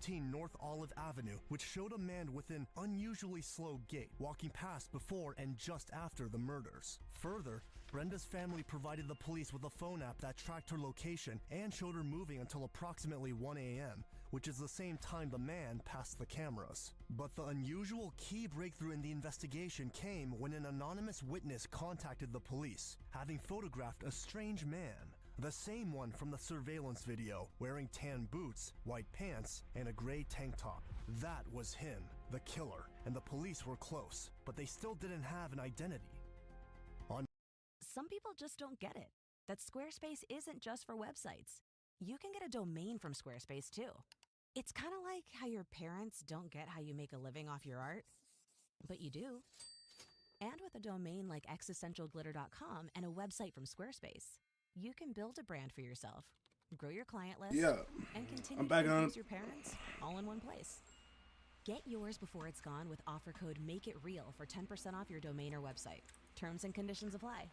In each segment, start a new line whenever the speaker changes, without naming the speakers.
15 North Olive Avenue, which showed a man with an unusually slow gait walking past before and just after the murders. Further, Brenda's family provided the police with a phone app that tracked her location and showed her moving until approximately 1 a.m., which is the same time the man passed the cameras. But the unusual key breakthrough in the investigation came when an anonymous witness contacted the police, having photographed a strange man. The same one from the surveillance video, wearing tan boots, white pants, and a gray tank top. That was him, the killer, and the police were close, but they still didn't have an identity.
Some people just don't get it, that Squarespace isn't just for websites. You can get a domain from Squarespace too. It's kind of like how your parents don't get how you make a living off your art, but you do. And with a domain like existentialglitter.com and a website from Squarespace, you can build a brand for yourself, grow your client list, and continue to confuse your parents all in one place. Get yours before it's gone with offer code MAKEITREAL for 10% off your domain or website. Terms and conditions apply.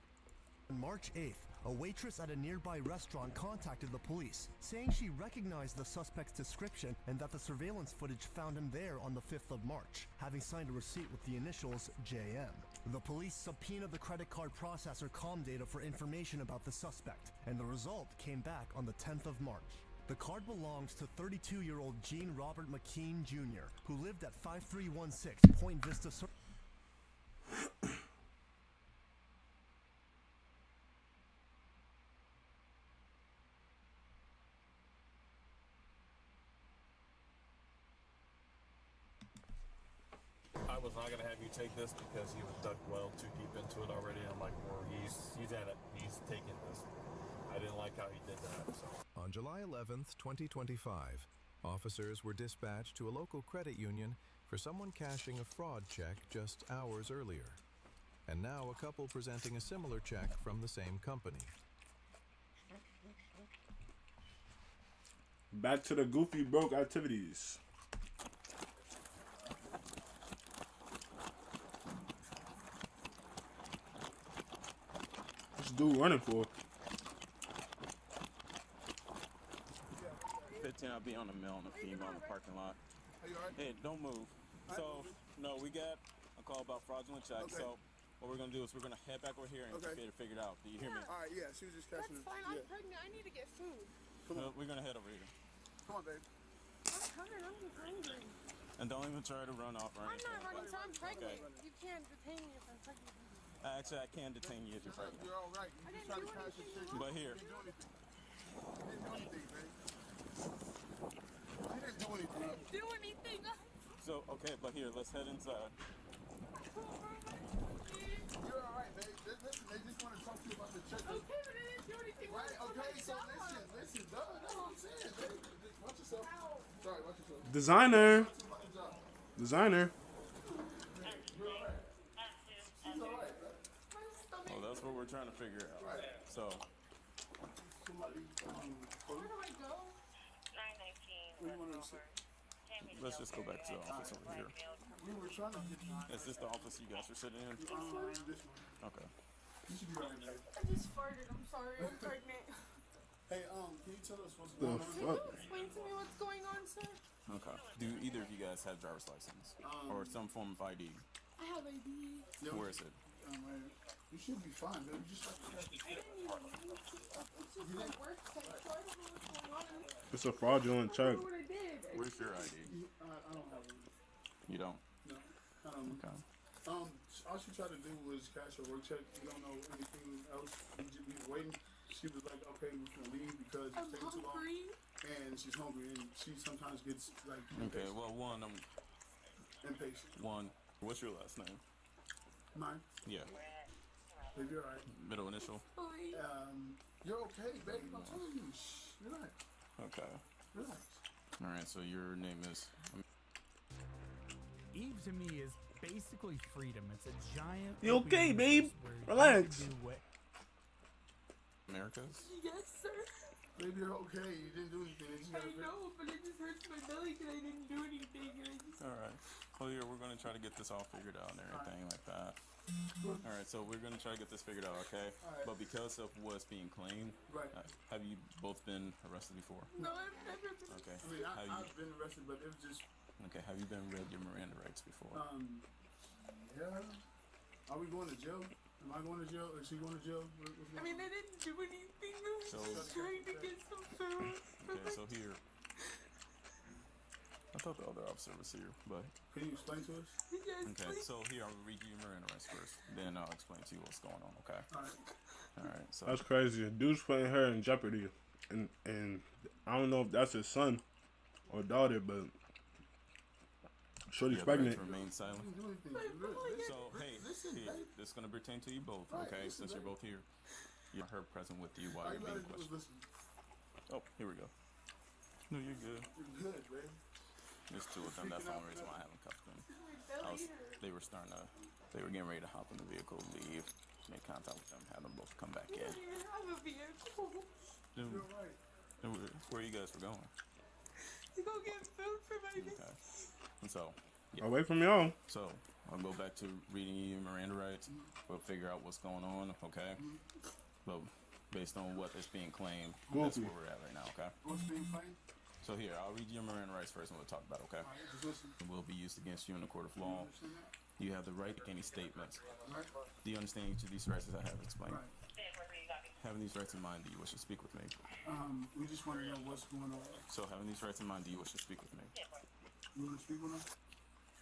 On March 8th, a waitress at a nearby restaurant contacted the police, saying she recognized the suspect's description and that the surveillance footage found him there on the 5th of March, having signed a receipt with the initials JM. The police subpoenaed the credit card processor Comdata for information about the suspect, and the result came back on the 10th of March. The card belongs to 32-year-old Gene Robert McKean Jr., who lived at 5316 Point Vista Circle.
I was not gonna have you take this because he was dug well too deep into it already. I'm like, well, he's at it. He's taking this. I didn't like how he did that. So.
On July 11th, 2025, officers were dispatched to a local credit union for someone cashing a fraud check just hours earlier. And now a couple presenting a similar check from the same company.
Back to the goofy broke activities. This dude running for
15, I'll be on the male and the female in the parking lot. Hey, don't move. So, no, we got a call about fraudulent checks. Okay. So, what we're going to do is we're going to head back over here and get it figured out. Do you hear me?
All right, yeah, she was just catching it.
That's fine. I'm pregnant. I need to get food.
We're going to head over here.
Come on, babe.
I'm coming. I'm just hungry.
And don't even try to run off or anything.
I'm not running, so I'm pregnant.
Okay.
You can't detain me if I'm pregnant.
Actually, I can detain you if you're pregnant.
You're all right. You just trying to cash your shit.
But here.
You didn't do anything, babe. You didn't do anything.
I didn't do anything.
So, okay, but here, let's head inside.
You're all right, babe. Listen, they just want to talk to you about the check.
Okay, but I didn't do anything.
Right, okay, so listen, duh, that's what I'm saying, babe. Watch yourself. Sorry, watch yourself.
Designer. Designer.
Well, that's what we're trying to figure out. Right. So.
Where do I go?
919.
Let's just go back to the office over here.
We were trying to get
Is this the office you guys are sitting in?
this one.
Okay.
You should be right, babe.
I just farted. I'm sorry. I'm pregnant.
Hey, can you tell us what's going on?
Can you explain to me what's going on, sir?
Okay. Do either of you guys have driver's license or some form of ID?
I have ID.
Where is it?
Right. You should be fine, babe. You just have to have the
I didn't even need to. It's just my work check, so I don't know what's going on.
It's a fraudulent check.
I don't know what I did.
Where's your ID?
I don't have it.
You don't?
No. I don't know.
Okay.
All she tried to do was cash her work check. We don't know anything else. We were waiting. She was like, okay, we can leave because it's taking too long. And she's hungry, and she sometimes gets like
Okay, well, one, I'm
impatient.
one. What's your last name?
Mine?
Yeah.
Babe, you're alright.
Middle initial?
You're okay, babe. I'm telling you. Shh. Relax.
Okay.
Relax.
Alright, so your name is...
Eve to me is basically freedom. It's a giant...
You okay, babe? Relax.
Americas?
Yes, sir.
Baby, you're okay. You didn't do anything.
I know, but it just hurts my belly because I didn't do anything.
Alright. Oh yeah, we're gonna try to get this all figured out and everything like that. All right, so we're gonna try to get this figured out, okay?
Right.
But because of what's being claimed,
Right.
Have you both been arrested before?
No, I've never been.
Okay.
I mean, I've been arrested, but it was just,
Okay. Have you been read your Miranda rights before?
yeah. Are we going to jail? Am I going to jail? Is she going to jail?
I mean, I didn't do anything. I was
So-
just trying to get some food.
Okay, so here. I thought the other officer was here, but
Can you explain to us?
Yes,
okay.
please.
So here, I'll read you your Miranda rights first, then I'll explain to you what's going on. Okay.
All right.
All right. So
That's crazy. Dude's putting her in jeopardy, and I don't know if that's his son or daughter, but Shorty's
you have the right
pregnant.
to remain silent.
I didn't do anything.
So hey,
Listen,
here,
babe.
this is gonna pertain to you both,
Right,
okay?
listen,
Since you're
babe.
both here, you're her present with you while
All
you're
you gotta
being
do is
questioned.
listen.
Oh, here we go. No, you're good.
You're good, babe.
There's two of them. That's the only reason why I haven't cuffed them. They were getting ready to hop in the vehicle, leave, make contact with them, have them both come back
I
in.
don't even have a vehicle.
Then,
You're right.
then where you guys were going?
To go get food for my baby.
Okay. And so, yeah.
Away from y'all.
So I'll go back to reading you your Miranda rights. We'll figure out what's going on, okay? But based on what is being claimed, that's where we're at right now, okay?
What's being claimed?
So here, I'll read you your Miranda rights first, and we'll talk about it, okay?
All right, just listen.
It will be used against you in the court of law.
Understand that?
You have the right to make any statements.
Right?
Do you understand each of these rights as I have explained?
Right.
Having these rights in mind, do you wish to speak with me?
We just want to know what's going on.
So having these rights in mind, do you wish to speak with me?
You want to speak with us?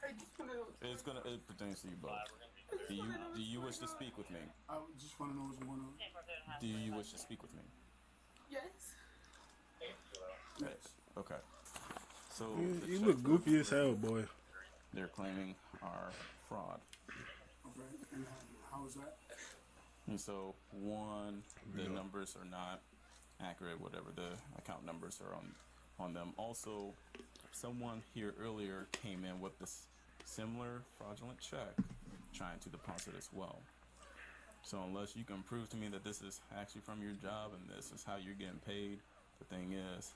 I just want to know.
It pertains to you both. Do you wish to speak with me?
I just want to know what's going on.
Do you wish to speak with me?
Yes.
Yes.
Okay. So
You
the
look
check
goofy as hell, boy.
they're claiming are fraud.
Okay. And how is that?
And so one, the numbers are not accurate, whatever the account numbers are on them. Also, someone here earlier came in with this similar fraudulent check trying to deposit as well. So unless you can prove to me that this is actually from your job and this is how you're getting paid, the thing is,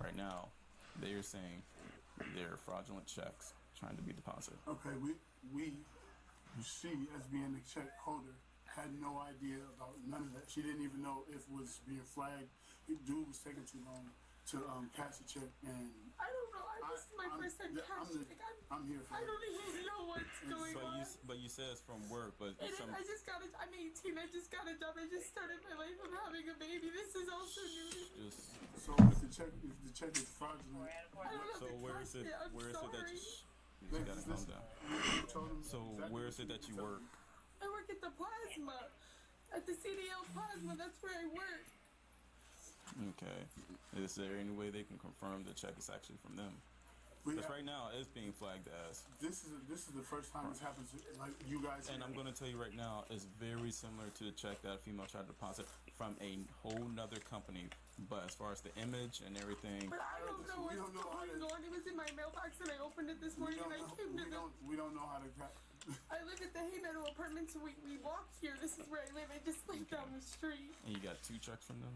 right now, they're saying they're fraudulent checks trying to be deposited.
Okay, she, as being the check holder, had no idea about none of that. She didn't even know if it was being flagged. The dude was taking too long to cash the check, and
I don't know. This is my first time cashing.
I'm here for
I
it.
don't even know what's going on.
But you said it's from work, but
And I just got a, I'm 18, I just got a job, I just started my life, I'm having a baby, this is also new to me.
just
So if the check is fraudulent,
I don't have
so
to
where is
cash
it?
I'm
Where is it that
sorry.
you just gotta calm down?
you told him
So
exactly
where
what
is it that you
told
work?
him.
I work at the plasma, at the CDL plasma, that's where I work.
Okay. Is there any way they can confirm the check is actually from them? Because right now it's being flagged as.
This is the first time this happens. Like you guys.
And I'm gonna tell you right now, it's very similar to the check that a female tried to deposit from a whole nother company. But as far as the image and everything,
But I don't know
We
what's
don't know how
going on. It was in my mailbox and I opened it this morning and I came to the...
We don't know how to.
I live at the Hay Meadow Apartments, so we walked here. This is where I live. I just live down the street.
and you got 2 checks from them.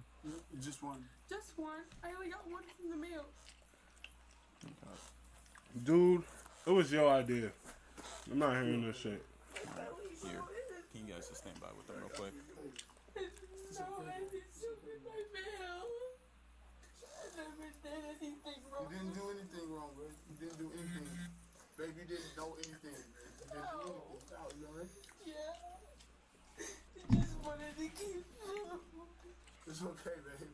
Just one.
Just one. I only got one from the mail.
Okay.
Dude, it was your idea. I'm not hearing this shit.
Here, can you guys just stand by with them real quick?
No, I didn't open my mail. I never did anything wrong.
You didn't do anything wrong, bro. You didn't do anything. Babe, you didn't know anything. You didn't do anything. Oh, you alright?
Yeah. I just wanted to keep food.
It's okay, babe.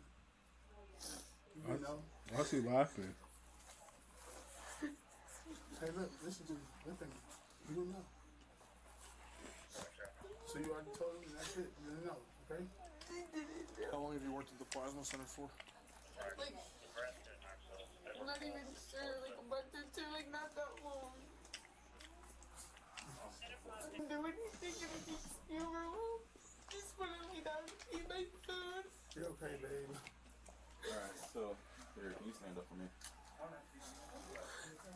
You know?
Why is he laughing?
Hey, look, listen to me. Listen. You didn't know. So you already told him, and that's it. You didn't know, okay?
How long have you worked at the plasma center for?
Like, I'm not even sure, like a month or two, like not that long. I didn't do anything in the funeral. Just wanted me down to eat my food.
You're okay, babe.
Alright, so, here, can you stand up for me?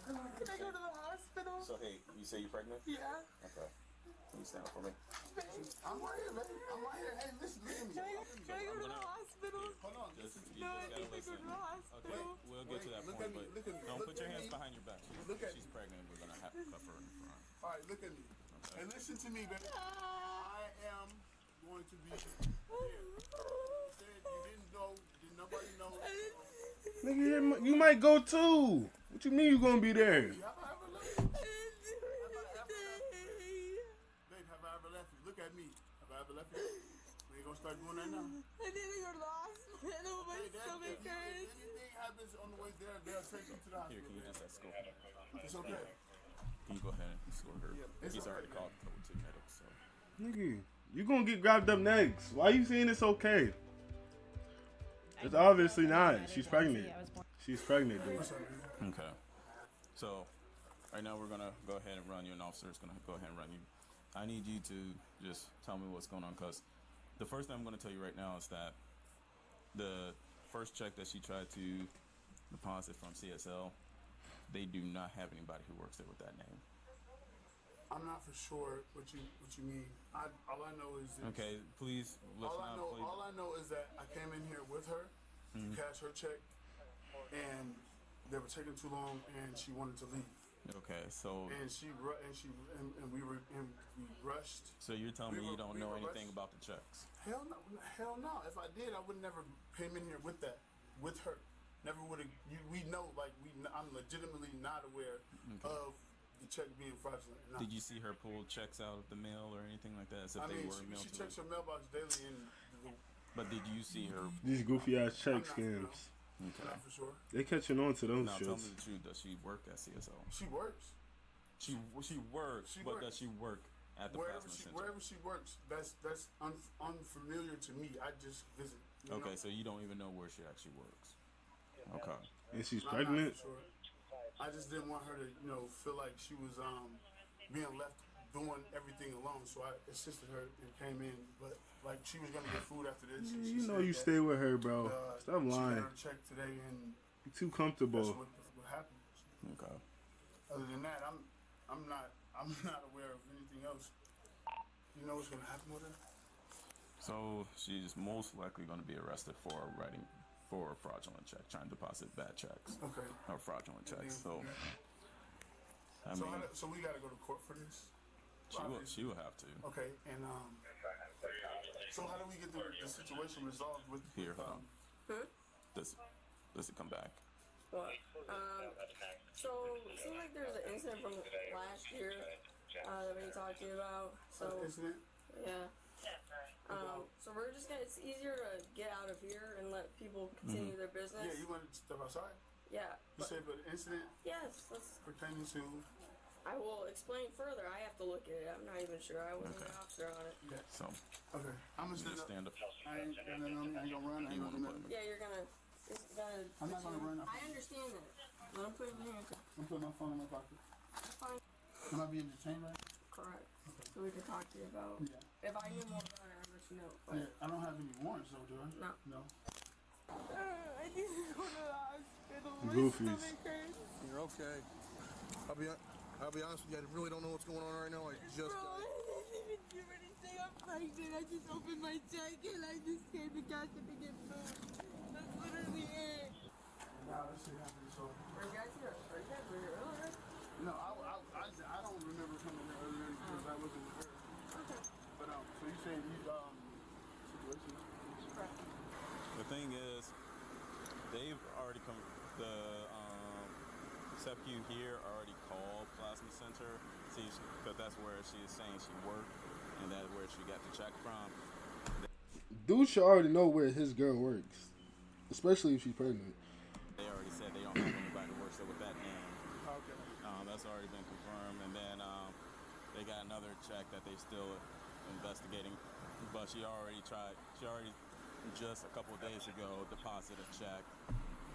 Can I go to the hospital?
So, hey, you say you're pregnant?
Yeah.
Okay. Can you stand up for me?
I'm right here, babe. I'm right here. Hey, listen to me.
Can I go to the hospital?
Hold on.
You
No, I
just
need
gotta
to go
listen.
to the hospital.
We'll get to that
Look
point,
at me,
but
look at me,
don't
look
put your
at
hands
me.
behind your back.
Look at
She's
me.
pregnant. We're gonna have to cuff
All right, look at me. Hey, listen to me, baby. I am going to be here. You said you didn't know. Did nobody know?
Nigga, you might go too. What you mean you gonna be there?
Have I ever left you? Babe, have I ever left you? Look at me. Have I ever left you? We ain't gonna start doing that now.
I think you're lost, man. Oh, my stomach hurts.
If anything happens on the way there, they'll take you to the hospital.
Here, can you just escort her?
It's okay.
Can you go ahead and escort her?
It's
He's
okay,
already
man.
called two medics, so.
Nigga, you gonna get grabbed up next. Why you saying it's okay? It's obviously not. She's pregnant. She's pregnant, dude.
Okay. So, right now we're gonna go ahead and run you. An officer is gonna go ahead and run you. I need you to just tell me what's going on, cause the first thing I'm gonna tell you right now is that the first check that she tried to deposit from CSL, they do not have anybody who works there with that name.
I'm not for sure what you mean. All I know is this.
Okay, please.
All I know is that I came in here with her to cash her check, and they were taking too long, and she wanted to leave.
Okay, so.
And we rushed.
So you're telling me you don't know anything about the checks?
Hell no. If I did, I would never came in here with her. Never would have. We know, I'm legitimately not aware of the check being fraudulent. No.
Did you see her pull checks out of the mail or anything like that? As if they were mailed
she
to
checks her mailbox daily, and
but did you see her?
These goofy ass check scams.
Okay.
not for sure.
They catching on to those
Now
shits.
tell me the truth. Does she work at CSO?
She works.
She works, but does she work at the plasma center?
Wherever she works, that's unfamiliar to me. I just visit.
Okay, so you don't even know where she actually works. Okay.
And she's
I'm not
pregnant?
for sure. I just didn't want her to, feel like she was being left doing everything alone. So I assisted her and came in, but she was gonna get food after this. And
You know you stay with her, bro. Stop lying.
She got her check today, and
You're too comfortable.
that's what happened.
Okay.
Other than that, I'm not aware of anything else. You know what's gonna happen with her?
So she's most likely going to be arrested for writing for a fraudulent check, trying to deposit bad checks.
Okay.
Or fraudulent checks. So,
So we gotta go to court for this.
She will have to.
Okay, and so how do we get the situation resolved with?
Here, hold on. Does it come back?
What? So it seems like there's an incident from last year that we talked to you about. So
incident?
Yeah. So we're just it's easier to get out of here and let people continue their business.
Yeah, you want to step outside?
Yeah.
You say, but incident?
Yes. That's
pertaining to.
I will explain further. I have to look at it. I'm not even sure. I wasn't an officer on it.
Yeah.
So.
Okay. I'm gonna
stand up.
I ain't gonna run. I ain't gonna do nothing.
Yeah, you're gonna.
I'm not gonna run.
I understand that. Let him put it in here.
I'm putting my phone in my pocket.
Fine.
Am I being detained right?
Correct. Okay. So we can talk to you about.
Yeah.
If I knew more about it, I'd let you know. But
Yeah. I don't have any warrants though, do I?
No.
No.
I need to go to the hospital.
Goofies.
You're okay. I'll be honest with you, I really don't know what's going on right now. I just
Bro, I didn't even do anything. I'm pregnant. I just opened my check and I just came to cash it to get food. That's literally it.
Nah, that shit happened. So.
Were you guys here? Were you guys here earlier?
No, I don't remember coming here earlier because I wasn't with her.
Okay.
But so you saying these situation?
Correct.
The thing is, they've already come. The SEPQ here already called Plasma Center, because that's where she is saying she worked, and that's where she got the check from.
Dude should already know where his girl works, especially if she's pregnant.
They already said they don't have anybody who works there with that name.
Okay.
That's already been confirmed, and then they got another check that they're still investigating, but she already just a couple of days ago deposited a check.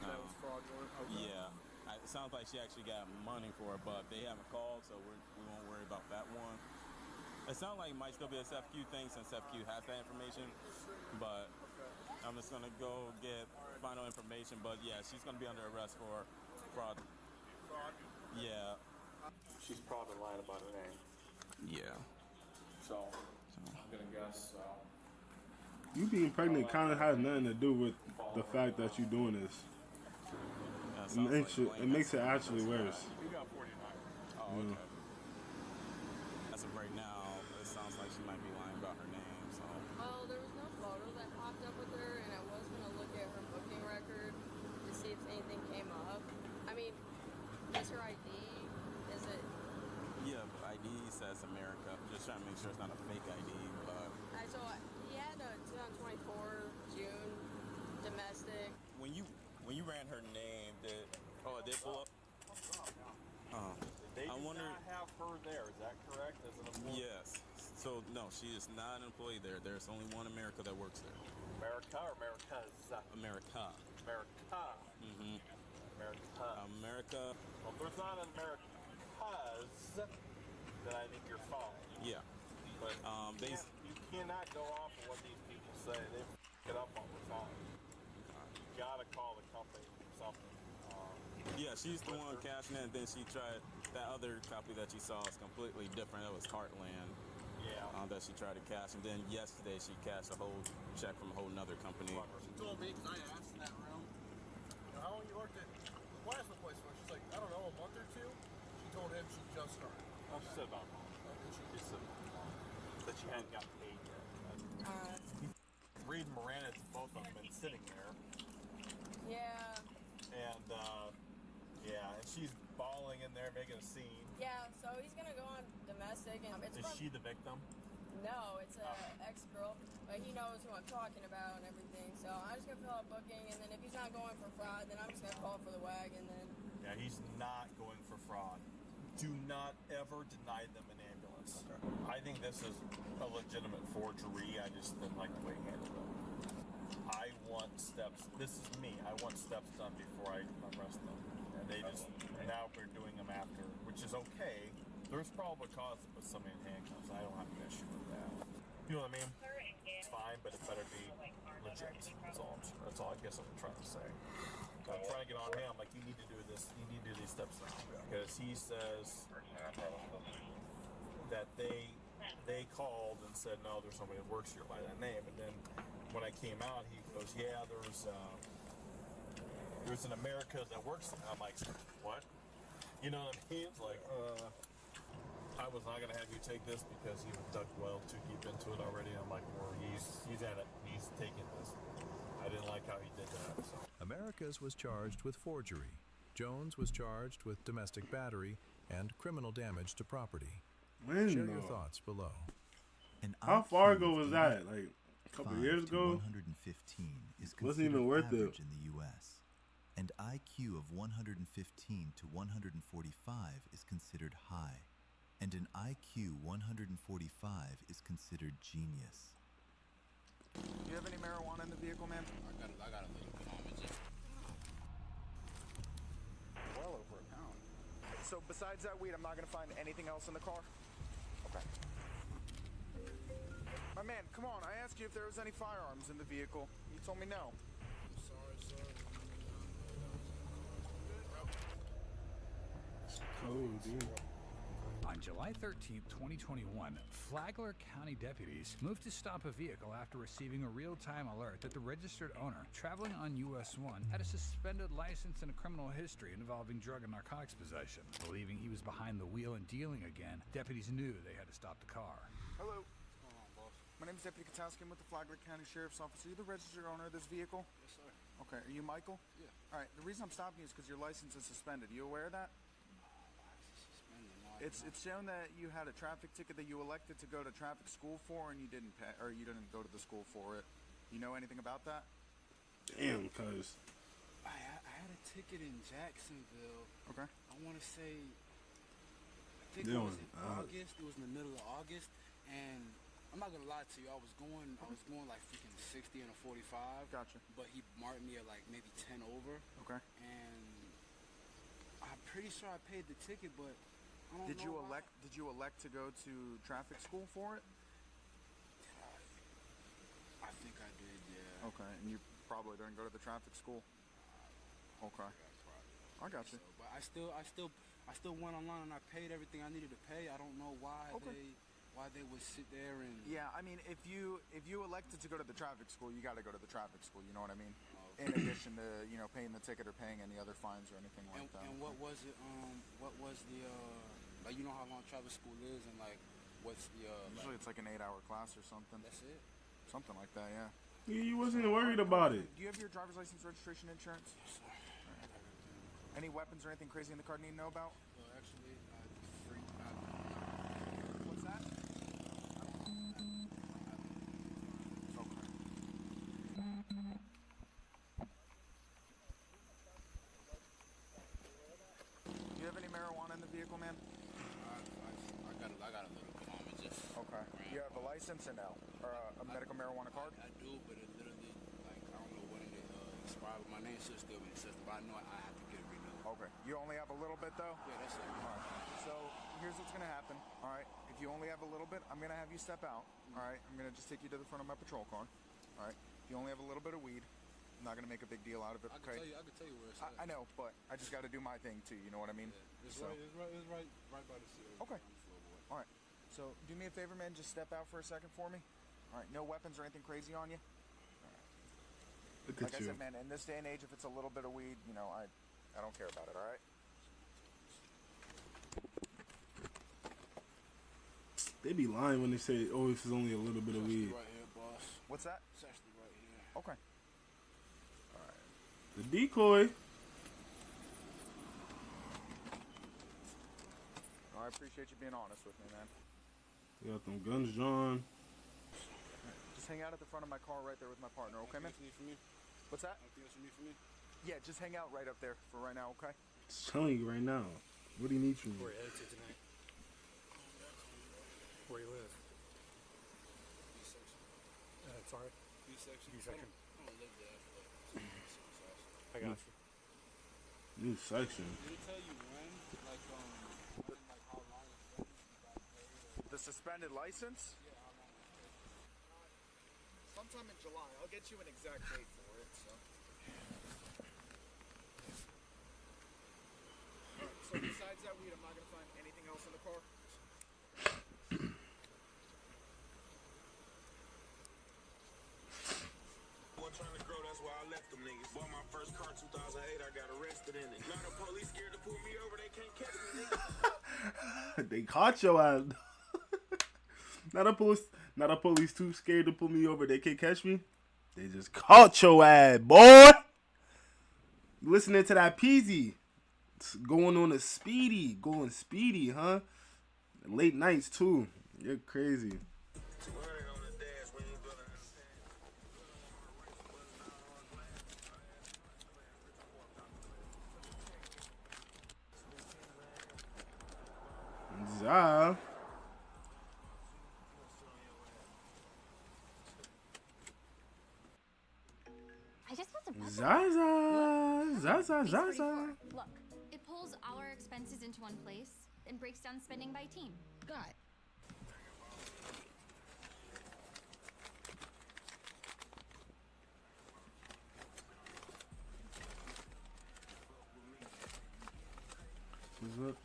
that was fraudulent. Okay.
Yeah. It sounds like she actually got money for it, but they haven't called, so we won't worry about that one. It sounds like it might still be a SEPQ thing since SEPQ has that information, but I'm just going to go get final information. But yeah, she's going to be under arrest for fraud. Yeah.
She's probably lying about her name.
Yeah.
So I'm gonna guess.
You being pregnant kind of has nothing to do with the fact that you're doing this. It makes it actually worse.
You got 49. Oh, okay. ID says America. Just trying to make sure it's not a fake ID.
Alright, so he had a 2024 June domestic.
When you ran her name, it did pull up?
They
I
did
wonder.
not have her there. Is that correct? As an employee?
Yes. So no, she is not an employee there. There's only one America that works there.
America or America's?
America.
America.
Mm-hmm.
America.
America.
Well, if there's not an America's, then I think you're fine.
Yeah.
But you cannot go off of what these people say. They f it up all the time. You gotta call the company or something.
Yeah, she's the one cashing in, and then she tried that other copy that you saw is completely different. That was Heartland.
Yeah.
That she tried to cash, and then yesterday she cashed a whole check from a whole nother company.
She told me, because I asked in that room, how long you worked at the plasma place for? She's like, I don't know, a month or two? She told him she just started.
Oh, she said about a month. She said that she hadn't got paid yet. Reed and Moranis, both of them, been sitting there.
Yeah.
And she's bawling in there, making a scene.
Yeah, so he's gonna go on domestic, and
Is she the victim?
No, it's a ex-girl, but he knows who I'm talking about and everything. So I'm just gonna fill out booking, and then if he's not going for fraud, then I'm just gonna call for the WAG, and then.
Yeah, he's not going for fraud. Do not ever deny them an ambulance. I think this is a legitimate forgery. I just didn't like the way he handled it. I want steps. This is me. I want steps done before I arrest them. And they just, now we're doing them after, which is okay. There's probable cause to put somebody in handcuffs. I don't have an issue with that. You know what I mean? It's fine, but it better be legit. That's all I guess I'm trying to say. I'm trying to get on him, like, you need to do this, you need to do these steps now. Because he says that they called and said, no, there's somebody that works here by that name. And then when I came out, he goes, yeah, there's an America that works there. I'm like, what? You know what I mean? It's like, I was not going to have you take this because he dug well too deep into it already. I'm like, well, he's at it. He's taking this. I didn't like how he did that. So.
Americas was charged with forgery. Jones was charged with domestic battery and criminal damage to property. Share your thoughts below.
How far ago was that? Like a couple years ago?
115 is
wasn't even worth it
in the U.S. And IQ of 115 to 145 is considered high, and an IQ 145 is considered genius.
Do you have any marijuana in the vehicle, man?
I got a little bit on me, just well over a pound.
So besides that weed, I'm not gonna find anything else in the car? Okay. My man, come on, I asked you if there was any firearms in the vehicle. You told me no.
Sorry, sir.
On July 13, 2021, Flagler County deputies moved to stop a vehicle after receiving a real-time alert that the registered owner, traveling on US 1, had a suspended license and a criminal history involving drug and narcotics possession. Believing he was behind the wheel and dealing again, deputies knew they had to stop the car.
Hello. What's going on, boss? My name is Deputy Katowski. I'm with the Flagler County Sheriff's Office. Are you the registered owner of this vehicle?
Yes, sir.
Okay. Are you Michael?
Yeah.
All right. The reason I'm stopping you is because your license is suspended. You aware of that? It's shown that you had a traffic ticket that you elected to go to traffic school for, and you didn't pay, or you didn't go to the school for it. You know anything about that?
Damn, cuz.
I had a ticket in Jacksonville.
Okay.
I want to say, I think it was in August. It was in the middle of August, and I'm not gonna lie to you. I was going like freaking 60 and a 45.
Gotcha.
But he marked me at like maybe 10 over.
Okay.
And I'm pretty sure I paid the ticket, but.
Did you elect to go to traffic school for it?
I think I did, yeah.
Okay, and you probably didn't go to the traffic school. Okay. I got you.
So, but I still went online and I paid everything I needed to pay. I don't know why they would sit there and.
Yeah, I mean, if you elected to go to the traffic school, you got to go to the traffic school. You know what I mean? In addition to paying the ticket or paying any other fines or anything like that.
And what was it? What was the like? You know how long traffic school is, and like, what's the
usually it's like an 8-hour class or something.
That's it.
Something like that, yeah.
Yeah, you wasn't worried about it.
Do you have your driver's license, registration, insurance?
Yes, sir. Right.
Any weapons or anything crazy in the car you need to know about?
Actually,
marijuana in the vehicle, man?
I got a little common just.
Okay. You have a license or no? Or a medical marijuana card?
I do, but it literally, like, I don't know when it expired. But my name should still be in the system, but I know I have to get it renewed.
Okay. You only have a little bit, though?
Yeah, that's it.
All right. So here's what's going to happen. All right. If you only have a little bit, I'm going to have you step out. All right. I'm going to just take you to the front of my patrol car. All right. If you only have a little bit of weed, I'm not going to make a big deal out of it.
I can tell you where it's at.
I know, but I just got to do my thing, too. You know what I mean?
Yeah. It's right by the city.
Okay. All right. So do me a favor, man. Just step out for a second for me. All right. No weapons or anything crazy on you. All right.
Look
like
at
I
you.
said, man, in this day and age, if it's a little bit of weed, you know, I don't care about it. All right.
They be lying when they say, "Oh, if it's only a little bit of weed."
Right here, boss.
What's that?
It's actually right here.
Okay. All right.
The decoy.
Oh, I appreciate you being honest with me, man.
You got them guns drawn.
Just hang out at the front of my car right there with my partner, okay, man?
Anything else you need from me?
What's that?
Anything else you need from me?
Yeah, just hang out right up there for right now, okay?
Just telling you right now. What do you need from me?
Where are you headed to tonight? Where you live?
B section.
Sorry?
B section.
B section.
I don't live there, but
I got you.
New section.
Did it tell you when? Like how long it's been since you got paid?
The suspended license?
Yeah, how long it's been.
Sometime in July. I'll get you an exact date for it, so. Alright, so besides that weed, I'm not gonna find anything else in the car?
Trying to grow, that's why I left them niggas. Bought my first car 2008, I got arrested in it. Now the police scared to pull me over, they can't catch me, nigga.
They caught your ass. Not a police too scared to pull me over. They can't catch me. They just caught your ass, boy. Listening to that Peasy. It's going on a speedy. Going speedy, huh? Late nights too. You're crazy. Za.
I just want some
Zaza.
Look, it pulls our expenses into one place and breaks down spending by team. Got it.
What's up?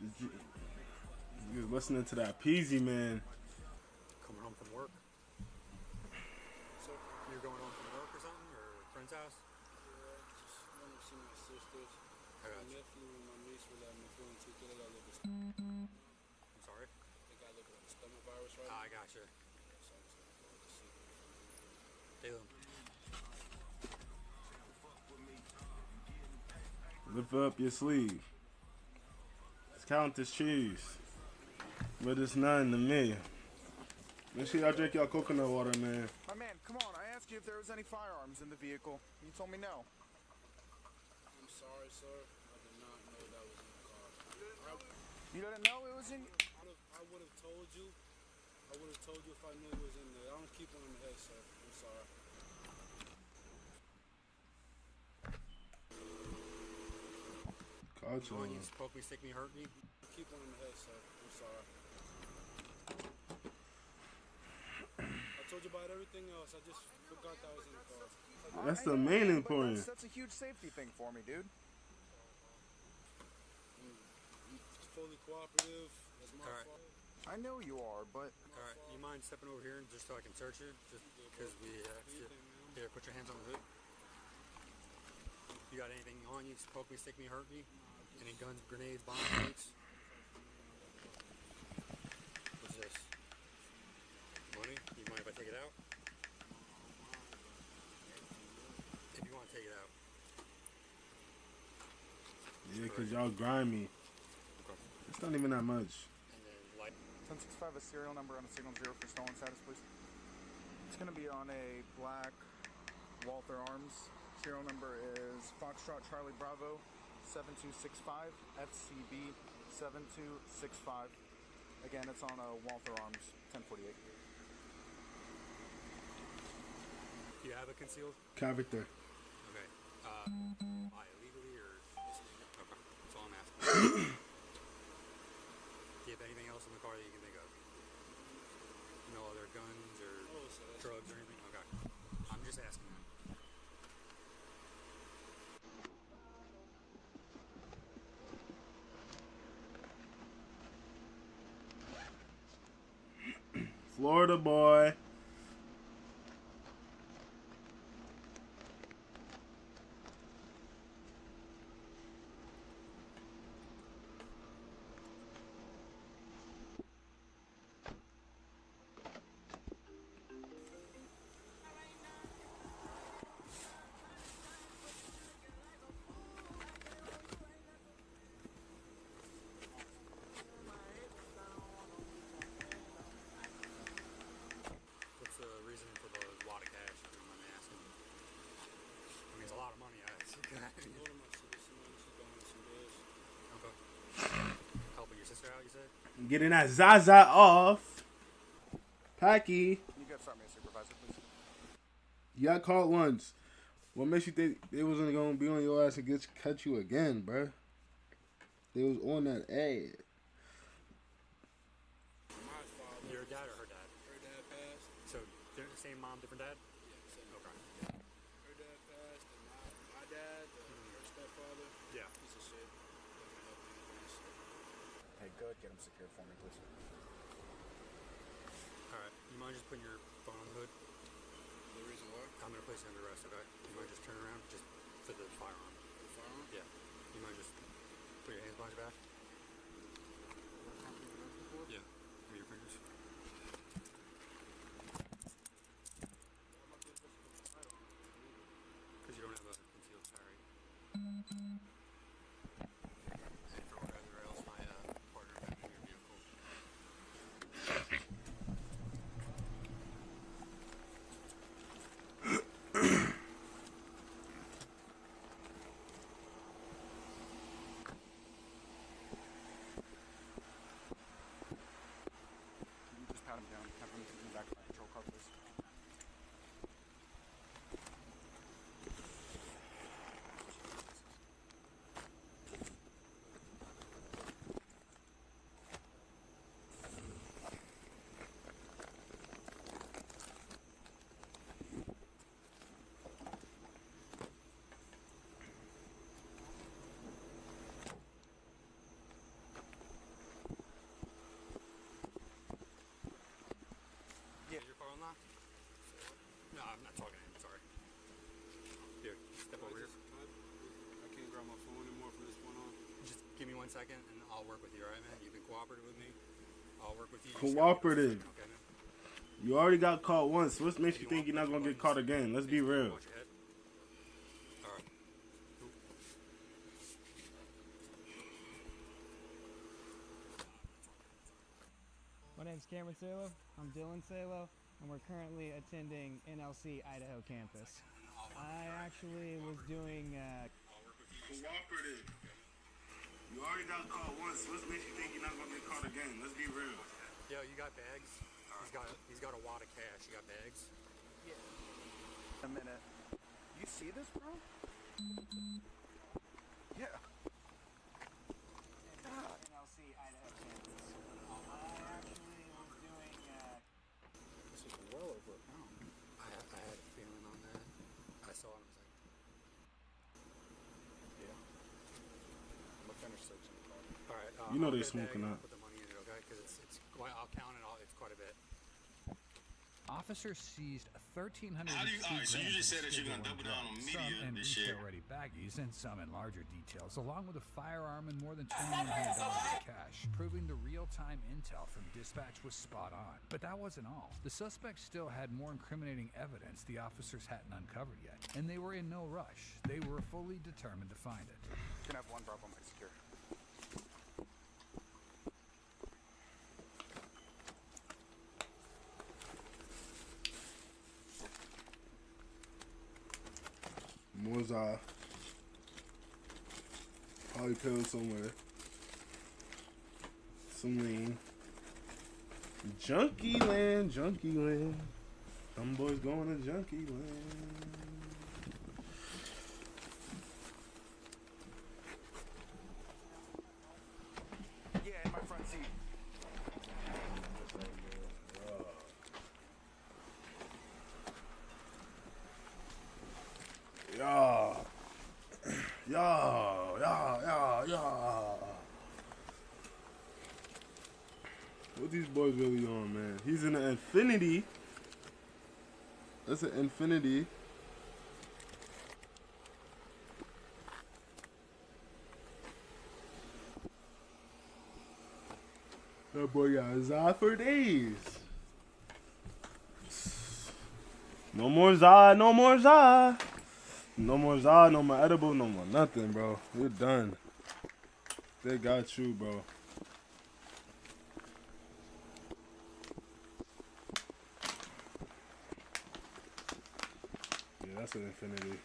You're listening to that Peasy, man.
Coming home from work? So, you're going home from work or something? Or a friend's house?
Yeah, just want to see my sisters.
I got
My
you.
nephew and my niece were letting me feeling too good. They got a little bit.
I'm sorry?
They got a little bit of stomach virus right now.
I got you.
So I'm just gonna go to see them.
They live.
Lift up your sleeve. Let's count this cheese. But it's none to me. Make sure y'all drink y'all coconut water, man.
My man, come on. I asked you if there was any firearms in the vehicle. You told me no.
I'm sorry, sir. I did not know that was in the car.
You didn't know it was in?
I would have told you. I would have told you if I knew it was in there. I don't keep one in the head, sir. I'm sorry.
Gotcha.
Oh, you spoke me, stick me, hurt me?
Keep one in the head, sir. I'm sorry. I told you about everything else. I just forgot that was in the car.
That's the main important.
That's a huge safety thing for me, dude.
It's fully cooperative. That's my fault.
I know you are, but...
Alright, you mind stepping over here just so I can search you? Just because we have to... Here, put your hands on the hood. You got anything on you? Poke me, stick me, hurt me? Any guns, grenades, bomb plates? What's this? Money? You mind if I take it out? If you want to take it out.
Yeah, because y'all grimy. It's not even that much.
1065, a serial number on a signal 0 for stolen status, please. It's going to be on a black Walther Arms. Serial number is Foxtrot Charlie Bravo 7265 FCB 7265. Again, it's on Walther Arms, 1048.
Do you have it concealed?
Character.
Okay. Buy illegally or? Okay. That's all I'm asking. Do you have anything else in the car that you can think of? No other guns or drugs or anything? Okay. I'm just asking that.
Florida boy.
What's the reason for the wad of cash? If you don't mind me asking. I mean, it's a lot of money. Okay. Helping your sister out, you said?
Getting that Zaza off. Packy.
You got start me a supervisor, please.
You got caught once. What makes you think they wasn't gonna be on your ass and cut you again, bruh? They was on that ad.
Your dad or her dad?
Her dad passed.
So, they're the same mom, different dad?
Yeah, same.
Okay.
Her dad passed, and my dad, her stepfather,
Yeah.
piece of shit. Doesn't help anyways.
Hey, good. Get him secured for me, please.
Alright. You mind just putting your phone on the hood?
The reason why?
I'm gonna place you under arrest, okay? You mind just turn around just for the firearm?
The firearm?
Yeah. You mind just put your hands behind your back? Yeah. Give me your fingers. Because you don't have a concealed carry. And for whatever else my partner found in your vehicle.
Can you just pat him down? Have him in the back of my patrol car, please.
Is your car unlocked? No, I'm not talking to him, sorry. Here, step over here.
I can't grab my phone anymore from this point on.
Just give me 1 second and I'll work with you, alright, man? You've been cooperative with me. I'll work with you.
Cooperative.
Okay, man?
You already got caught once. What makes you think you're not gonna get caught again? Let's be real.
Watch your head. Alright.
My name's Cameron Salo. I'm Dylan Salo, and we're currently attending NLC Idaho campus. I actually was doing.
Cooperative. You already got caught once. What makes you think you're not gonna get caught again? Let's be real.
Yo, you got bags? He's got a wad of cash. You got bags?
Yeah. A minute. You see this, bro? Yeah.
NLC Idaho campus. I actually was doing.
This is well over a pound. I had a feeling on that. I saw it and was like,
Yeah. I'm gonna finish searching the car.
alright.
You know
I'll
they
get a bag
smoking
and
up.
I'll put the money in it, okay? Because I'll count it all. It's quite a bit.
Officers seized 1,302
Alright, so you
grams
just said
of
that you're gonna
Schedule
double down on
drugs,
media
some in
this shit.
retail-ready baggies and some in larger details, along with a firearm and more than $2,100 in cash, proving the real-time intel from dispatch was spot on. But that wasn't all. The suspect still had more incriminating evidence the officers hadn't uncovered yet, and they were in no rush. They were fully determined to find it.
You can have one Bravo Mike secure.
Moza. Probably killed somewhere. some lean. Junkie land, junkie land. Some boys going to junkie land.
Yeah, in my front seat.
Yeah. Yeah. What these boys really on, man? He's in an Infinity. That's an Infinity. That boy got Zod for days. No more Zod, no more Zod. No more Zod, no more edible, no more nothing, bro. You're done. They got you, bro. Yeah, that's an Infinity.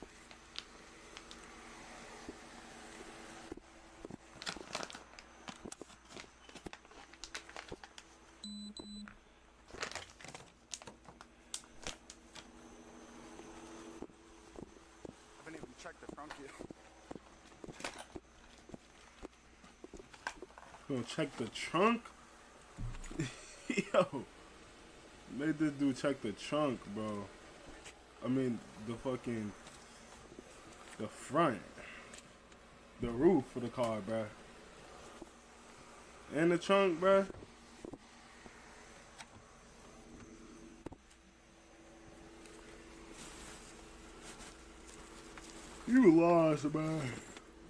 I haven't even checked the trunk yet.
Gonna check the trunk? Yo. Made this dude check the trunk, bro. I mean, the front. The roof of the car, bro. And the trunk, bro. You lost, man.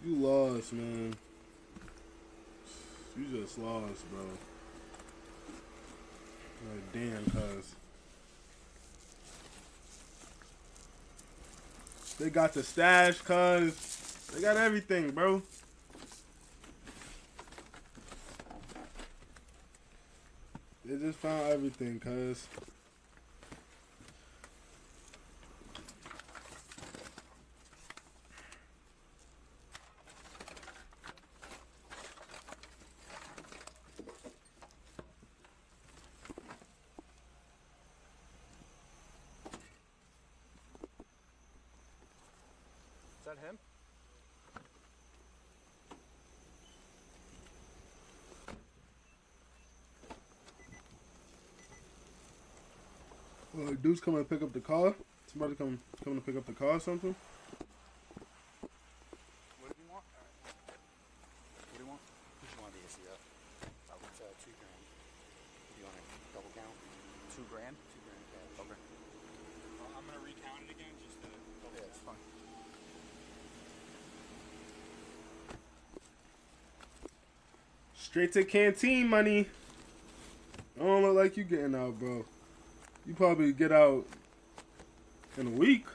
You lost, man. You just lost, bro. Like, damn, cuz. They got the stash, cuz. They got everything, bro. They just found everything, cuz.
Is that him?
Well, dude's coming to pick up the car. Somebody coming to pick up the car or something.
What do you want? What do you want?
Which one do you see that? It's $2 grand. You want a double count?
$2 grand?
$2 grand cash.
Okay.
I'm gonna recount it again just to double
Yeah, it's fine.
Straight to canteen money. I don't look like you getting out, bro. You probably get out in a week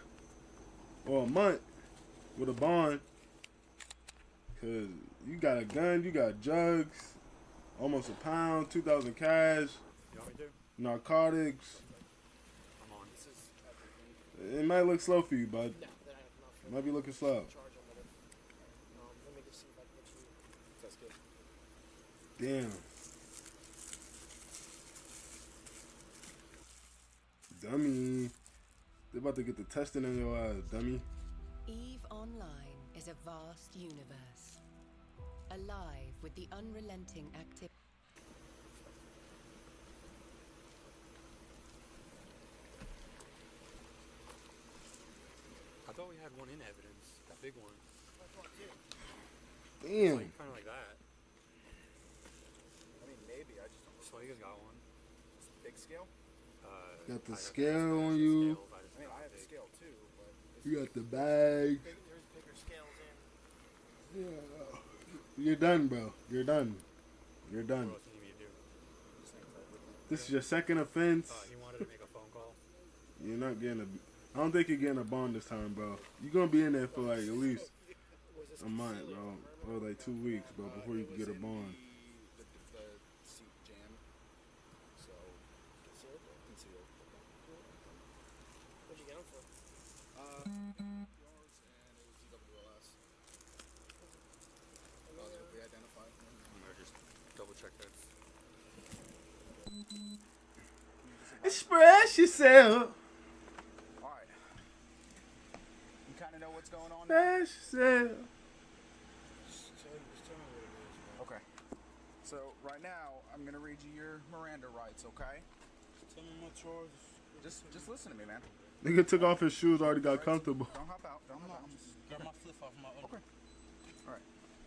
or a month with a bond. Cause you got a gun, you got drugs, almost a pound, 2,000 cash,
You want me to?
narcotics.
I'm on. This is
It might look slow for you, bud. It might be looking slow.
Let me just see if I can get you. That's good.
Damn. Dummy. They about to get the testing in your eyes, dummy.
EVE Online is a vast universe, alive with the unrelenting activity.
I thought we had one in evidence. That big one.
Damn.
It's like, kind of like that.
I mean, maybe. I just don't.
Swaga's got one.
It's big scale?
Got the scale on you.
I mean, I have a scale too, but...
You got the bag.
There's bigger scales in.
Yeah. You're done, bro. You're done. You're done.
What else do you need me to do?
This is your second offense.
He wanted to make a phone call.
You're not getting a... I don't think you're getting a bond this time, bro. You're going to be in there for like at least a month, bro. Or like 2 weeks, bro, before you can get a bond.
The seat jam. So, concealed.
What'd you get them for?
Yards, and it was DWLS. We identified.
I'm gonna just double check that it's
Express yourself.
Alright. You kind of know what's going on now?
Express yourself.
Okay. So, right now, I'm going to read you your Miranda rights, okay?
Tell me my charges.
Just listen to me, man.
Nigga took off his shoes, already got comfortable.
Don't hop out. Don't hop out.
Grab my flip off my
Okay. Alright.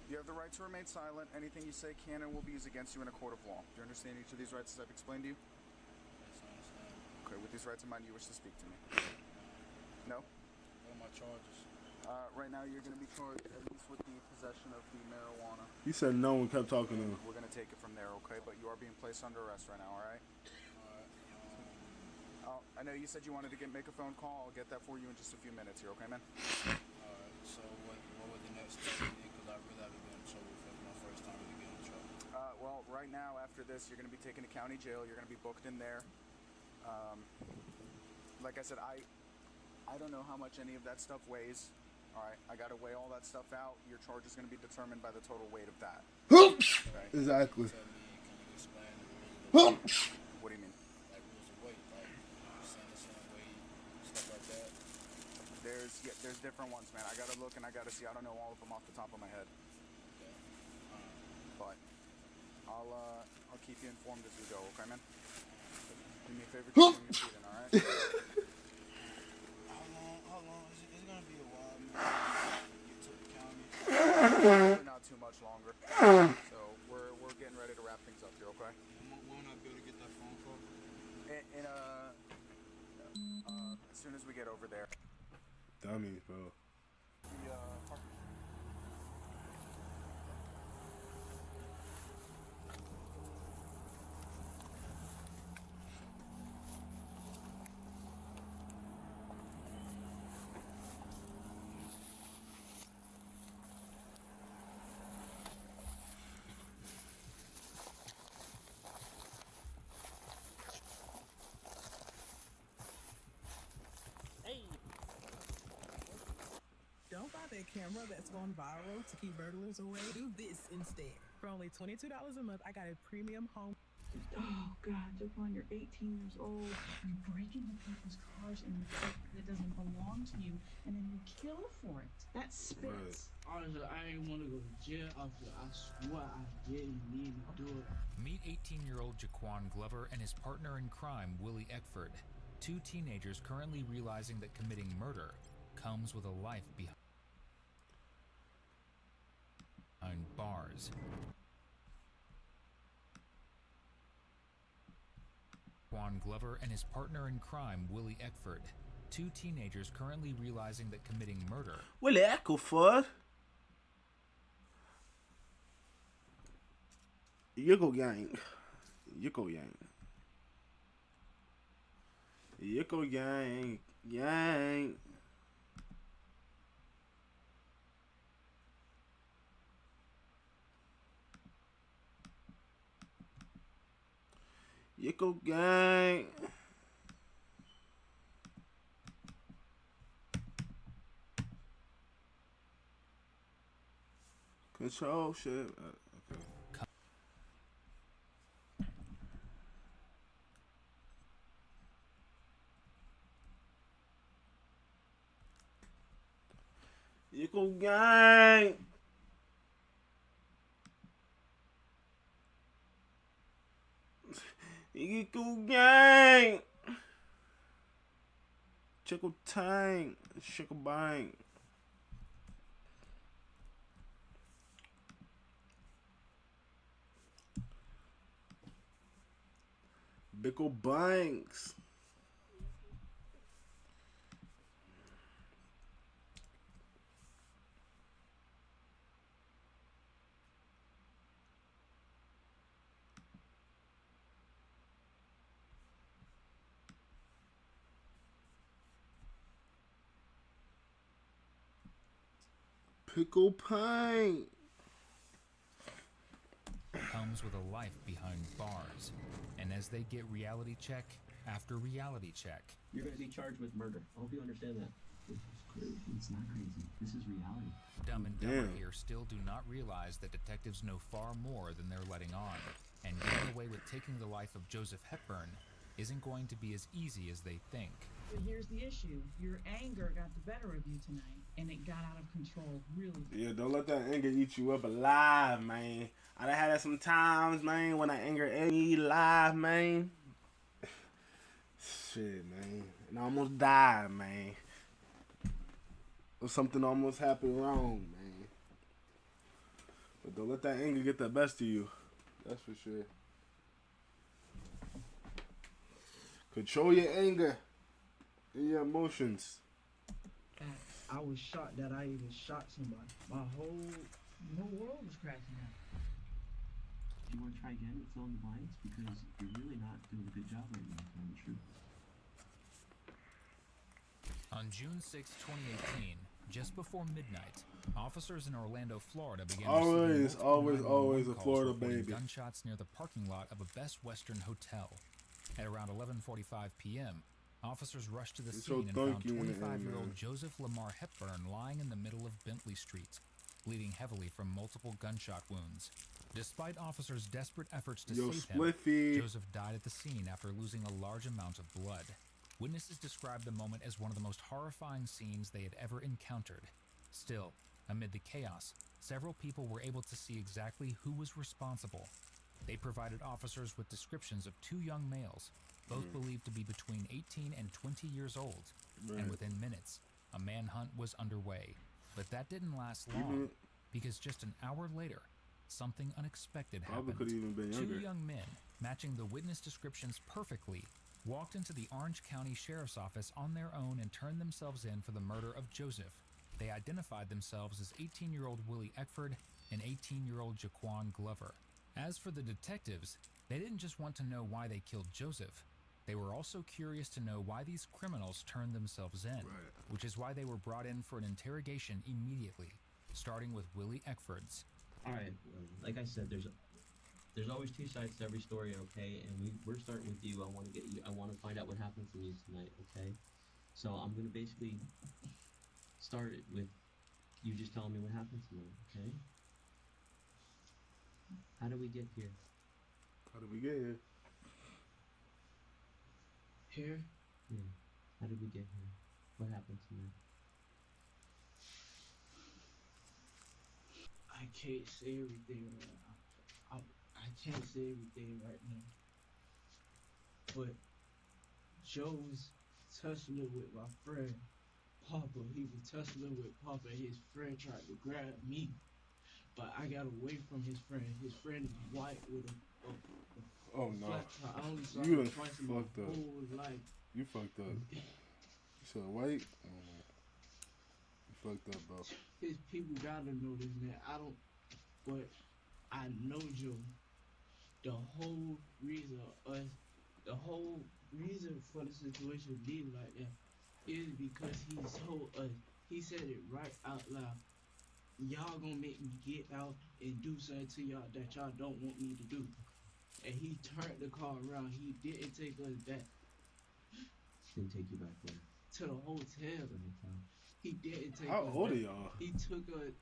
You have the right to remain silent. Anything you say can and will be used against you in a court of law. Do you understand each of these rights as I've explained to you? Okay, with these rights in mind, you wish to speak to me. No?
What are my charges?
Right now, you're going to be charged at least with the possession of the marijuana.
He said no and kept talking to him.
We're going to take it from there, okay? But you are being placed under arrest right now, alright? I know you said you wanted to make a phone call. I'll get that for you in just a few minutes here, okay, man?
Alright, so what would the next step be? Because I really haven't been in trouble for my first time to get in trouble.
Well, right now, after this, you're going to be taken to county jail. You're going to be booked in there. Like I said, I don't know how much any of that stuff weighs. Alright, I got to weigh all that stuff out. Your charge is going to be determined by the total weight of that. Okay?
Exactly.
Can you explain the rules of weight?
What do you mean?
Like rules of weight, like saying the same weight, stuff like that.
There's different ones, man. I got to look and I got to see. I don't know all of them off the top of my head.
Okay.
But I'll keep you informed as we go, okay, man? Do me a favor, just bring your seat in, alright?
How long? Is it gonna be a while, man? Get to the county?
Probably not too much longer. So we're getting ready to wrap things up here, okay?
When will I be able to get that phone call?
As soon as we get over there.
Dummies, bro.
Don't buy that camera that's going viral to keep burglars away. Do this instead. For only $22 a month, I got a premium home.
Oh God, Jaquan, you're 18 years old. You're breaking into people's cars in a truck that doesn't belong to you, and then you kill for it. That spits.
Honestly, I ain't want to go to jail after I swear I didn't need to do it.
Meet 18-year-old Jaquan Glover and his partner in crime, Willie Eckford. Two teenagers currently realizing that committing murder comes with a life behind bars. Jaquan Glover and his partner in crime, Willie Eckford. Two teenagers currently realizing that committing murder.
Willie Eckford? Yickle gang. Yickle gang. Yickle gang. Gang. Yickle gang. Control shit. Okay. Yickle gang. Yickle gang. Chickle tang. Chickle bang. Bickle banks. Pickle pint.
Comes with a life behind bars. And as they get reality check after reality check.
You're going to be charged with murder. I hope you understand that. This is crazy. It's not crazy. This is reality.
Dumb and Dumber here still do not realize that detectives know far more than they're letting on. And getting away with taking the life of Joseph Hepburn isn't going to be as easy as they think.
But here's the issue. Your anger got the better of you tonight, and it got out of control really.
Yeah, don't let that anger eat you up alive, man. I done had that sometimes, man, when that anger ate me alive, man. Shit, man. And I almost died, man. Or something almost happened wrong, man. But don't let that anger get the best of you. That's for sure. Control your anger and your emotions.
I was shocked that I even shot somebody. My whole world was crashing out.
Do you want to try again and fill in the blanks? Because you're really not doing a good job right now, telling the truth.
On June 6, 2018, just before midnight, officers in Orlando, Florida began
always
receiving
a
calls
Florida
reporting
baby.
gunshots near the parking lot of a Best Western hotel. At around 11:45 p.m., officers rushed to the scene and found 25-year-old Joseph Lamar Hepburn lying in the middle of Bentley Street, bleeding heavily from multiple gunshot wounds. Despite officers' desperate efforts to save him, Joseph died at the scene after losing a large amount of blood. Witnesses described the moment as one of the most horrifying scenes they had ever encountered. Still, amid the chaos, several people were able to see exactly who was responsible. They provided officers with descriptions of two young males, both believed to be between 18 and 20 years old. And within minutes, a manhunt was underway. But that didn't last long, because just an hour later, something unexpected happened. Two young men, matching the witness descriptions perfectly, walked into the Orange County Sheriff's Office on their own and turned themselves in for the murder of Joseph. They identified themselves as 18-year-old Willie Eckford and 18-year-old Jaquan Glover. As for the detectives, they didn't just want to know why they killed Joseph. They were also curious to know why these criminals turned themselves in, which is why they were brought in for an interrogation immediately, starting with Willie Eckford's.
All right, like I said, there's always two sides to every story, okay? And we're starting with you. I want to find out what happened from you tonight, okay? So I'm gonna basically start it with you just telling me what happened tonight, okay? How did we get here?
How did we get here?
Here?
Yeah. How did we get here? What happened tonight?
I can't say everything right now. I can't say everything right now. But Joe was tussling with my friend, Poppa. He was tussling with Poppa, and his friend tried to grab me. But I got away from his friend. His friend is white with a flat top. I only saw him twice in my whole life.
You fucked up. You said white? You fucked up, bro.
His people gotta know this, man. But I know Joe. The whole reason for the situation being like that is because he told us, he said it right out loud. Y'all gonna make me get out and do something to y'all that y'all don't want me to do. And he turned the car around. He didn't take us back.
Didn't take you back where?
To the hotel. He didn't take us
How old
back.
are y'all?
He took us.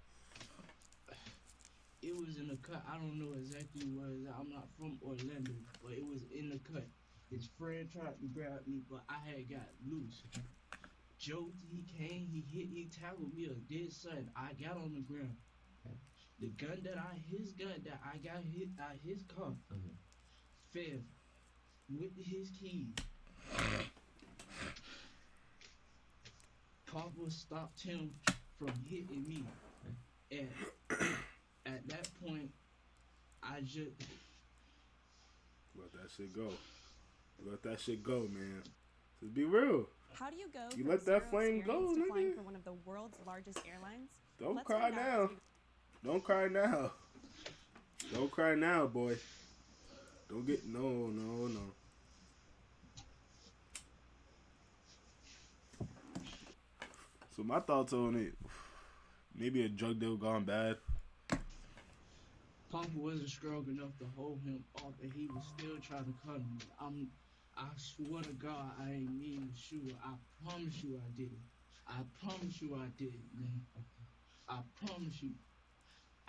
It was in the cut. I don't know exactly where it's at. I'm not from Orlando, but it was in the cut. His friend tried to grab me, but I had got loose. Joe, he came, he tackled me a dead son. I got on the ground. The gun that I got hit out his car fell with his keys. Poppa stopped him from hitting me. And at that point, I just
let that shit go. Let that shit go, man. Just be real.
How do you go?
You
from
let that
zero
flame go,
experience to flying
nigga.
for one of the world's largest airlines?
Don't
Let's
cry
find out
now.
as we-
Don't cry now. Don't cry now, boy. Don't get no. So my thoughts on it, maybe a drug deal gone bad.
Poppa wasn't strong enough to hold him off, and he was still trying to cut him. I swear to God, I ain't mean to shoot her. I promise you I did it. I promise you I did it, man. I promise you.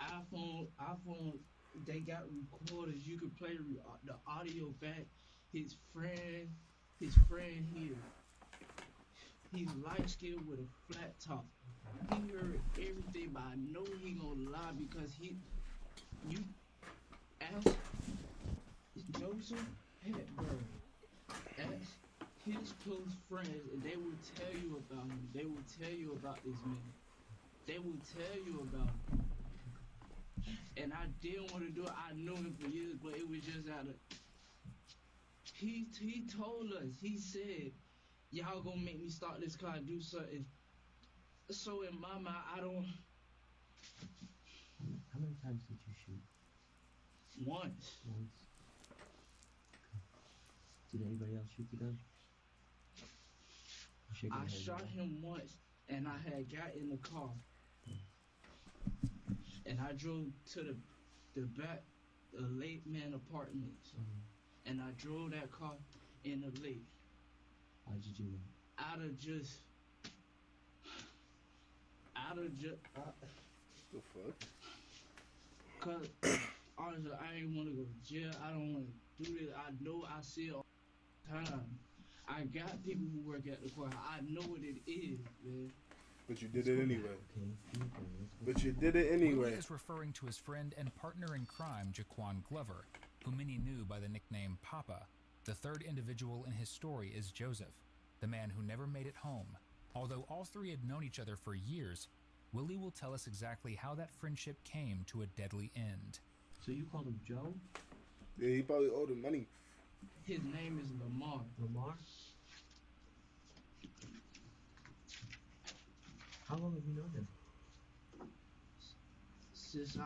iPhone, they got recorders. You can play the audio back, his friend here, he's light skinned with a flat top. He heard everything, but I know he gonna lie because you ask Joseph Hepburn, ask his close friends, and they will tell you about him. They will tell you about this man. They will tell you about him. And I didn't want to do it. I knew him for years, but it was just out of. He told us. He said, "Y'all gonna make me start this car and do something." So in my mind, I don't.
How many times did you shoot?
Once.
Once. Did anybody else shoot the gun?
I shot him once, and I had got in the car, and I drove to the back, the late man apartments, and I drove that car in the lake.
Why'd you do that?
Out of just.
The fuck?
Cause honestly, I ain't want to go to jail. I don't want to do this. I know I see it all the time. I got people who work at the court. I know what it is, man.
But you did it anyway. But you did it anyway.
Willie is referring to his friend and partner in crime, Jaquan Glover, who many knew by the nickname Poppa. The third individual in his story is Joseph, the man who never made it home. Although all three had known each other for years, Willie will tell us exactly how that friendship came to a deadly end.
So you called him Joe?
Yeah, he probably owed him money.
His name is Lamar.
Lamar? How long have you known him?
Since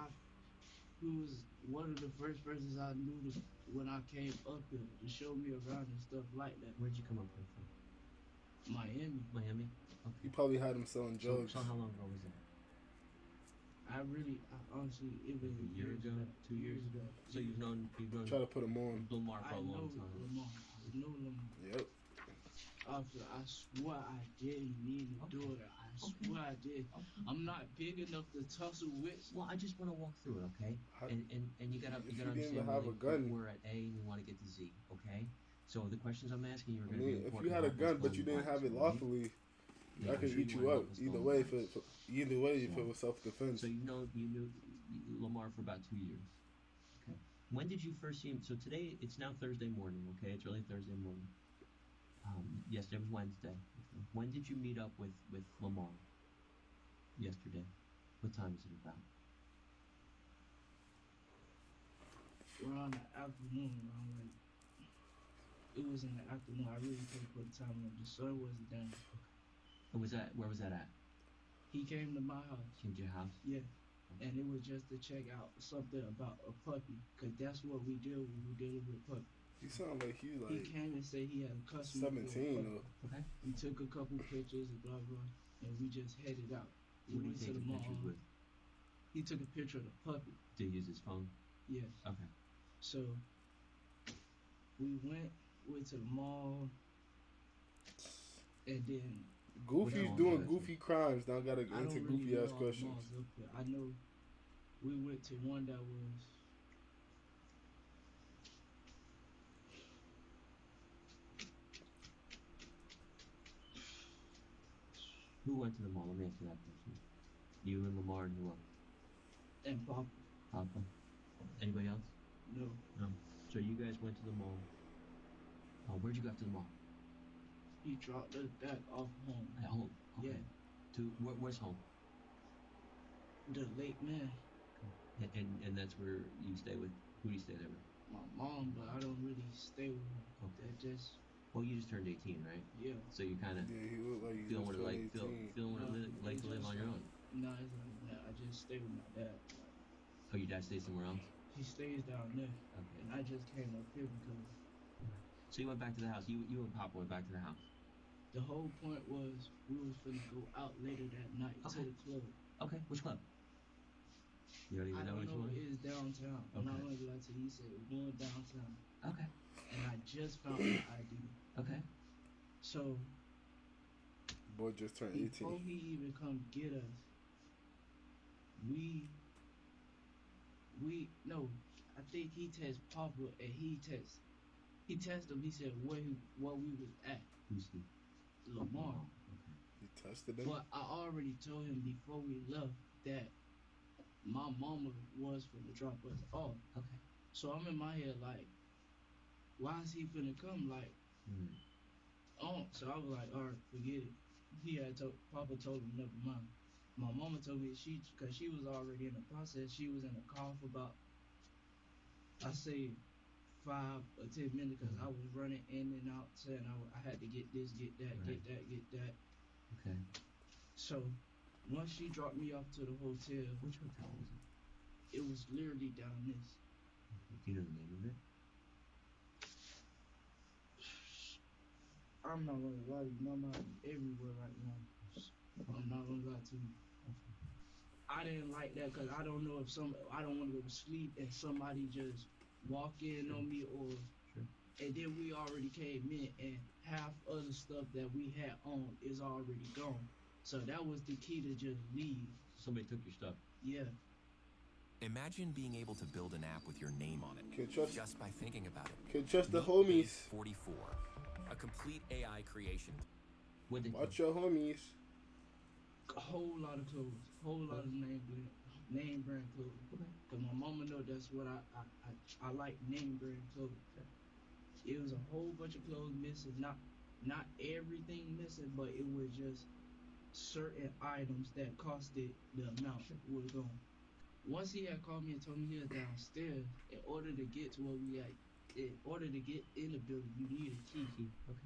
he was one of the first persons I knew when I came up here to show me around and stuff like that.
Where'd you come up here from?
Miami.
Miami? Okay.
He probably had him selling drugs.
So how long ago was that?
I honestly, it was
a year ago, 2 years ago. So you've known.
Try to put him on.
Lamar for a long time.
Lamar. I know Lamar.
Yep.
I swear I didn't mean to do it. I swear I did. I'm not big enough to tussle with.
Well, I just want to walk through it, okay? And you gotta understand.
Didn't have a gun.
We're at A and we want to get to Z, okay? So the questions I'm asking you are going to be
if
important.
you had a gun but you didn't have it lawfully, I could eat you up. Either way, if it was self-defense.
So you knew Lamar for about 2 years. Okay. When did you first see him? So today, it's now Thursday morning, okay? It's early Thursday morning. Yesterday was Wednesday. Okay. When did you meet up with Lamar? Yesterday. What time is it about?
Around the afternoon. It was in the afternoon. I really couldn't put the time on. The sun wasn't down.
Where was that at?
He came to my house.
Came to your house?
Yeah. And it was just to check out something about a puppy, because that's what we do when we're dealing with puppies.
He sounded like he
came and said he had a customer.
17 though.
Okay.
We took a couple pictures and blah blah, and we just headed out.
What did he take the pictures with?
He took a picture of the puppy.
Did he use his phone?
Yes.
Okay.
So we went to the mall, and then
Goofy's doing goofy crimes. Now gotta answer goofy ass questions.
I know we went to one that was.
Who went to the mall? Let me answer that question. You and Lamar and who else?
And Poppa.
Poppa. Anybody else?
No.
No. So you guys went to the mall. Where'd you go to the mall?
He dropped us back off home.
At home? Okay.
Yeah.
Where's home?
The lake man.
And that's where you stay with. Who do you stay there with?
My mom, but I don't really stay with her.
Okay.
That just.
Well, you just turned 18, right?
Yeah.
So you kind of
he looked like
feeling what it like to live on your own.
No, it's not that. I just stay with my dad.
Oh, your dad stays somewhere else?
He stays down there.
Okay.
And I just came up here because.
So you went back to the house. You and Papa went back to the house.
The whole point was we was finna go out later that night to the club.
Okay. Which club? You don't even know which one?
It is downtown.
Okay.
And I want to go out to. He said we're going downtown.
Okay.
And I just found my ID.
Okay.
So.
Boy just turned 18.
Before he even come get us, I think he text Poppa and he He tested him. He said where we was at.
Who's he?
Lamar.
He tested him.
But I already told him before we left that my mama was finna drop us off.
Okay.
So I'm in my head like, why is he finna come? Like, so I was like, all right, forget it. Papa told him, never mind. My mama told me cause she was already in the process. She was in a car for about, I say, 5 or 10 minutes because I was running in and out saying I had to get this, get that, get that, get that.
Okay.
So once she dropped me off to the hotel.
Which hotel was it?
It was literally down this.
Do you know the name of it?
I'm not gonna lie to you, Mama, I'm everywhere right now. I'm not gonna lie to you. I didn't like that because I don't know if I don't want to go to sleep and somebody just walk in on me or. And then we already came in and half of the stuff that we had on is already gone. So that was the key to just leave.
Somebody took your stuff.
Yeah.
Imagine being able to build an app with your name on it just by thinking about it.
Can trust the homies.
44, a complete AI creation.
Watch your homies.
A whole lot of clothes, whole lot of name brand clothes. Cause my mama know that's what I like, name brand clothes. It was a whole bunch of clothes missing, not everything missing, but it was just certain items that costed the amount was gone. Once he had called me and told me he was downstairs, in order to get to where we at, in order to get in the building, you need a key.
Okay.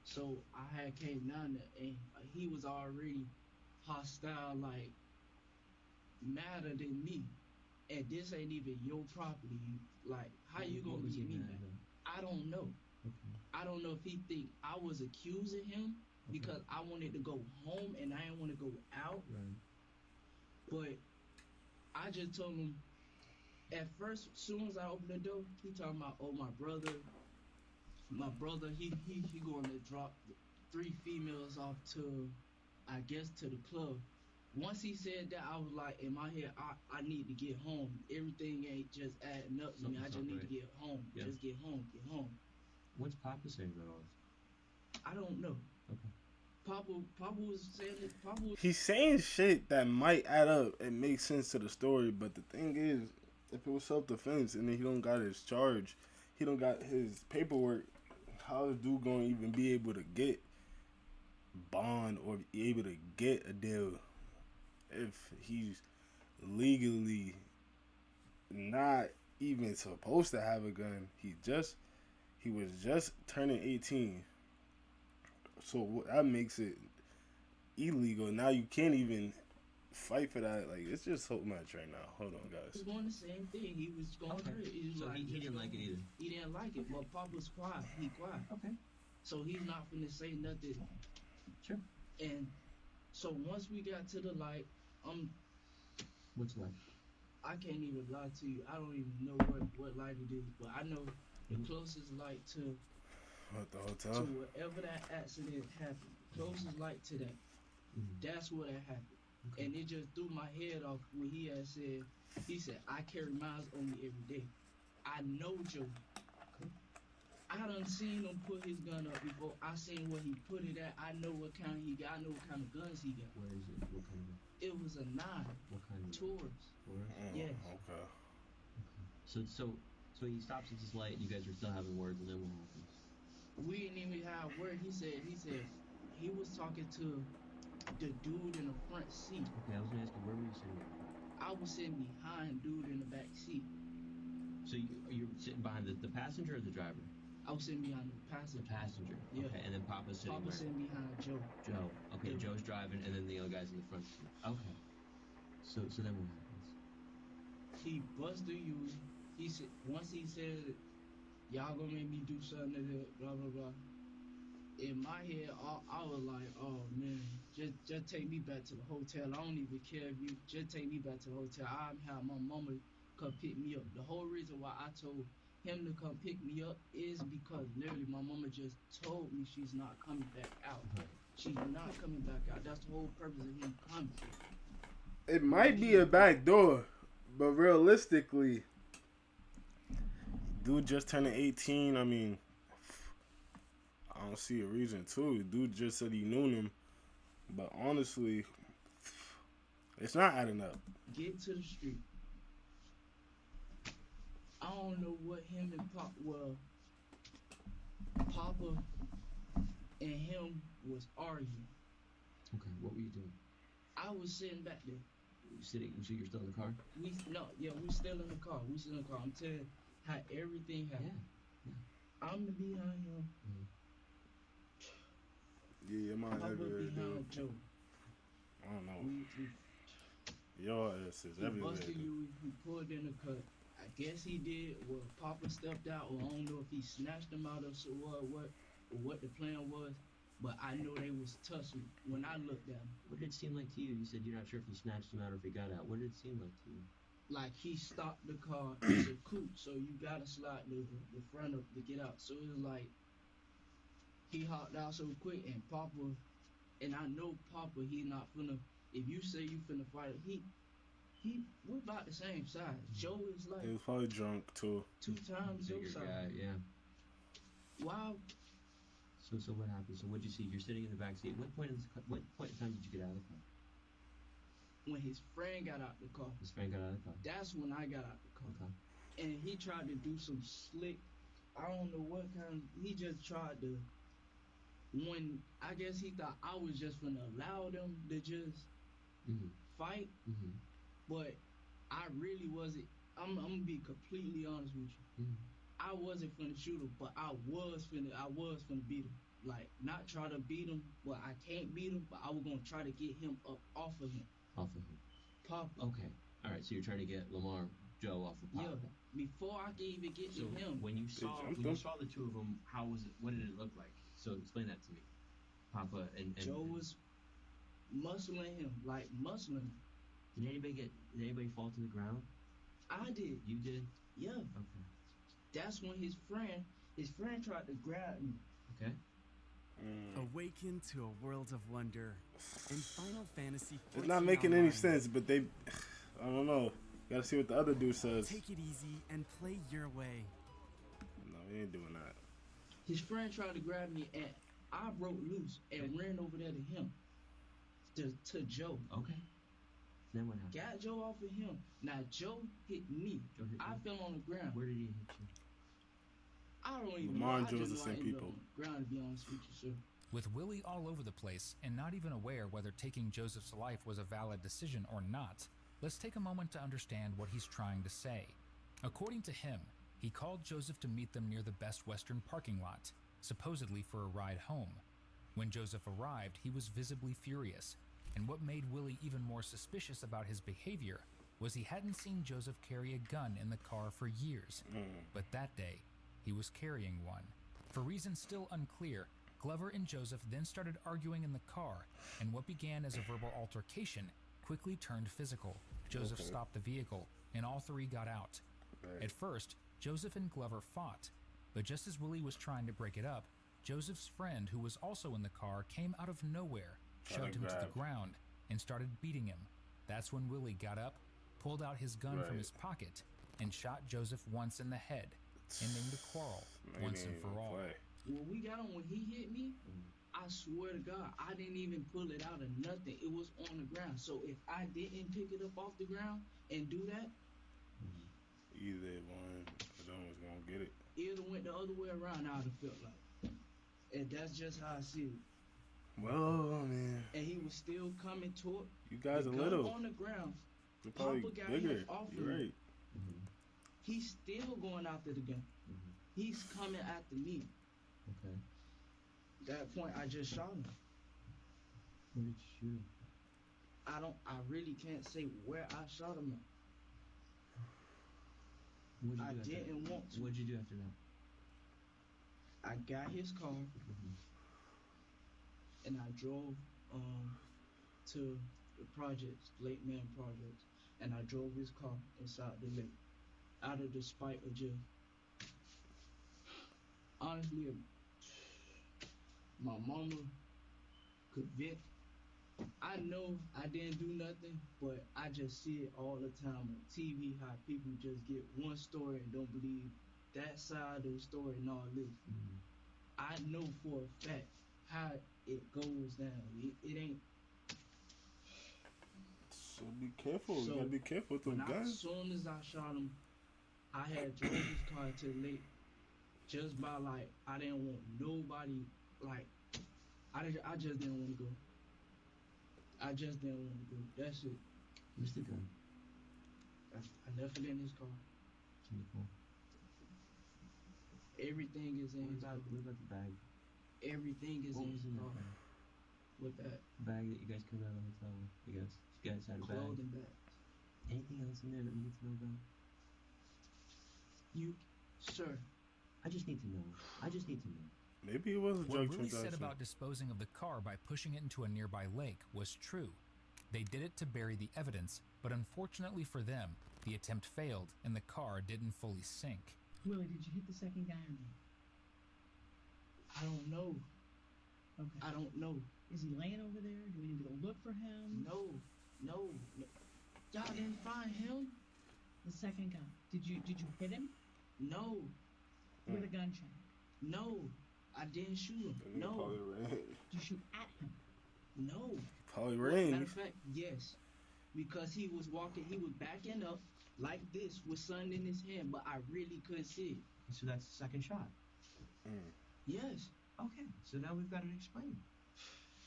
So I had came down there and he was already hostile, like madder than me. And this ain't even your property. Like, how you gonna get me mad? I don't know.
Okay.
I don't know if he think I was accusing him because I wanted to go home and I didn't want to go out.
Right.
But I just told him at first, as soon as I opened the door, he talking about, oh, my brother, he going to drop 3 females off to, I guess, to the club. Once he said that, I was like, in my head, I need to get home. Everything ain't just adding up to me. I just need to get home.
Yeah.
Just get home.
What's Papa saying about all this?
I don't know.
Okay.
Papa was saying it.
He's saying shit that might add up and make sense to the story, but the thing is, if it was self-defense and then he don't got his charge, he don't got his paperwork, how is dude gonna even be able to get bond or be able to get a deal if he's legally not even supposed to have a gun? He was just turning 18, so that makes it illegal. Now you can't even fight for that. Like, it's just so much right now. Hold on, guys.
He was doing the same thing. He was going crazy. He was
So
like,
he didn't like it either.
He didn't like it, but Pop was quiet. He quiet.
Okay.
So he's not finna say nothing.
Sure.
And so once we got to the light,
What's light?
I can't even lie to you. I don't even know what light it is, but I know the closest light to
What, the hotel?
to wherever that accident happened. Closest light to that. That's where that happened.
Okay.
And it just threw my head off when he said, I carry mines on me every day. I know Joe. I done seen him put his gun up before. I seen where he put it at. I know what kind he got. I know what kind of guns he got.
Where is it? What kind of gun?
It was a 9.
What kind of
Taurus.
Taurus?
Yes.
Okay.
So he stops at this light. You guys are still having words, and then what happens?
We didn't even have word. He said he was talking to the dude in the front seat.
Okay, I was gonna ask you, where were you sitting?
I was sitting behind dude in the back seat.
So you're sitting behind the passenger or the driver?
I was sitting behind the passenger.
The passenger.
Yeah.
Okay, and then Papa's sitting where?
Sitting behind Joe.
Joe. Okay, Joe's driving, and then the other guy's in the front seat. Okay. So then what happens?
He busted you. He said once he said, y'all gonna make me do something to that, blah blah blah. In my head, I was like, oh man, just take me back to the hotel. I don't even care if you just take me back to the hotel. I'll have my mama come pick me up. The whole reason why I told him to come pick me up is because literally my mama just told me she's not coming back out. She's not coming back out. That's the whole purpose of him coming.
It might be a back door, but realistically, dude just turning 18. I mean, I don't see a reason to. Dude just said he knew him, but honestly, it's not adding up.
Get to the street. I don't know what him and Poppa and him was arguing.
Okay, what were you doing?
I was sitting back there.
You sitting? So you're still in the car?
We still in the car. I'm telling you how everything happened.
Yeah.
I'm behind him.
Yeah, your mind everywhere, dude.
Joe.
I don't know. Your ass is everywhere.
He busted you. He pulled in the cut. I guess he did. Well, Poppa stepped out, or I don't know if he snatched him out of what the plan was. But I know they was tussling when I looked at him.
What did it seem like to you? You said you're not sure if he snatched him out or if he got out. What did it seem like to you?
Like he stopped the car. It's a coupe, so you gotta slide the front up to get out. So it was like he hopped out so quick, and Poppa, and I know Poppa, he not finna. If you say you finna fight, we're about the same size. Joe is like
he was probably drunk too.
2 times your size.
Guy, yeah.
Wow.
So what happened? So what'd you see? You're sitting in the back seat. What point in time did you get out of the car?
When his friend got out the car.
His friend got out of the car.
That's when I got out the car.
Okay.
And he tried to do some slick. I don't know what kind. He just tried to. When I guess he thought I was just gonna allow them to just fight, but I really wasn't. I'm gonna be completely honest with you. I wasn't finna shoot him, but I was finna beat him. Like, not try to beat him, well, I can't beat him, but I was gonna try to get him up off of him.
Off of him.
Poppa.
Okay. All right. So you're trying to get Joe off of Poppa.
Yeah. Before I could even get to him.
When you saw the two of them, how was it? What did it look like? So explain that to me. Poppa and
Joe was muscling him, like muscling him.
Did anybody fall to the ground?
I did.
You did?
Yeah.
Okay.
That's when his friend tried to grab me.
Okay.
Awaken to a world of wonder in Final Fantasy 14
It's not making any sense, but I don't know. Gotta see what the other dude says.
Take it easy and play your way.
No, he ain't doing that.
His friend tried to grab me, and I broke loose and ran over there to him, to Joe.
Okay. Then what happened?
Got Joe off of him. Now Joe hit me. I fell on the ground.
Where did he hit you?
I don't even
Lamar
know.
and Joe's the same people.
Ground, to be honest with you, sir.
With Willie all over the place and not even aware whether taking Joseph's life was a valid decision or not, let's take a moment to understand what he's trying to say. According to him, he called Joseph to meet them near the Best Western parking lot, supposedly for a ride home. When Joseph arrived, he was visibly furious, and what made Willie even more suspicious about his behavior was he hadn't seen Joseph carry a gun in the car for years. But that day, he was carrying one. For reasons still unclear, Glover and Joseph then started arguing in the car, and what began as a verbal altercation quickly turned physical. Joseph stopped the vehicle, and all three got out. At first, Joseph and Glover fought, but just as Willie was trying to break it up, Joseph's friend, who was also in the car, came out of nowhere, shoved him to the ground, and started beating him. That's when Willie got up, pulled out his gun from his pocket, and shot Joseph once in the head, ending the quarrel once and for all.
When we got him, when he hit me, I swear to God, I didn't even pull it out of nothing. It was on the ground. So if I didn't pick it up off the ground and do that,
either one of them was gonna get it.
Either went the other way around, I would have felt like. And that's just how I see it.
Well, man.
And he was still coming toward.
You guys
the
are little.
On the ground.
You're probably bigger. You're right.
He's still going after the gun. He's coming after me.
Okay.
That point, I just shot him.
Where did you shoot?
I really can't say where I shot him at. I didn't want to.
What'd you do after that?
I got his car and I drove to the projects, Lake Man Projects, and I drove his car inside the lake out of the spite of just honestly, my mama could vent. I know I didn't do nothing, but I just see it all the time on TV, how people just get one story and don't believe that side of the story and all this. I know for a fact how it goes down. It ain't.
So be careful.
So
you gotta be careful with them guns.
As soon as I shot him, I had drove his car to the lake. Just by like, I didn't want nobody like. I just didn't want to go. I just didn't want to go. That's it.
Where's the gun?
I left it in his car.
In the car.
Everything is in his car.
What about the bag?
Everything is in his car.
Bag?
With that
Bag that you guys came out of the hotel with. You guys had a bag.
clothing bags.
Anything else in there that we need to know about?
You, sir.
I just need to know.
Maybe it was a
What
drug
Willie
transaction.
said about disposing of the car by pushing it into a nearby lake was true. They did it to bury the evidence, but unfortunately for them, the attempt failed and the car didn't fully sink.
Willie, did you hit the second guy or not?
I don't know.
Okay.
I don't know.
Is he laying over there? Do we need to go look for him?
No. Y'all didn't find him?
The second guy. Did you hit him?
No.
With a gunshot?
No. I didn't shoot him. No.
Did you shoot at him?
No.
Probably rain.
Matter of fact, yes. Because he was backing up like this with something in his hand, but I really couldn't see it.
So that's the second shot.
Yes.
Okay. So now we've got it explained.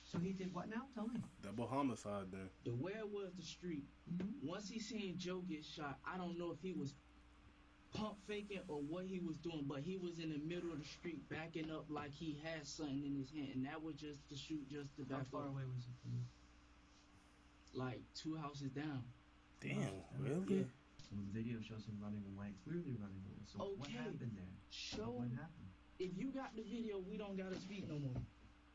So he did what now? Tell me.
Double homicide then.
The where was the street. Once he seen Joe get shot, I don't know if he was pump faking or what he was doing, but he was in the middle of the street backing up like he had something in his hand, and that was just to shoot just to back up.
How far away was it from you?
Like 2 houses down.
Damn, really?
Yeah.
So the video shows him running away, clearly running away. So what happened there? What happened?
If you got the video, we don't gotta speak no more.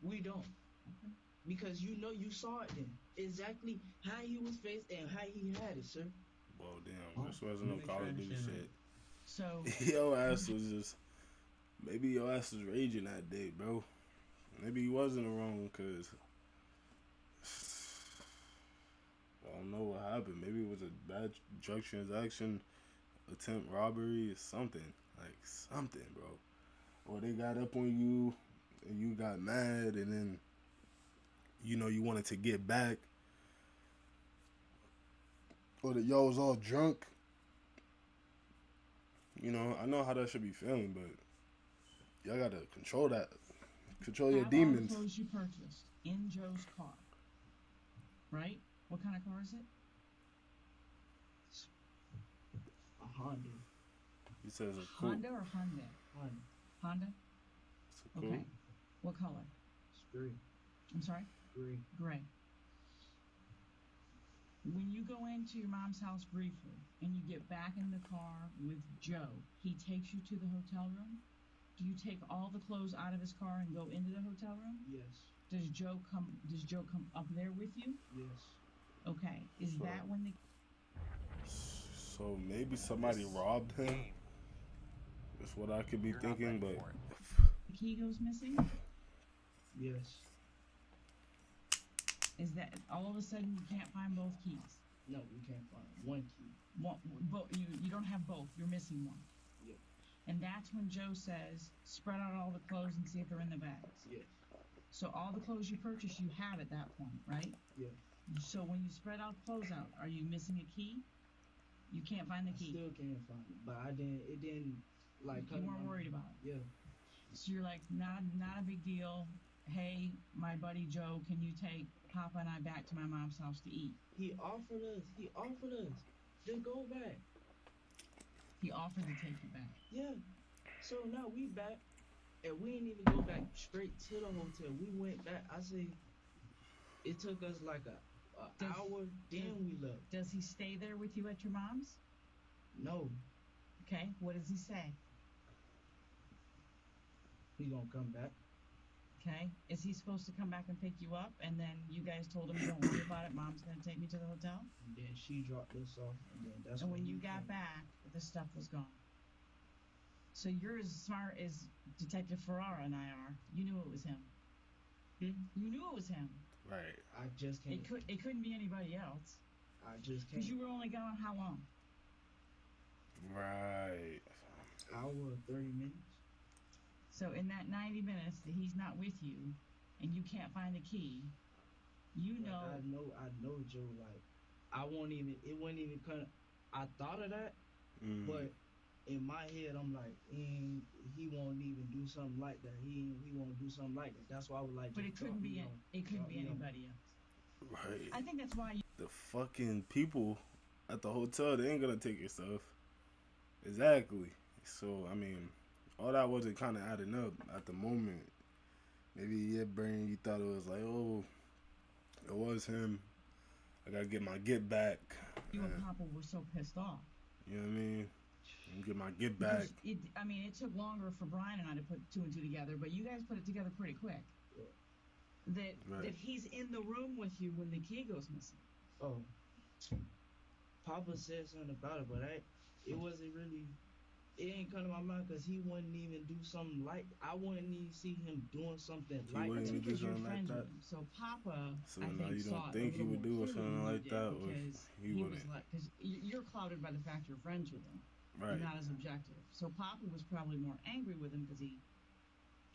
We don't.
Okay.
Because you know you saw it then. Exactly how he was faced and how he had it, sir.
Well, damn, this wasn't no Call of Duty shit.
So
Your ass was just, maybe your ass was raging that day, bro. Maybe he wasn't wrong, cause I don't know what happened. Maybe it was a bad drug transaction, attempt robbery, or something. Like something, bro. Or they got up on you and you got mad, and then you wanted to get back. Or that y'all was all drunk. I know how that should be feeling, but y'all gotta control that. Control your demons.
All the clothes you purchased in Joe's car, right? What kind of car is it?
A Honda.
He says a coupe.
Honda or Hyundai? Honda.
It's a coupe.
Okay. What color?
It's gray.
I'm sorry? Gray. When you go into your mom's house briefly and you get back in the car with Joe, he takes you to the hotel room. Do you take all the clothes out of his car and go into the hotel room?
Yes.
Does Joe come up there with you?
Yes.
Okay. Is that when the
So maybe somebody robbed him. That's what I could be thinking, but
key goes missing?
Yes.
Is that all of a sudden you can't find both keys?
No, we can't find one key.
You don't have both. You're missing one.
Yep.
And that's when Joe says, spread out all the clothes and see if they're in the bags.
Yes.
So all the clothes you purchased, you have at that point, right?
Yeah.
So when you spread out clothes out, are you missing a key? You can't find the key.
Still can't find it, but it didn't like.
You weren't worried about it.
Yeah.
So you're like, not a big deal. Hey, my buddy Joe, can you take Poppa and I back to my mom's house to eat?
He offered us. Just go back.
He offered to take you back.
Yeah. So now we back, and we didn't even go back straight to the hotel. We went back. I say, it took us like an hour. Then we left.
Does he stay there with you at your mom's?
No.
Okay. What does he say?
He gonna come back.
Okay. Is he supposed to come back and pick you up? And then you guys told him, don't worry about it. Mom's gonna take me to the hotel.
And then she dropped us off, and then that's.
And when you got back, the stuff was gone. So you're as smart as Detective Ferrara and I are. You knew it was him. You knew it was him.
Right.
I just can't.
It couldn't be anybody else.
I just can't.
Because you were only gone how long?
Right.
Hour 30 minutes.
So in that 90 minutes that he's not with you, and you can't find the key, you know.
I know, Joe. Like, it wasn't even kind of. I thought of that, but in my head, I'm like, he won't even do something like that. He won't do something like that. That's why I was like,
but it couldn't be anybody else.
Right.
I think that's why
the fucking people at the hotel, they ain't gonna take your stuff. Exactly. So I mean, all that wasn't kind of adding up at the moment. Maybe your brain, you thought it was like, oh, it was him. I gotta get my get back.
you and Poppa were so pissed off.
You know what I mean? Get my get back.
It took longer for Brian and I to put two and two together, but you guys put it together pretty quick. That he's in the room with you when the key goes missing.
Oh, Papa said something about it, but it wasn't really. It ain't come to my mind because he wouldn't even do something like. I wouldn't even see him doing something like that.
That's
because you're friends with him. So Papa,
So
I
now
think
you don't
saw
think
it
he would do something like that, or
because
he wouldn't.
was like, because you're clouded by the fact you're friends with him,
Right.
not as objective. So Papa was probably more angry with him because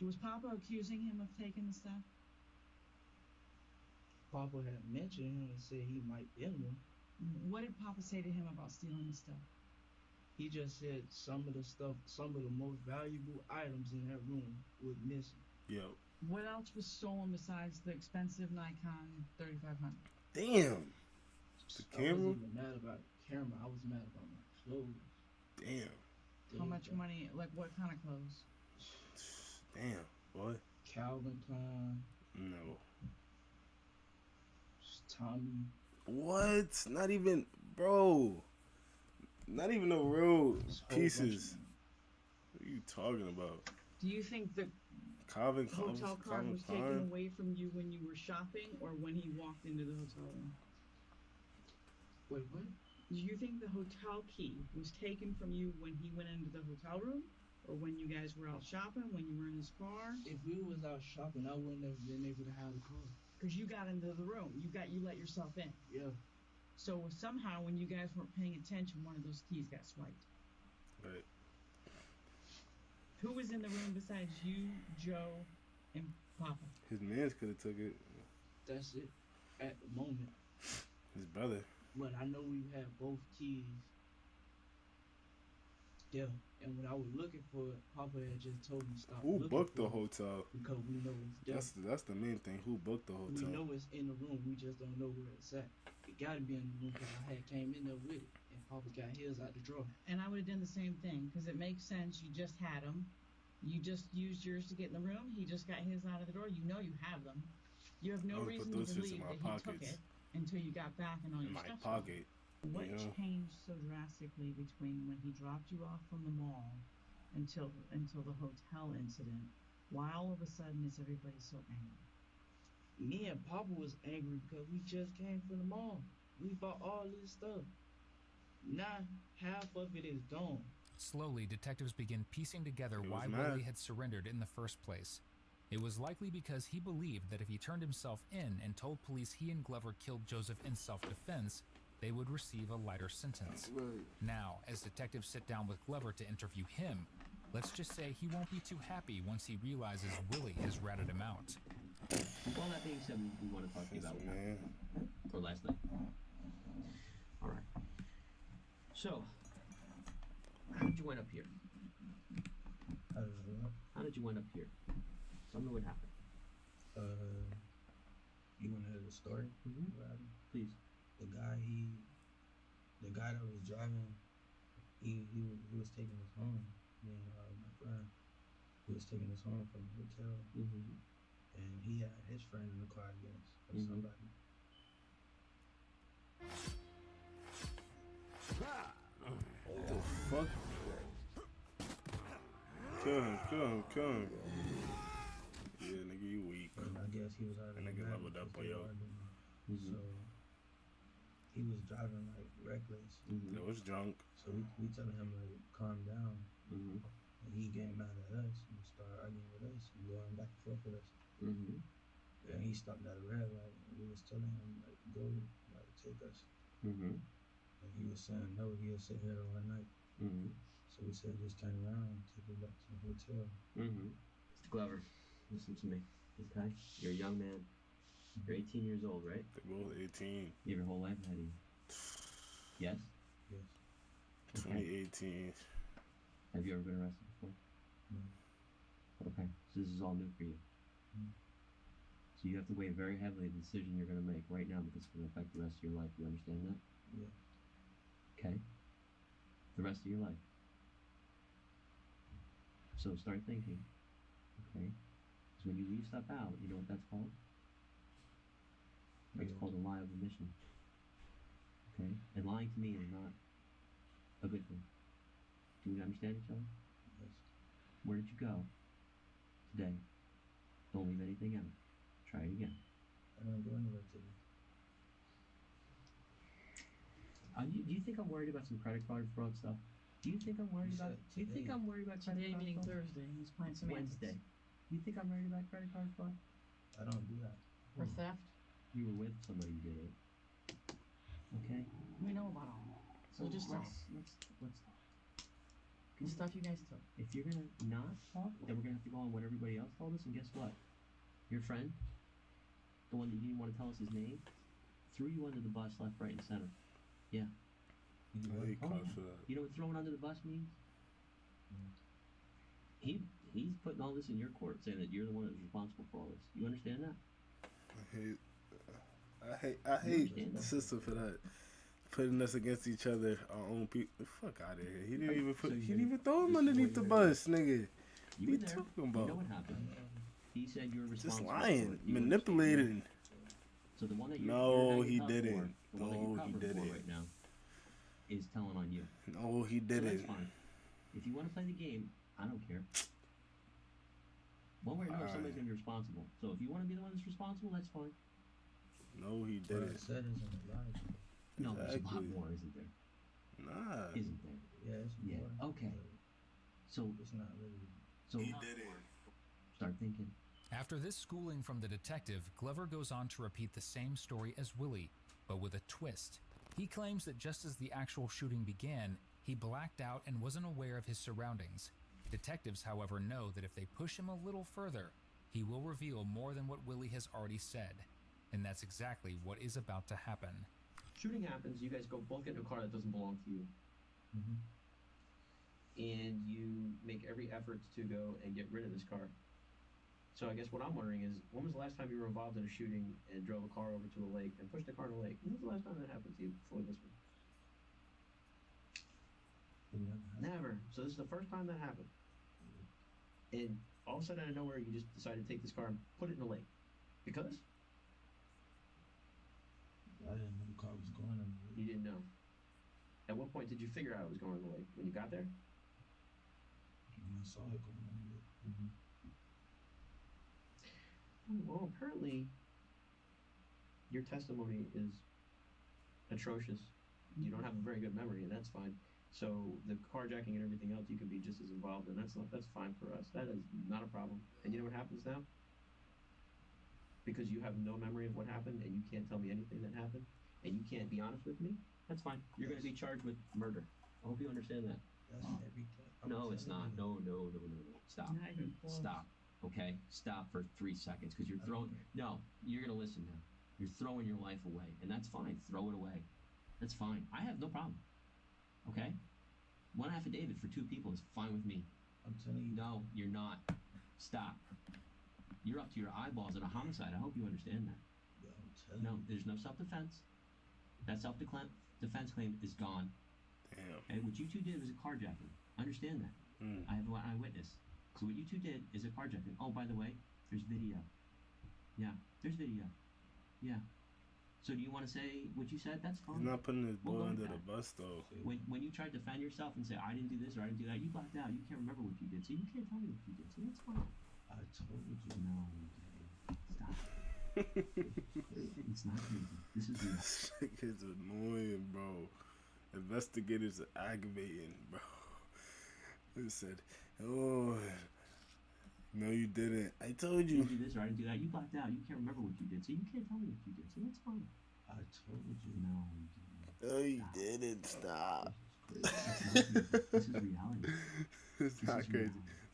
was Papa accusing him of taking the stuff?
Papa had mentioned him and said he might been one.
What did Papa say to him about stealing the stuff?
He just said some of the most valuable items in that room was missing.
Yo.
What else was stolen besides the expensive Nikon 3500?
Damn. The camera?
I wasn't even mad about the camera. I was mad about my clothes.
Damn.
How much money? Like what kind of clothes?
Damn. What?
Calvin Klein.
No.
Tommy.
What? Not even, bro. Not even no real pieces. What are you talking about?
Do you think the hotel card was taken away from you when you were shopping or when he walked into the hotel room?
Wait, what?
Do you think the hotel key was taken from you when he went into the hotel room? Or when you guys were out shopping, when you were in his car?
If we was out shopping, I wouldn't have been able to have the car.
Because you got into the room. You let yourself in.
Yeah.
So somehow when you guys weren't paying attention, one of those keys got swiped.
Right.
Who was in the room besides you, Joe, and Papa?
His mans could have took it.
That's it. At the moment.
His brother.
But I know we had both keys. Yeah, and when I was looking for it, Papa had just told me stop.
Who booked the hotel?
Because we know it's there.
That's the main thing. Who booked the hotel?
We know it's in the room. We just don't know where it's at. It gotta be in the room because I had came in there with it, and Papa got his out the drawer.
And I would have done the same thing because it makes sense. You just had them. You just used yours to get in the room. He just got his out of the drawer. You know you have them. You have no reason to believe that he took it until you got back and all your stuff.
In my pocket.
What changed so drastically between when he dropped you off from the mall until the hotel incident? Why all of a sudden is everybody so angry?
Me and Papa was angry because we just came from the mall. We bought all this stuff. Now half of it is gone.
Slowly, detectives begin piecing together why Willie had surrendered in the first place. It was likely because he believed that if he turned himself in and told police he and Glover killed Joseph in self-defense, they would receive a lighter sentence. Now, as detectives sit down with Glover to interview him, let's just say he won't be too happy once he realizes Willie has ratted him out.
Well, that being said, we want to talk to you about what happened for last night. All right. So, how did you end up here? How did you end up here? Tell me what happened.
You want to hear the story?
Please.
The guy that was driving, he was taking us home. Me and my friend, he was taking us home from the hotel, and he had his friend in the car, I guess, or somebody.
What the fuck? Kill him. Yeah, nigga, you weak.
And I guess he was out of the
nigga leveled up on yo.
So he was driving like reckless.
It was drunk.
So we telling him to calm down. And he getting mad at us and started arguing with us and going back and forth with us. And he stopped at a red light and we was telling him like go, like take us. And he was saying no, he'll sit here all night. So we said just turn around and take us back to the hotel.
Glover, listen to me, okay? You're a young man. You're 18 years old, right?
They're both 18.
You have your whole life ahead of you. Yes?
Yes.
Okay.
2018.
Have you ever been arrested before?
No.
Okay, so this is all new for you. So you have to weigh very heavily the decision you're going to make right now because it's going to affect the rest of your life. You understand that?
Yeah.
Okay? The rest of your life. So start thinking, okay? Because when you leave stuff out, you know what that's called? That's called a lie of omission. Okay? And lying to me is not a good thing. Do we understand each other?
Yes.
Where did you go today? Don't leave anything out. Try it again.
I don't go anywhere today.
Do you think I'm worried about some credit card fraud stuff? Do you think I'm worried about? Do you think I'm worried about credit
Today
card
meaning
fraud?
Thursday. He's playing semantics.
Wednesday. Do you think I'm worried about credit card fraud?
I don't do that.
For theft?
You were with somebody who did it. Okay.
We know about all that. So just talk.
let's.
The stuff you guys took.
If you're gonna not talk, then we're gonna have to go on what everybody else told us. And guess what? Your friend, the one that you didn't want to tell us his name, threw you under the bus left, right, and center. Yeah.
I hate cops for that.
You know what throwing under the bus means? He's putting all this in your court, saying that you're the one that's responsible for all this. You understand that?
I hate the system for that. Putting us against each other, our own people. Fuck out of here. He didn't even throw him underneath the bus, nigga. What you talking about?
You know what happened? He said you were responsible.
Just lying, manipulating.
So the one that you're
No, he
covered
didn't.
For, the one that
No,
you're
he
covered for
didn't.
right now is telling on you.
No, he
So
didn't.
that's fine. If you want to play the game, I don't care. One way or another, somebody's gonna be responsible. So if you want to be the one that's responsible, that's fine.
No, he
What I
didn't.
said isn't a lie.
No, there's a lot
Exactly.
more, isn't there?
Nah.
Isn't there?
Yeah, it's
Yeah.
more.
Okay. So
It's not really.
So
He didn't.
start thinking.
After this schooling from the detective, Glover goes on to repeat the same story as Willie, but with a twist. He claims that just as the actual shooting began, he blacked out and wasn't aware of his surroundings. Detectives, however, know that if they push him a little further, he will reveal more than what Willie has already said. And that's exactly what is about to happen.
Shooting happens, you guys go both get in a car that doesn't belong to you. And you make every effort to go and get rid of this car. So I guess what I'm wondering is, when was the last time you were involved in a shooting and drove a car over to a lake and pushed the car in a lake? When was the last time that happened to you before this one? Never. So this is the first time that happened. And all of a sudden out of nowhere, you just decided to take this car and put it in a lake. Because?
I didn't know the car was going in the lake.
You didn't know. At what point did you figure out it was going in the lake? When you got there?
When I saw it going in the lake.
Well, apparently, your testimony is atrocious. You don't have a very good memory, and that's fine. So the carjacking and everything else, you could be just as involved, and that's fine for us. That is not a problem. And you know what happens now? Because you have no memory of what happened, and you can't tell me anything that happened, and you can't be honest with me, that's fine. You're going to be charged with murder. I hope you understand that.
That's everything.
No, it's not. No. Stop.
Not even close.
Stop. Okay? Stop for 3 seconds, because you're throwing... No, you're going to listen now. You're throwing your life away, and that's fine. Throw it away. That's fine. I have no problem. Okay? One affidavit for 2 people is fine with me.
I'm telling you.
No, you're not. Stop. You're up to your eyeballs in a homicide. I hope you understand that.
Yo, I'm telling
No,
you.
there's no self-defense. That self-defense claim is gone.
Damn.
Okay? What you two did was a carjacking. Understand that. I have an eyewitness. So what you two did is a carjacking. Oh, by the way, there's video. Yeah, there's video. Yeah. So do you want to say what you said? That's fine.
He's not putting his
We'll
boy
go with
under
that.
the bus, though.
When you tried to defend yourself and say, I didn't do this or I didn't do that, you blacked out. You can't remember what you did. So you can't tell me what you did. So that's fine.
I told you.
No, you didn't. Stop. It's not easy. This is real.
Shit is annoying, bro. Investigators are aggravating, bro. They said, oh, no, you didn't. I told you.
You didn't do this or I didn't do that. You blacked out. You can't remember what you did. So you can't tell me what you did. So that's fine.
I told you.
No, you didn't.
No, you didn't. Stop.
This is reality.
It's not crazy.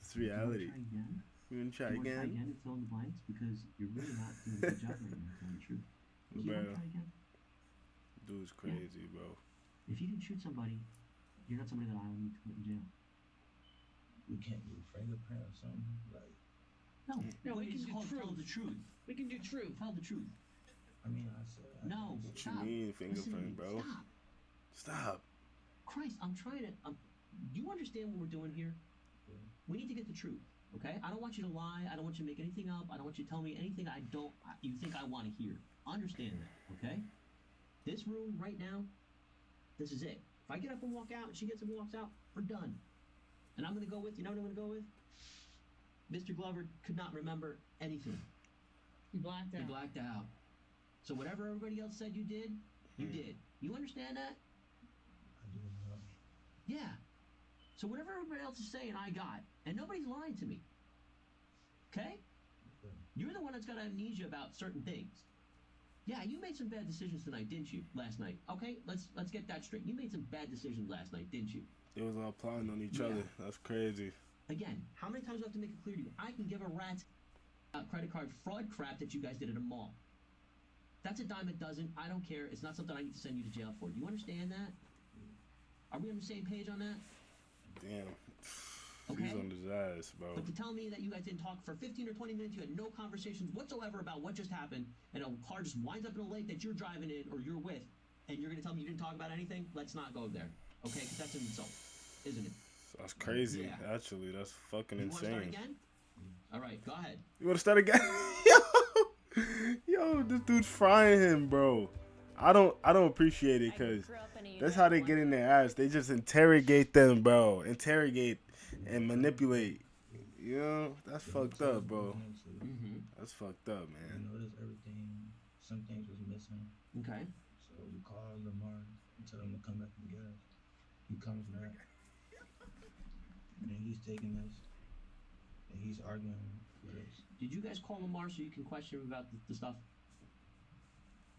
It's reality. You want to try again?
Try again and fill in the blanks because you're really not doing a good job right now, telling the truth. Do you want to try again?
Dude's crazy, bro.
If you didn't shoot somebody, you're not somebody that I will need to put in jail.
We can't do fingerprint or something like.
No,
we can do
tell the truth.
We can do truth.
Tell the truth.
I mean, I said.
No,
What
stop.
you mean fingerprint, bro? Stop.
Christ, I'm trying to. Do you understand what we're doing here? Yeah. We need to get the truth, okay? I don't want you to lie. I don't want you to make anything up. I don't want you to tell me anything you think I want to hear. Understand that, okay? This room right now, this is it. If I get up and walk out and she gets up and walks out, we're done. And I'm going to go with, you know what I'm going to go with? Mr. Glover could not remember anything.
He blacked out.
He blacked out. So whatever everybody else said you did, you did. You understand that?
I do know.
Yeah. So whatever everybody else is saying, I got. And nobody's lying to me. Okay? You're the one that's got amnesia about certain things. Yeah, you made some bad decisions tonight, didn't you? Last night. Okay, let's get that straight. You made some bad decisions last night, didn't you?
They was all plotting on each other. That's crazy.
Again, how many times do I have to make it clear to you? I can give a rat's credit card fraud crap that you guys did at a mall. That's a dime a dozen. I don't care. It's not something I need to send you to jail for. Do you understand that? Are we on the same page on that?
Damn.
Okay.
He's on his ass, bro.
But to tell me that you guys didn't talk for 15 or 20 minutes, you had no conversations whatsoever about what just happened, and a car just winds up in a lake that you're driving in or you're with, and you're going to tell me you didn't talk about anything? Let's not go there. Okay? Because that's an insult, isn't it?
That's crazy,
Yeah.
actually. That's fucking
You want to start
insane.
again? All right, go ahead.
You want to start again? Yo, this dude's frying him, bro. I don't appreciate it because that's how they get in their ass. They just interrogate them, bro. Interrogate and manipulate. You know, that's fucked up, bro. That's fucked up, man.
We noticed everything. Some things was missing.
Okay.
So we called Lamar and told him to come back and get us. He comes back. And he's taking us. And he's arguing with us.
Did you guys call Lamar so you can question him about the stuff?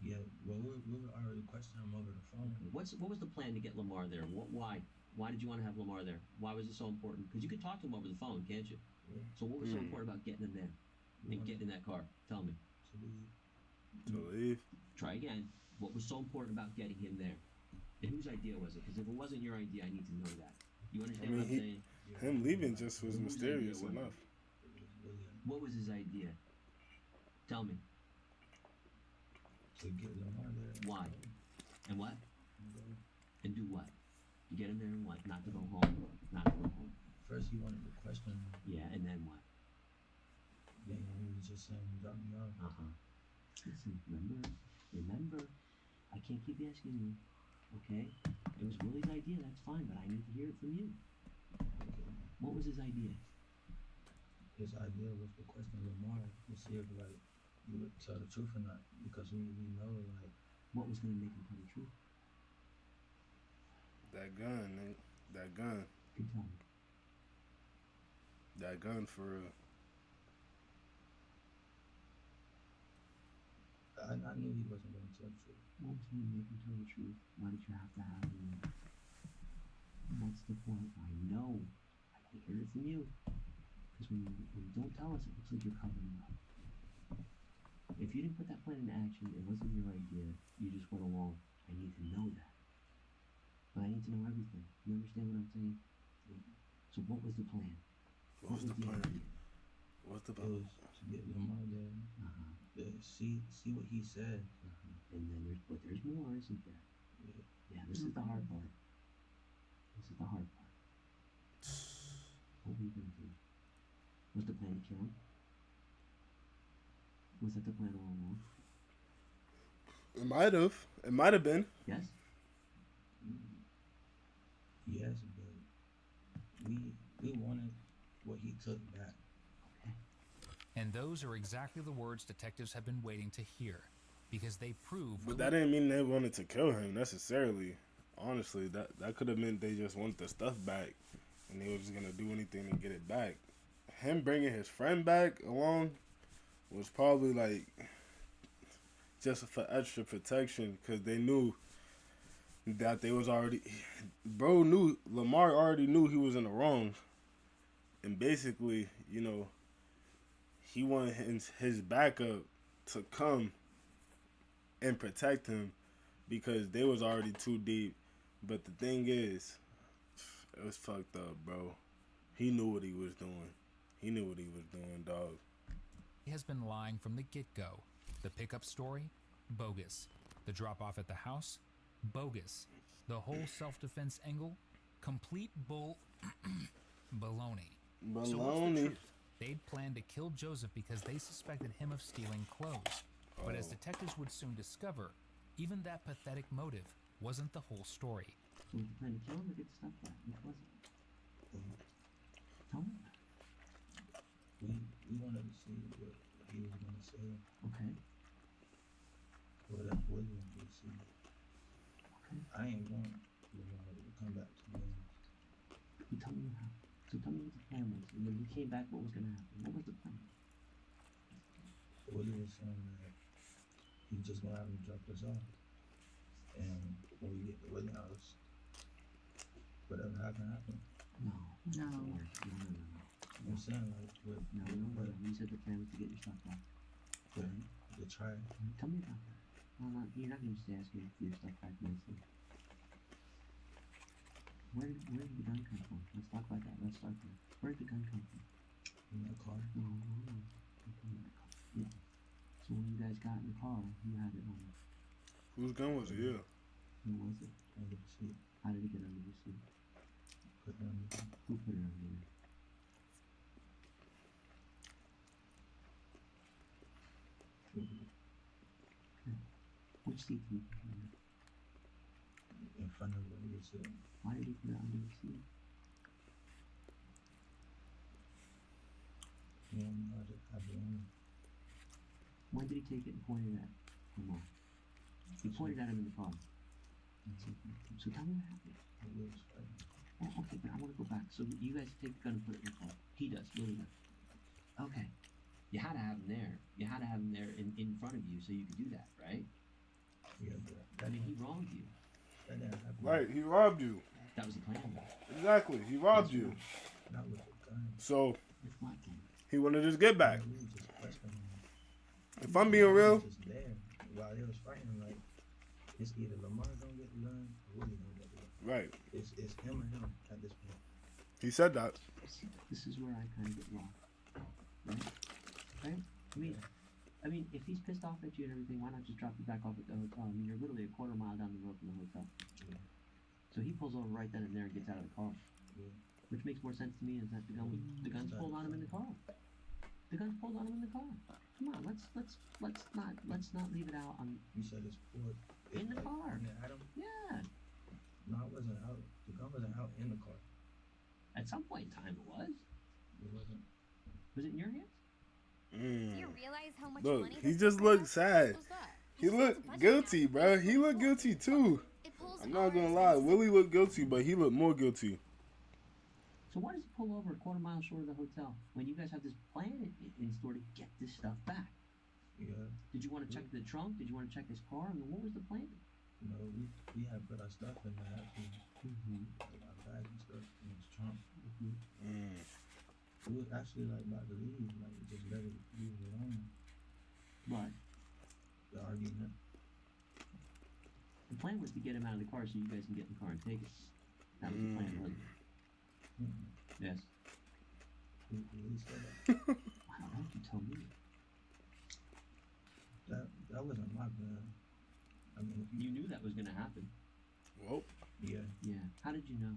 Yeah, well, we were already questioning him over the phone.
What was the plan to get Lamar there? Why? Why did you want to have Lamar there? Why was it so important? Because you could talk to him over the phone, can't you?
Yeah.
So what was so important about getting him there and getting in that car? Tell me.
To leave.
Try again. What was so important about getting him there? And whose idea was it? Because if it wasn't your idea, I need to know that. You understand what I'm saying?
Him leaving just was mysterious enough.
What was his idea? Tell me.
To get Lamar there.
Why? And what? And do what? You get him there and what? Not to go home. Not to go home.
First he wanted to question him.
Yeah, and then what?
Then he was just saying, drop me off.
Listen, remember, I can't keep asking you, okay? It was Willie's idea, that's fine, but I need to hear it from you. What was his idea?
His idea was to question Lamar to see if, like, he would tell the truth or not, because we know, like...
What was going to make him tell the truth?
That gun, man. That gun.
You tell me.
That gun for real.
I knew he wasn't going to tell the truth.
What was going to make him tell the truth? Why did you have to have him? That's the point. I know. I can hear it from you. Because when you don't tell us, it looks like you're covering up. If you didn't put that plan into action, it wasn't your idea. You just went along. I need to know that. But I need to know everything. You understand what I'm saying? So what was the plan?
What was the plan?
idea?
What's the
plan? It was to get Lamar there. To see what he said.
And then there's more, isn't there? Yeah, this is the hard part. This is the hard part. What were you going to do? Was the plan to kill him? Was that the plan all along?
It might have. It might have been.
Yes?
Yes, but we wanted what he took back.
And those are exactly the words detectives have been waiting to hear, because they prove.
But that didn't mean they wanted to kill him necessarily. Honestly, that could have meant they just want the stuff back, and they were just gonna do anything to get it back. Him bringing his friend back along was probably like just for extra protection, because they knew that they was already. Lamar already knew he was in the wrong. And basically, you know, he wanted his backup to come and protect him because they was already too deep. But the thing is, it was fucked up, bro. He knew what he was doing. He knew what he was doing, dog.
He has been lying from the get-go. The pickup story? Bogus. The drop-off at the house? Bogus. The whole self-defense angle? Complete baloney. So what's the truth? They'd planned to kill Joseph because they suspected him of stealing clothes. But as detectives would soon discover, even that pathetic motive wasn't the whole story.
So you planned to kill him or get the stuff back? What was it? Tell me.
We wanted to see what he was going to say.
Okay.
What he wanted to see.
Okay.
I ain't want Lamar to come back to me.
You tell me what happened. So tell me what the plan was. And when he came back, what was going to happen? What was the plan?
Willie was saying that he just going to have him drop us off. And when we get to Willie house, whatever happened, happened.
No.
I'm saying, like, what?
No. You said the plan was to get your stuff back.
Right? To try.
Tell me about that. No, you're not going to just ask me for your stuff back nicely. Where did the gun come from? Let's talk about that. Let's start there. Where did the gun come from?
In the car.
No. Yeah. So when you guys got in the car, who had it on?
Whose gun was it? Yeah.
Who was it?
Under the seat.
How did it get under the seat?
Put it under there.
Who put it under there? Okay. Which seat did he put it under?
In front of where he was sitting.
Why did he put it under the seat?
He didn't know how to have it on.
When did he take it and point it at Lamar? He pointed at him in the car. So tell me what happened. Oh, okay, but I want to go back. So you guys take the gun and put it in the car. He does. Willie does. Okay. You had to have him there. You had to have him there in front of you so you could do that, right?
Yeah,
I mean, he wronged you.
Right, he robbed you.
That was the plan.
Exactly, he robbed you.
Not with the gun.
So,
With what then?
he wanted his get back.
We were just questioning him.
If I'm being real,
Just there while they was fighting, like it's either Lamar gonna get the gun or Willie gonna get the gun.
right.
It's him or him at this point.
He said that.
This is where I kind of get lost. Right? I mean, if he's pissed off at you and everything, why not just drop you back off at the hotel? I mean, you're literally a quarter mile down the road from the hotel.
Yeah.
So he pulls over right then and there and gets out of the car.
Yeah.
Which makes more sense to me is that the gun's pulled on him in the car. The gun's pulled on him in the car. Come on, let's not leave it out on
You said it's pulled
in the car.
In the Adam?
Yeah.
No, it wasn't out. The gun wasn't out in the car.
At some point in time it was.
It wasn't.
Was it in your hands?
Do you realize how much
Look,
money
he
this
just
guy
looked
has?
sad.
What's that?
He looked guilty, bro. He looked guilty too. I'm not gonna lie. Willie looked guilty, but he looked more guilty.
So why does he pull over a quarter mile short of the hotel when you guys have this plan in store to get this stuff back?
Yeah.
Did you want to check the trunk? Did you want to check his car? I mean, what was the plan?
You know, we had put our stuff in there actually. Like our bags and stuff in his trunk. It was actually like about to leave, like just let it leave it alone.
But
The argument.
the plan was to get him out of the car so you guys can get in the car and take it. That was the plan, wasn't it? Yes.
He said that.
Why don't you tell me?
That wasn't my plan. I mean,
You knew that was going to happen.
Well,
yeah,
Yeah. How did you know?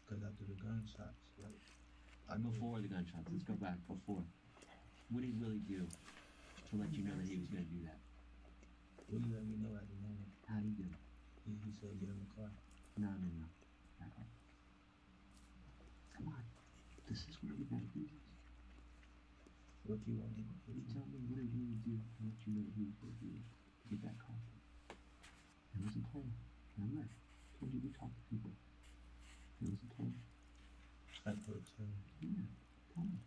because after the gunshots, like
Before the gunshots. Let's go back. Before. What did Willie do to let you know that he was going to do that?
Willie let me know at the moment.
How did he do?
He said get in the car.
No. Okay. Come on. This is where we got to do this.
What you want?
You tell me what did Willie do to let you know that he was going to do this? Get that car. There was a plan. Remember? I told you we talked to people. There was a plan.
At the hotel.
Yeah. Tell me.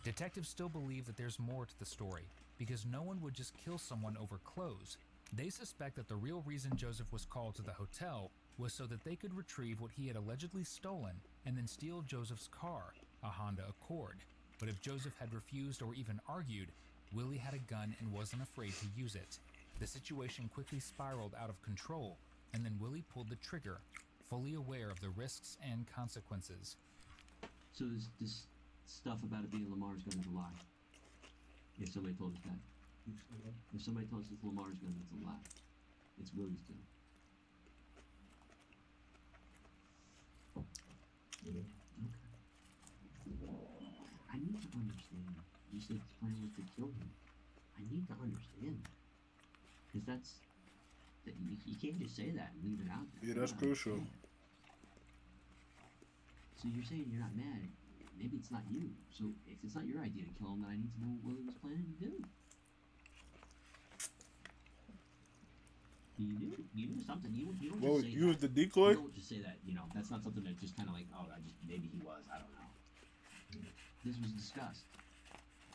Detectives still believe that there's more to the story, because no one would just kill someone over clothes. They suspect that the real reason Joseph was called to the hotel was so that they could retrieve what he had allegedly stolen and then steal Joseph's car. a Honda Accord. But if Joseph had refused or even argued, Willie had a gun and wasn't afraid to use it. The situation quickly spiraled out of control, and then Willie pulled the trigger, fully aware of the risks and consequences.
So this stuff about it being Lamar's gun is a lie. If somebody told us that. If somebody told us it's Lamar's gun, that's a lie. It's Willie's gun.
Yeah.
Okay. I need to understand. You said his plan was to kill him. I need to understand that. Because you can't just say that and leave it out there.
Yeah, that's crucial.
So you're saying you're not mad. Maybe it's not you. So if it's not your idea to kill him, then I need to know what Willie was planning to do. You knew something. You don't just say
you was
that.
the decoy?
You don't just say that. That's not something that just kind of like, oh, maybe he was. I don't know. This was discussed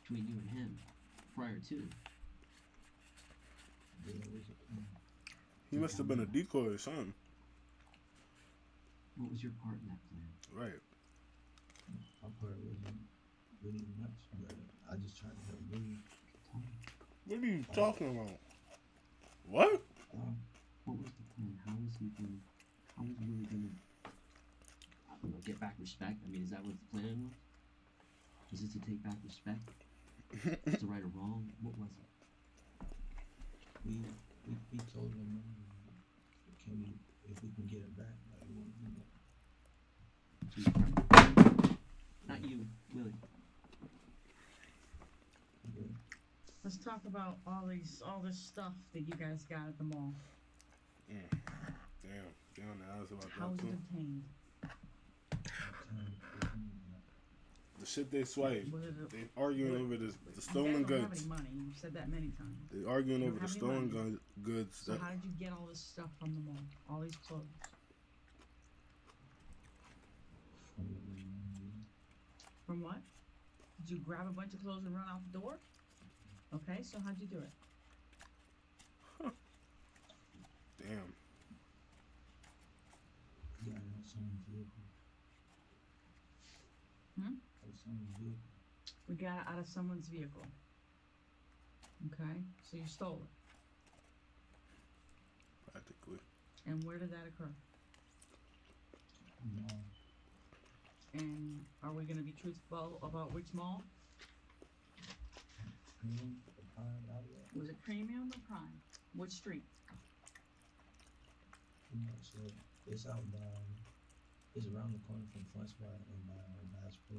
between you and him prior to.
He must have been a decoy or something.
What was your part in that plan?
Right.
My part wasn't really much, but I just tried to help Willie.
What are you talking about? What?
What was the plan? How was Willie gonna, I don't know, get back respect? I mean, is that what the plan was? Was it to take back respect? To right or wrong? What was it?
We told him, if we can get it back, like,
Not you, Willie.
Let's talk about all this stuff that you guys got at the mall.
Damn, now it's about
How was
that
it
too.
obtained?
The shit they swipe. They arguing over the stolen
You guys don't have
goods.
any money. You've said that many times.
They arguing
You
over
don't
the
have any
stolen
money.
goods.
So how did you get all this stuff from the mall? All these clothes? From what? Did you grab a bunch of clothes and run out the door? Okay, so how'd you do it?
Damn.
Yeah, I know someone's vehicle. Someone's vehicle.
We got it out of someone's vehicle. Okay, so you stole it.
Practically.
And where did that occur?
No.
And are we going to be truthful about which mall?
Premium, the Prime outlet.
Was it Premium or Prime? Which street?
I'm not sure. It's out by, it's around the corner from Fun Spot and Bass Pro.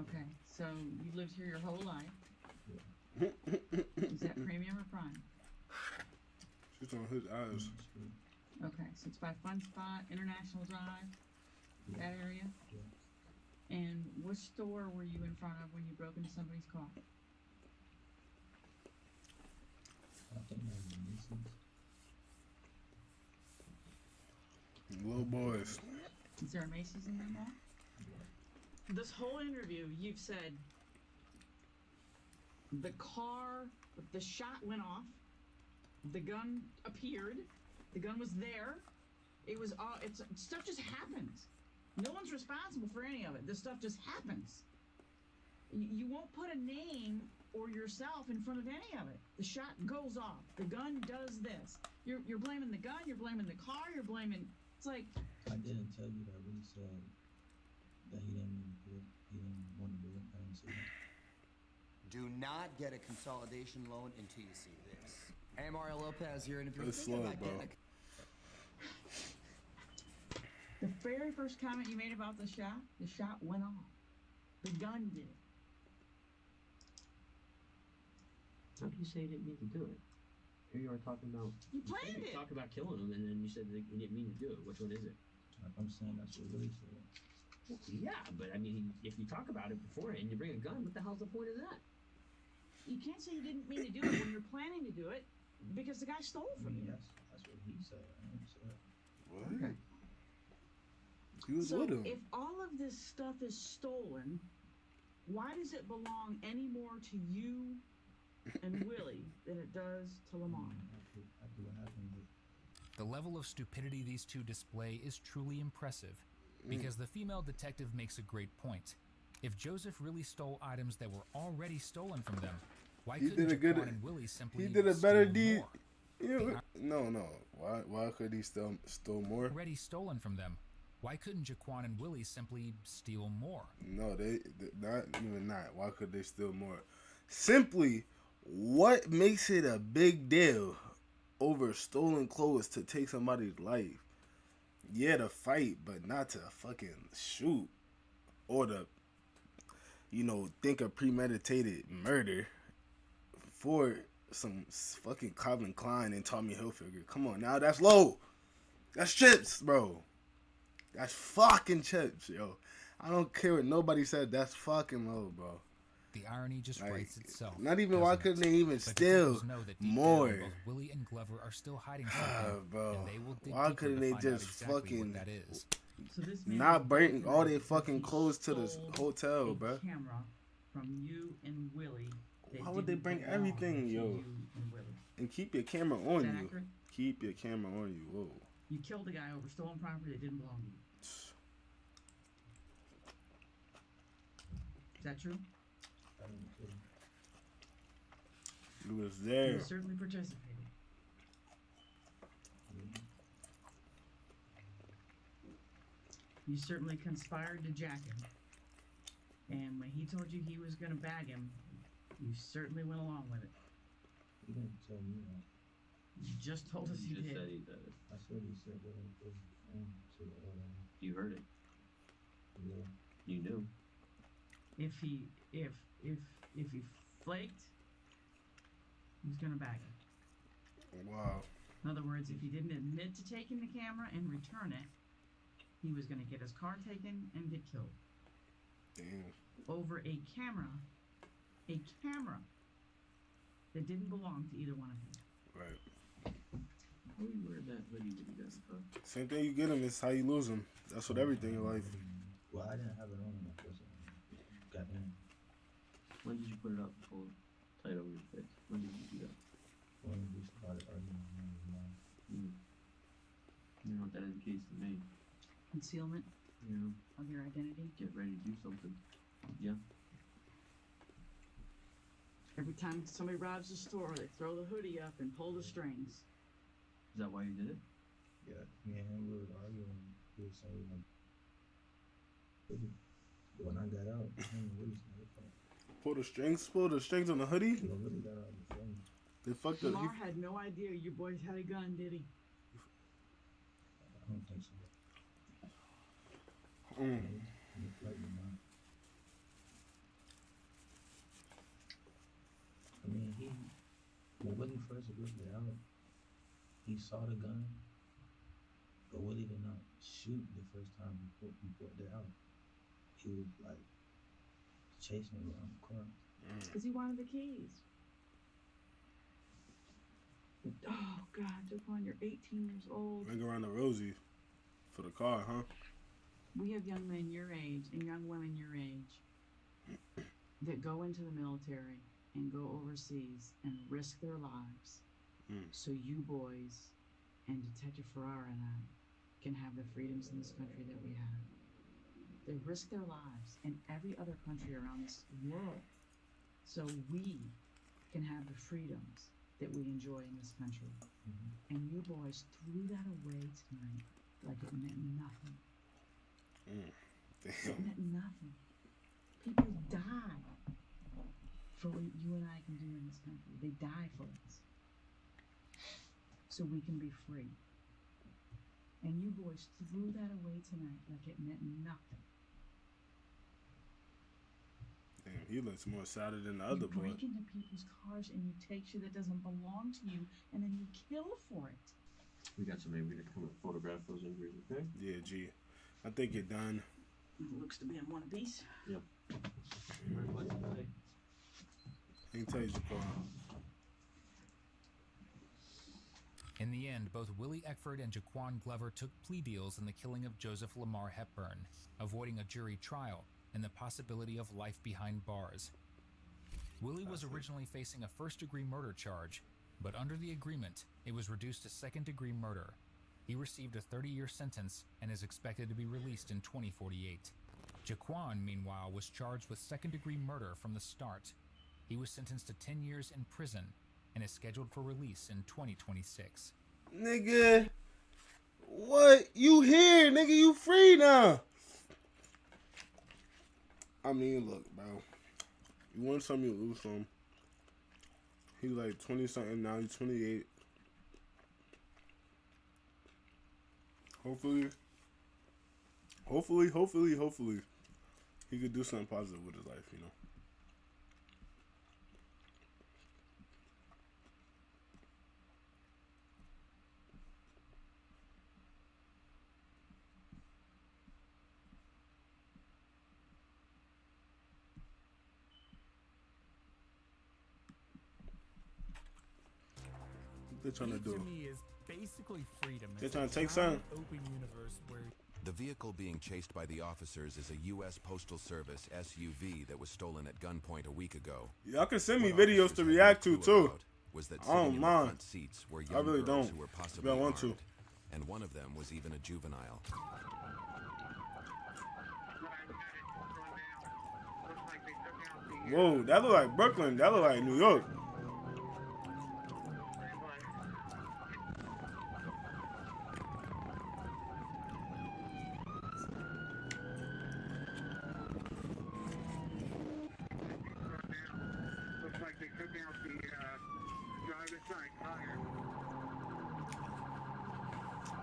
Okay, so you lived here your whole life.
Yeah.
Is that Premium or Prime?
She's on his eyes.
Okay, so it's by Fun Spot, International Drive, that area?
Yeah.
And which store were you in front of when you broke into somebody's car?
I think that was Macy's.
Little boys.
Is there a Macy's in there mall? This whole interview, you've said the car, the shot went off, the gun appeared, the gun was there. It was all, stuff just happens. No one's responsible for any of it. This stuff just happens. You won't put a name or yourself in front of any of it. The shot goes off. The gun does this. You're blaming the gun. You're blaming the car. You're blaming. It's like.
I didn't tell you that Willie said that he didn't mean to do it. He didn't want to do it. I didn't say that.
Do not get a consolidation loan until you see this. Hey, Mario Lopez here, and if you're
It's
thinking
slow,
about
bro.
getting a
The very first comment you made about the shot went off. The gun did.
How can you say you didn't mean to do it? Here you are talking about.
You planned it.
Talk about killing him, and then you said that you didn't mean to do it. Which one is it?
I'm saying that's what Willie said.
Well, yeah, but I mean, if you talk about it beforehand, you bring a gun. What the hell's the point of that?
You can't say you didn't mean to do it when you're planning to do it because the guy stole from you.
That's what he said. I didn't say that.
What?
Okay.
He was
So
with him.
if all of this stuff is stolen, why does it belong any more to you and Willie than it does to Lamar?
After what happened,
The level of stupidity these two display is truly impressive, because the female detective makes a great point. If Joseph really stole items that were already stolen from them, why
He
couldn't
did a good.
Jaquan and Willie simply
He did a better
steal
deed.
more?
No. Why could he steal more?
Already stolen from them. Why couldn't Jaquan and Willie simply steal more?
No, they not even that. Why could they steal more? Simply, what makes it a big deal over stolen clothes to take somebody's life? Yeah, to fight, but not to fucking shoot or to, think of premeditated murder for some fucking Calvin Klein and Tommy Hilfiger. Come on, now that's low. That's chips, bro. That's fucking chips, yo. I don't care what nobody said. That's fucking low, bro.
The irony just writes itself.
Not even why couldn't they even steal more?
Both Willie and Glover are still hiding something,
bro.
and they will dig
Why
deeper
couldn't
to
they
find out
just
exactly
fucking
what that is.
So this man
not
was
bring
breaking
all
it
their
because
fucking
he
clothes to the
stole
hotel,
a
bro?
camera from you and Willie.
Why would they bring everything, yo? And keep your camera on
Is that
you.
accurate?
Keep your camera on you. Whoa.
You killed a guy over stolen property that didn't belong to you. Is that true?
You was there.
You certainly participated. You certainly conspired to jack him. And when he told you he was going to bag him, you certainly went along with it.
He didn't tell me that.
You just told us you
just
did.
said he did it.
I said he said that it was to
You heard it.
yeah.
You knew.
If he flaked, he's gonna bag him.
Wow.
In other words, if he didn't admit to taking the camera and return it, he was gonna get his car taken and get killed.
Damn.
Over a camera that didn't belong to either one of you.
Right.
How you wear that hoodie when you got the car?
Same thing you get them is how you lose them. That's what everything in life.
Well, I didn't have it on my first goddamn.
When did you put it up before? Tight over your face. When did you do that?
When we started arguing.
You know what that indicates to me?
Concealment
Yeah.
of your identity.
Get ready to do something. Yeah.
Every time somebody robs a store, they throw the hoodie up and pull the strings.
Is that why you did it?
Yeah, me and him we were arguing. He was saying like, when I got out,
Pull the strings on the hoodie. They fucked up.
Lamar had no idea you boys had a gun, did he?
I don't think so. I mean, when he first whipped it out, he saw the gun, but Willie did not shoot the first time he pulled it out. He was like chasing it around the car.
Because he wanted the keys. Oh God, Jaquan, you're 18 years old.
Ring around the Rosie for the car, huh?
We have young men your age and young women your age that go into the military and go overseas and risk their lives so you boys and Detective Ferrara and I can have the freedoms in this country that we have. They risk their lives in every other country around this world so we can have the freedoms that we enjoy in this country. And you boys threw that away tonight like it meant nothing. It meant nothing. People die for what you and I can do in this country. They die for us. So we can be free. And you boys threw that away tonight like it meant nothing.
Damn, he looks more sad than the other
You
boy.
break into people's cars and you take shit that doesn't belong to you and then you kill for it.
We got somebody we're gonna come and photograph those injuries, okay?
Yeah, G. I think you're done.
It looks to be in one piece.
Yep.
Hang tight, Jaquan.
In the end, both Willie Eckford and Jaquan Glover took plea deals in the killing of Joseph Lamar Hepburn, avoiding a jury trial and the possibility of life behind bars. Willie was originally facing a first-degree murder charge, but under the agreement, it was reduced to second-degree murder. He received a 30-year sentence and is expected to be released in 2048. Jaquan, meanwhile, was charged with second-degree murder from the start. He was sentenced to 10 years in prison and is scheduled for release in 2026.
Nigga, what? You here, nigga? You free now? I mean, look, bro. You win some, you lose some. He like 20-something now. He's 28. Hopefully, he could do something positive with his life, you know. They're trying to do.
To me is basically freedom.
They're trying to take something.
Open universe where
The vehicle being chased by the officers is a U.S. Postal Service SUV that was stolen at gunpoint a week ago.
Y'all can send me videos to react to too.
Was that
I don't
sitting in the
mind.
front seats were
I
young
really
girls
don't.
who were
But
possibly
I want
armed,
to.
and one of them was even a juvenile.
Whoa, that look like Brooklyn. That look like New York.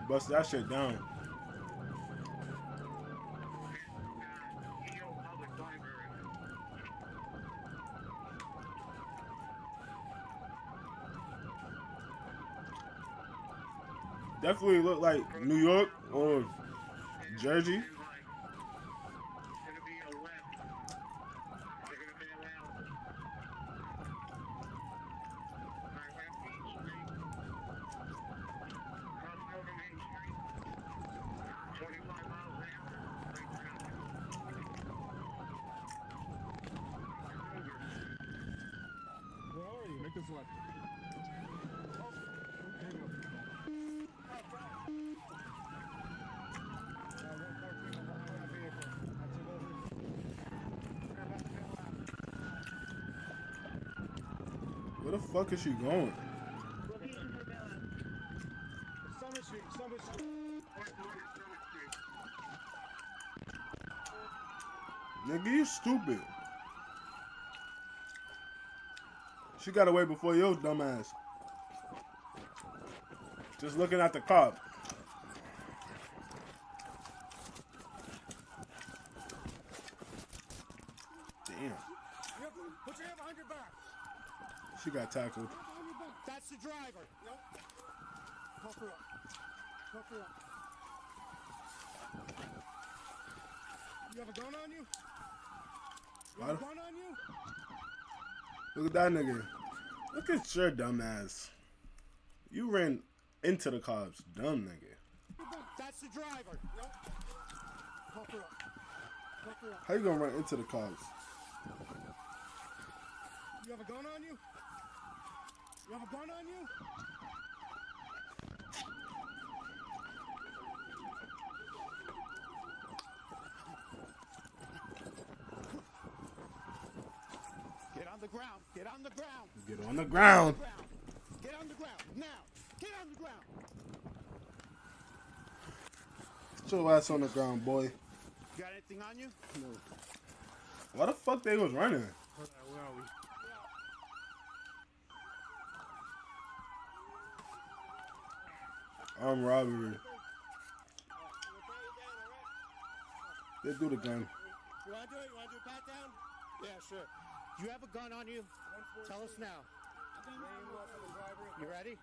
Bust that shit down. Definitely look like New York or Jersey.
Where are you? Make this left.
Where the fuck is she going?
Summit Street. Summit Street.
Nigga, you stupid. She got away before your dumb ass. Just looking at the cop. Damn.
Put your hand behind your back.
She got tackled.
That's the driver. Nope. Help her up. Help her up. You have a gun on you? You have a gun on you?
Look at that nigga. Look at your dumb ass. You ran into the cops, dumb nigga.
That's the driver. Nope. Help her up. Help her up.
How you gonna run into the cops?
You have a gun on you? You have a gun on you? Get on the ground. Get on the ground.
Get on the ground.
Get on the ground. Now. Get on the ground.
Put your ass on the ground, boy.
You got anything on you? No.
Why the fuck they was running?
Where are we?
Armed robbery. They do the gun.
You want to do it? You want to do a pat down? Yeah, sure. Do you have a gun on you? Tell us now. You ready?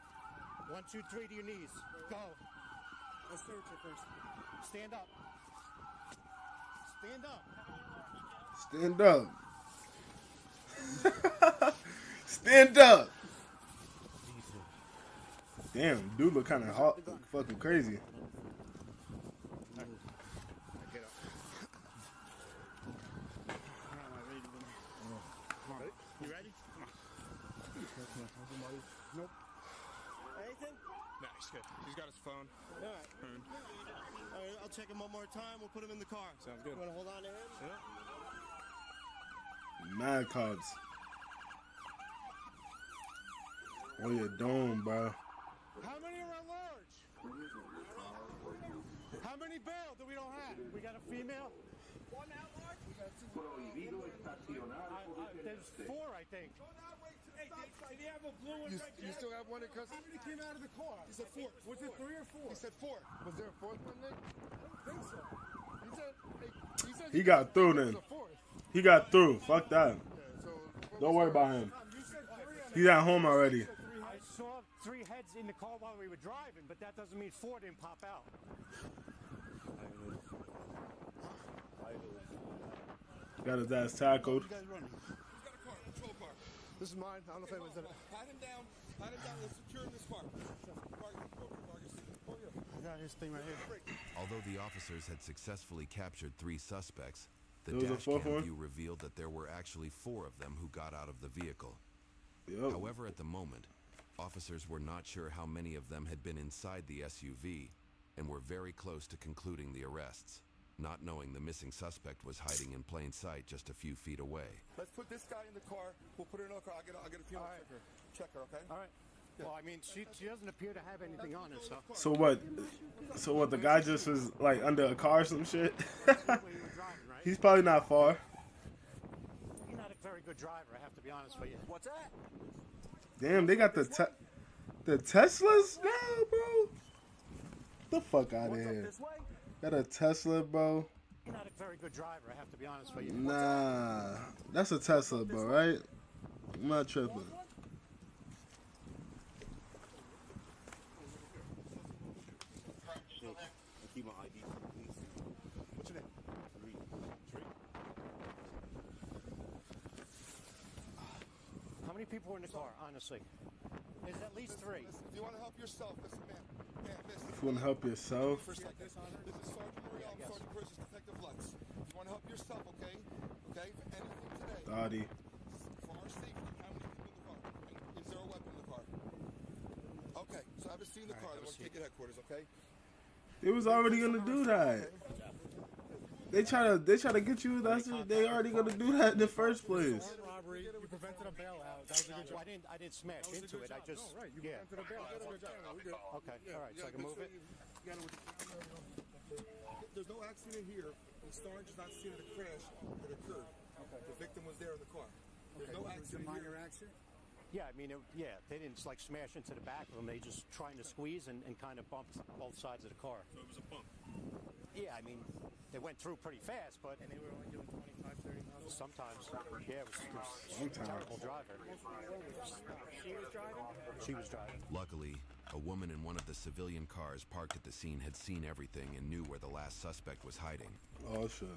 1, 2, 3 to your knees. Go. Let's search it first. Stand up. Stand up.
Stand up. Stand up. Damn, dude look kind of hot, fucking crazy.
Get up. You ready? Come on. Nope. Anything? No. He's good. He's got his phone. All right. All right, I'll check him one more time. We'll put him in the car.
Sounds good.
You want to hold on to him?
Yeah.
Mad cops. Oh, your dome, bro.
How many are at large? How many bail do we don't have? We got a female? One at large? There's four, I think.
They have a blue one right there. You still have one in custody? How many came out of the car? He said four. Was it 3 or 4? He said 4. Was there a fourth one, Nick? I don't think so. He said
He got through then. He got through. Fuck that. Don't worry about him. He's at home already.
I saw 3 heads in the car while we were driving, but that doesn't mean 4 didn't pop out.
Got his ass tackled.
You guys running. Who's got a car? Patrol car. This is mine. I don't know if anyone's in it. Pat him down. Pat him down. Let's secure him this car.
I got his thing right here.
Although the officers had successfully captured 3 suspects, the
There was a
dash
fourth
cam
one?
view revealed that there were actually 4 of them who got out of the vehicle.
Yep.
However, at the moment, officers were not sure how many of them had been inside the SUV and were very close to concluding the arrests, not knowing the missing suspect was hiding in plain sight just a few feet away.
Let's put this guy in the car. We'll put her in the car. I'll get a few more check her, okay?
All right. Well, I mean, she doesn't appear to have anything on her, so.
So what? So what? The guy just was like under a car or some shit. He's probably not far.
You're not a very good driver, I have to be honest with you. What's that?
Damn, they got the Teslas now, bro. The fuck out of here. Got a Tesla, bro.
You're not a very good driver, I have to be honest with you.
Nah, that's a Tesla, bro, right? I'm not tripping.
Keep my ID, please. What's your name? Tree. How many people were in the car, honestly? There's at least 3.
Listen, if you want to help yourself, listen, man. Listen.
If you want to help yourself.
For a second. This is Sergeant Morial, Sergeant Chris, Detective Lutz. If you want to help yourself, okay? Okay? For anything today.
Dottie.
For our safety, how many people in the car? And is there a weapon in the car? Okay, so I haven't seen the car. I want to take it headquarters, okay?
They was already gonna do that. They try to get you. They already gonna do that in the first place.
Robbery. You prevented a bailout. That was a good job. I didn't smash into it. I just.
No, right. You prevented a bailout. That's a good job. We're good.
Okay. All right. So I can move it.
There's no accident here. The Starge is not seen in the crash that occurred. Okay. The victim was there in the car. There's no accident here. Minor accident.
Yeah, I mean, they didn't like smash into the back of them. They just trying to squeeze and kind of bumped both sides of the car.
So it was a bump.
Yeah, I mean, they went through pretty fast, but. And they were only doing 25, 30 miles. Sometimes. Yeah, it was a terrible driver. She was driving? She was driving.
Luckily, a woman in one of the civilian cars parked at the scene had seen everything and knew where the last suspect was hiding.
Oh, shit.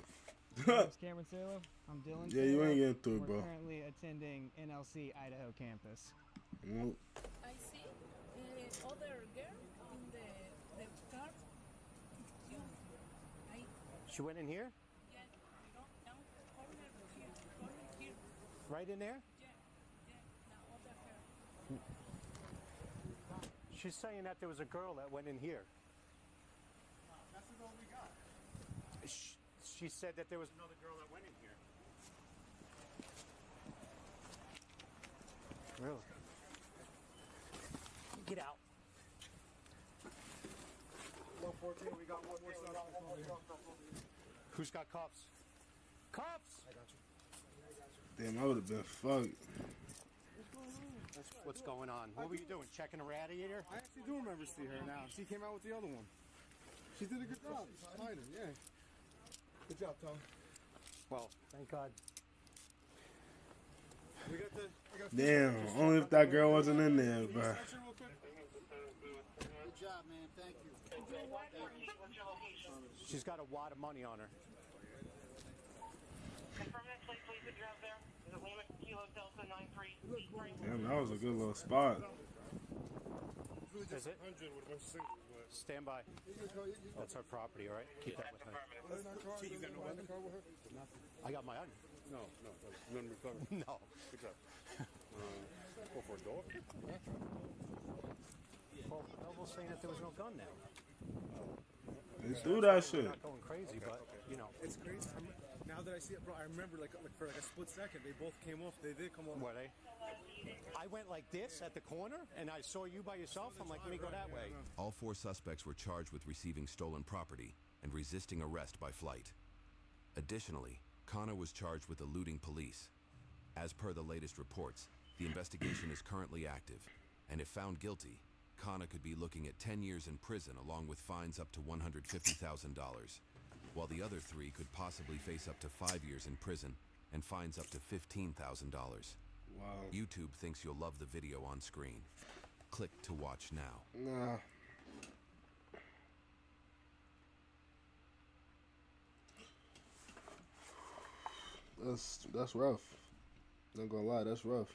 My name's Cameron Sailor. I'm Dylan.
Yeah, you ain't getting through,
We're
bro.
currently attending NLC Idaho campus.
Nope.
I see the other girl in the car.
She went in here?
Yeah, down corner here.
Right in there?
Yeah, the other girl.
She's saying that there was a girl that went in here.
That's the girl we got.
She said that there was another girl that went in here. Really? Get out.
114, we got one more suspect over here.
Who's got cuffs? Cuffs!
I got you.
Damn, I would have been fucked.
What's going on? What were you doing? Checking a radiator?
I actually do remember seeing her now. She came out with the other one. She did a good job. Hiding, yeah. Good job, Tom.
Well, thank God.
We got the.
Damn, only if that girl wasn't in there, bro.
Good job, man. Thank you.
She's got a wad of money on her.
Damn, that was a good little spot.
Is it? Stand by. That's her property, all right? Keep that with her.
You got no weapon car with her?
I got my own.
No, none recovered.
No.
Good job. Go for a door?
Well, Melville's saying that there was no gun there.
They do that shit.
Not going crazy, but you know.
It's crazy. Now that I see it, bro, I remember like for like a split second, they both came off. They did come off.
Were they? I went like this at the corner, and I saw you by yourself. I'm like, let me go that way.
All 4 suspects were charged with receiving stolen property and resisting arrest by flight. Additionally, Kana was charged with eluding police. As per the latest reports, the investigation is currently active, and if found guilty, Kana could be looking at 10 years in prison along with fines up to $150,000, while the other 3 could possibly face up to 5 years in prison and fines up to $15,000.
Wow.
YouTube thinks you'll love the video on screen. Click to watch now.
Nah. That's rough. Not gonna lie, that's rough.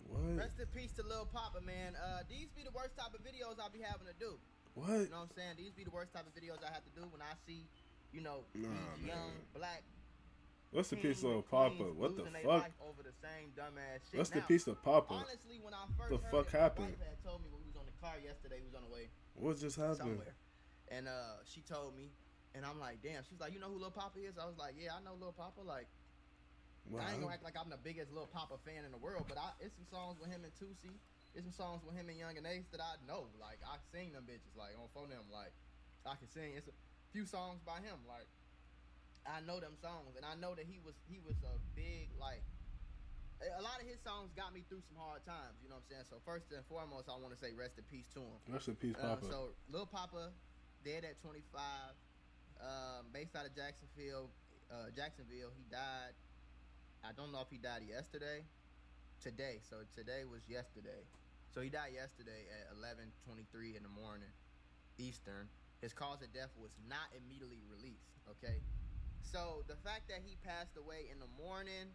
What?
Rest in peace to Lil Poppa, man. These be the worst type of videos I be having to do.
What?
You know what I'm saying? These be the worst type of videos I have to do when I see, you know, these young black.
What's the piece of Poppa? What the fuck?
Over the same dumbass shit.
What's the piece of Poppa?
Honestly, when I first
the fuck happened?
My wife had told me when we was on the car yesterday, we was on the way.
What just happened?
Somewhere. And she told me, and I'm like, damn. She's like, you know who Lil Poppa is? I was like, yeah, I know Lil Poppa. Like,
wow.
I ain't gonna act like I'm the biggest Lil Poppa fan in the world, but it's some songs with him and Tusi. There's some songs with him and Young and Ace that I know. Like, I sing them bitches, like, on phone them. Like, I can sing. It's a few songs by him. Like, I know them songs, and I know that he was a big, like, a lot of his songs got me through some hard times. You know what I'm saying? So first and foremost, I want to say rest in peace to him.
Rest in peace, Poppa.
So Lil Poppa, dead at 25, based out of Jacksonville. He died. I don't know if he died yesterday, today. So today was yesterday. So he died yesterday at 11:23 in the morning, Eastern. His cause of death was not immediately released. Okay. So the fact that he passed away in the morning.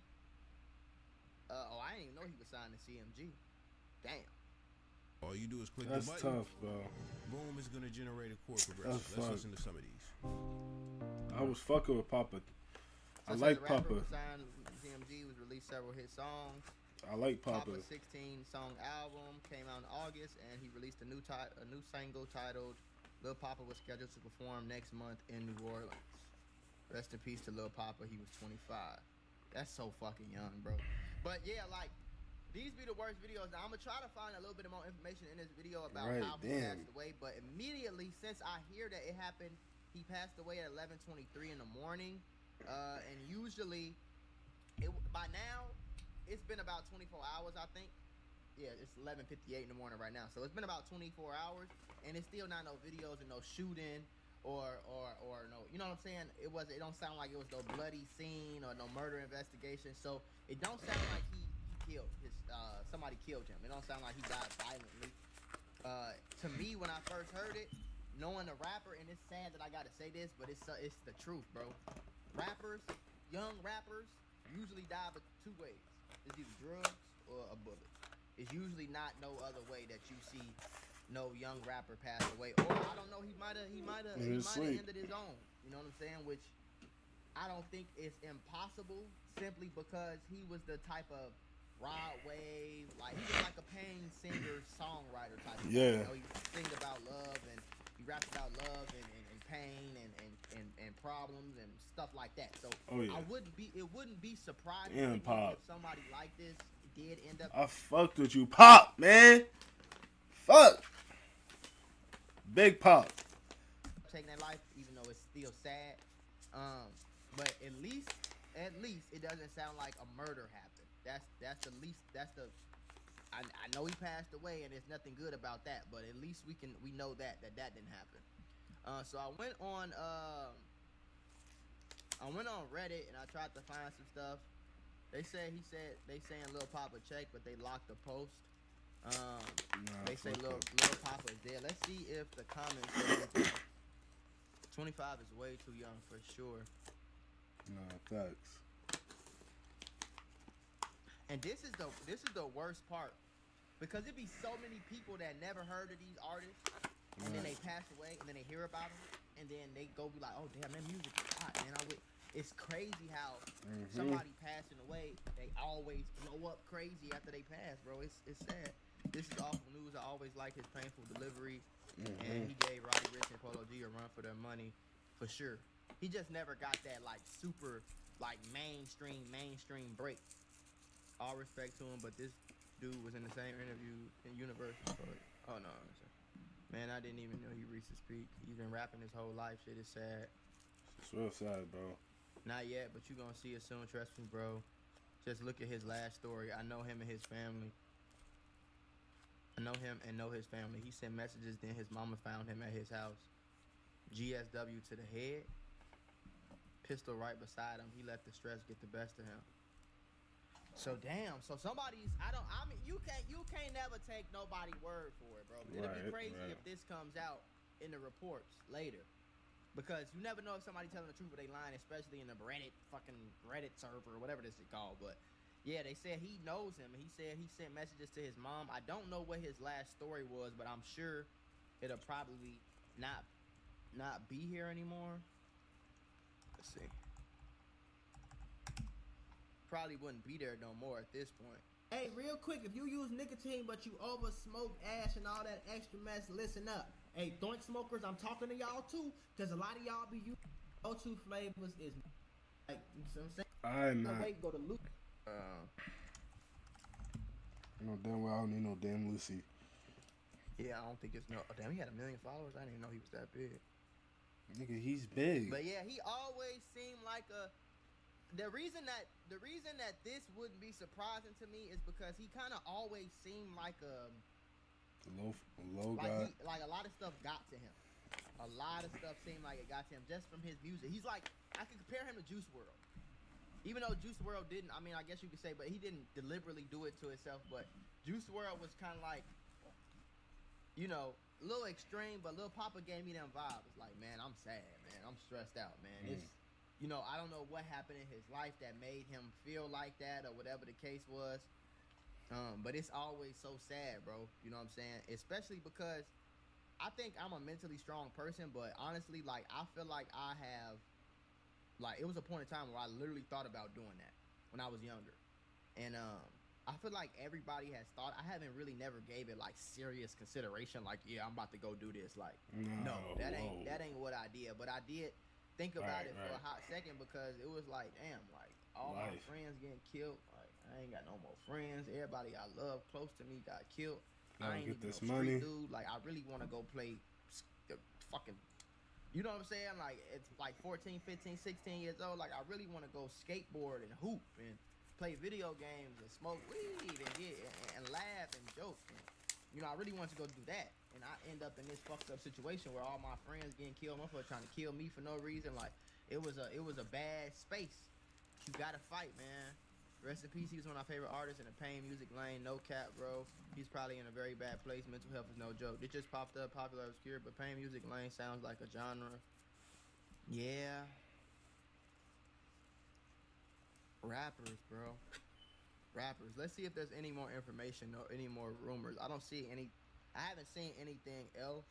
I didn't even know he was signed to CMG. Damn.
All you do is click
That's
the button.
tough, bro.
Boom, it's gonna generate a chord progression. Let's listen to some of these.
I was fucking with Poppa. I
So
like
the rapper
Poppa.
was signed to CMG, was released several hit songs.
I like Poppa.
Poppa's 16-song album came out in August, and he released a new single titled "Lil Poppa" was scheduled to perform next month in New Orleans. Rest in peace to Lil Poppa. He was 25. That's so fucking young, bro. But yeah, like, these be the worst videos. Now, I'm gonna try to find a little bit more information in this video about how he passed away. But immediately, since I hear that it happened, he passed away at 11:23 in the morning. And usually, by now, it's been about 24 hours, I think. Yeah, it's 11:58 in the morning right now. So it's been about 24 hours, and it's still not no videos and no shooting or no, you know what I'm saying? It don't sound like it was no bloody scene or no murder investigation. So it don't sound like he killed somebody killed him. It don't sound like he died violently. To me, when I first heard it, knowing the rapper, and it's sad that I gotta say this, but it's the truth, bro. Young rappers usually die but 2 ways. It's either drugs or a bullet. It's usually not no other way that you see no young rapper pass away. Or I don't know, he might have ended his own. You know what I'm saying? Which I don't think is impossible, simply because he was the type of Rod Wave, like he was like a pain singer songwriter type of
Yeah.
guy. You know, he sings about love, and he raps about love and pain and problems and stuff like that. So it wouldn't be surprising
Damn,
if
Pop.
somebody like this did end up.
I fucked with you, Pop, man. Fuck. Big Pop.
Taking their life, even though it's still sad. But at least it doesn't sound like a murder happened. That's the least. I know he passed away, and there's nothing good about that. But at least we know that didn't happen. So I went on Reddit and I tried to find some stuff. They saying Lil Poppa checked, but they locked the post. They say Lil Poppa is dead. Let's see if the comments say 25 is way too young for sure.
Nah, facts.
And this is the worst part, because it be so many people that never heard of these artists, and then they pass away, and then they hear about them, and then they go be like, oh damn, that music is hot, man. it's crazy how somebody passing away, they always blow up crazy after they pass, bro. It's sad. This is awful news. I always like his painful delivery, and he gave Roddy Ricch and Polo G a run for their money, for sure. He just never got that like super like mainstream break. All respect to him, but this dude was in the same interview in Universal. Oh no, man, I didn't even know he reached his peak. He's been rapping his whole life. Shit is sad.
It's real sad, bro.
Not yet, but you gonna see it soon. Trust me, bro. Just look at his last story. I know him and his family. I know him and know his family. He sent messages, then his mama found him at his house. GSW to the head. Pistol right beside him. He let the stress get the best of him. So damn. So somebody's you can't never take nobody's word for it, bro. It'll be crazy if this comes out in the reports later. Because you never know if somebody's telling the truth or they lying, especially in the Reddit server or whatever this is called. But yeah, they said he knows him. He said he sent messages to his mom. I don't know what his last story was, but I'm sure it'll probably not be here anymore. Let's see. Probably wouldn't be there no more at this point. Hey, real quick, if you use nicotine but you over smoke ash and all that extra mess, listen up. Hey, joint smokers, I'm talking to y'all too, because a lot of y'all be using go-to flavors is like, you know what I'm saying?
I'm not.
Wait, go to Luke.
No damn well I don't need no damn Lucy.
Yeah, I don't think it's no. Oh, damn, he had 1 million followers. I didn't even know he was that big.
Nigga, he's big.
But yeah, he always seemed like a. The reason that this wouldn't be surprising to me is because he kind of always seemed like a
low guy.
Like a lot of stuff got to him. A lot of stuff seemed like it got to him just from his music. He's like, I could compare him to Juice WRLD. Even though Juice WRLD didn't, I mean, I guess you could say, but he didn't deliberately do it to himself. But Juice WRLD was kind of like, you know, a little extreme, but Lil Poppa gave me them vibes. It's like, man, I'm sad, man. I'm stressed out, man. It's, you know, I don't know what happened in his life that made him feel like that or whatever the case was. But it's always so sad, bro. You know what I'm saying? Especially because I think I'm a mentally strong person, but honestly, like, I feel like I have, like, it was a point in time where I literally thought about doing that when I was younger. And I feel like everybody has thought. I haven't really never gave it, like, serious consideration. Like, yeah, I'm about to go do this. Like, no, that ain't what I did. But I did think about it for a hot second because it was like, damn, like, all my friends getting killed. Like, I ain't got no more friends. Everybody I love close to me got killed. I ain't
get
even
this
no
money,
street dude. Like, I really want to go play the fucking, you know what I'm saying? Like, it's like 14, 15, 16 years old. Like, I really want to go skateboard and hoop and play video games and smoke weed and laugh and joke. And, you know, I really want to go do that. And I end up in this fucked up situation where all my friends getting killed, motherfuckers trying to kill me for no reason. Like, it was a bad space. You gotta fight, man. Rest in peace. He was one of my favorite artists in the pain music lane. No cap, bro. He's probably in a very bad place. Mental health is no joke. It just popped up, popular, obscure, but pain music lane sounds like a genre. Yeah. Rappers, bro. Rappers. Let's see if there's any more information or any more rumors. I don't see any. I haven't seen anything else.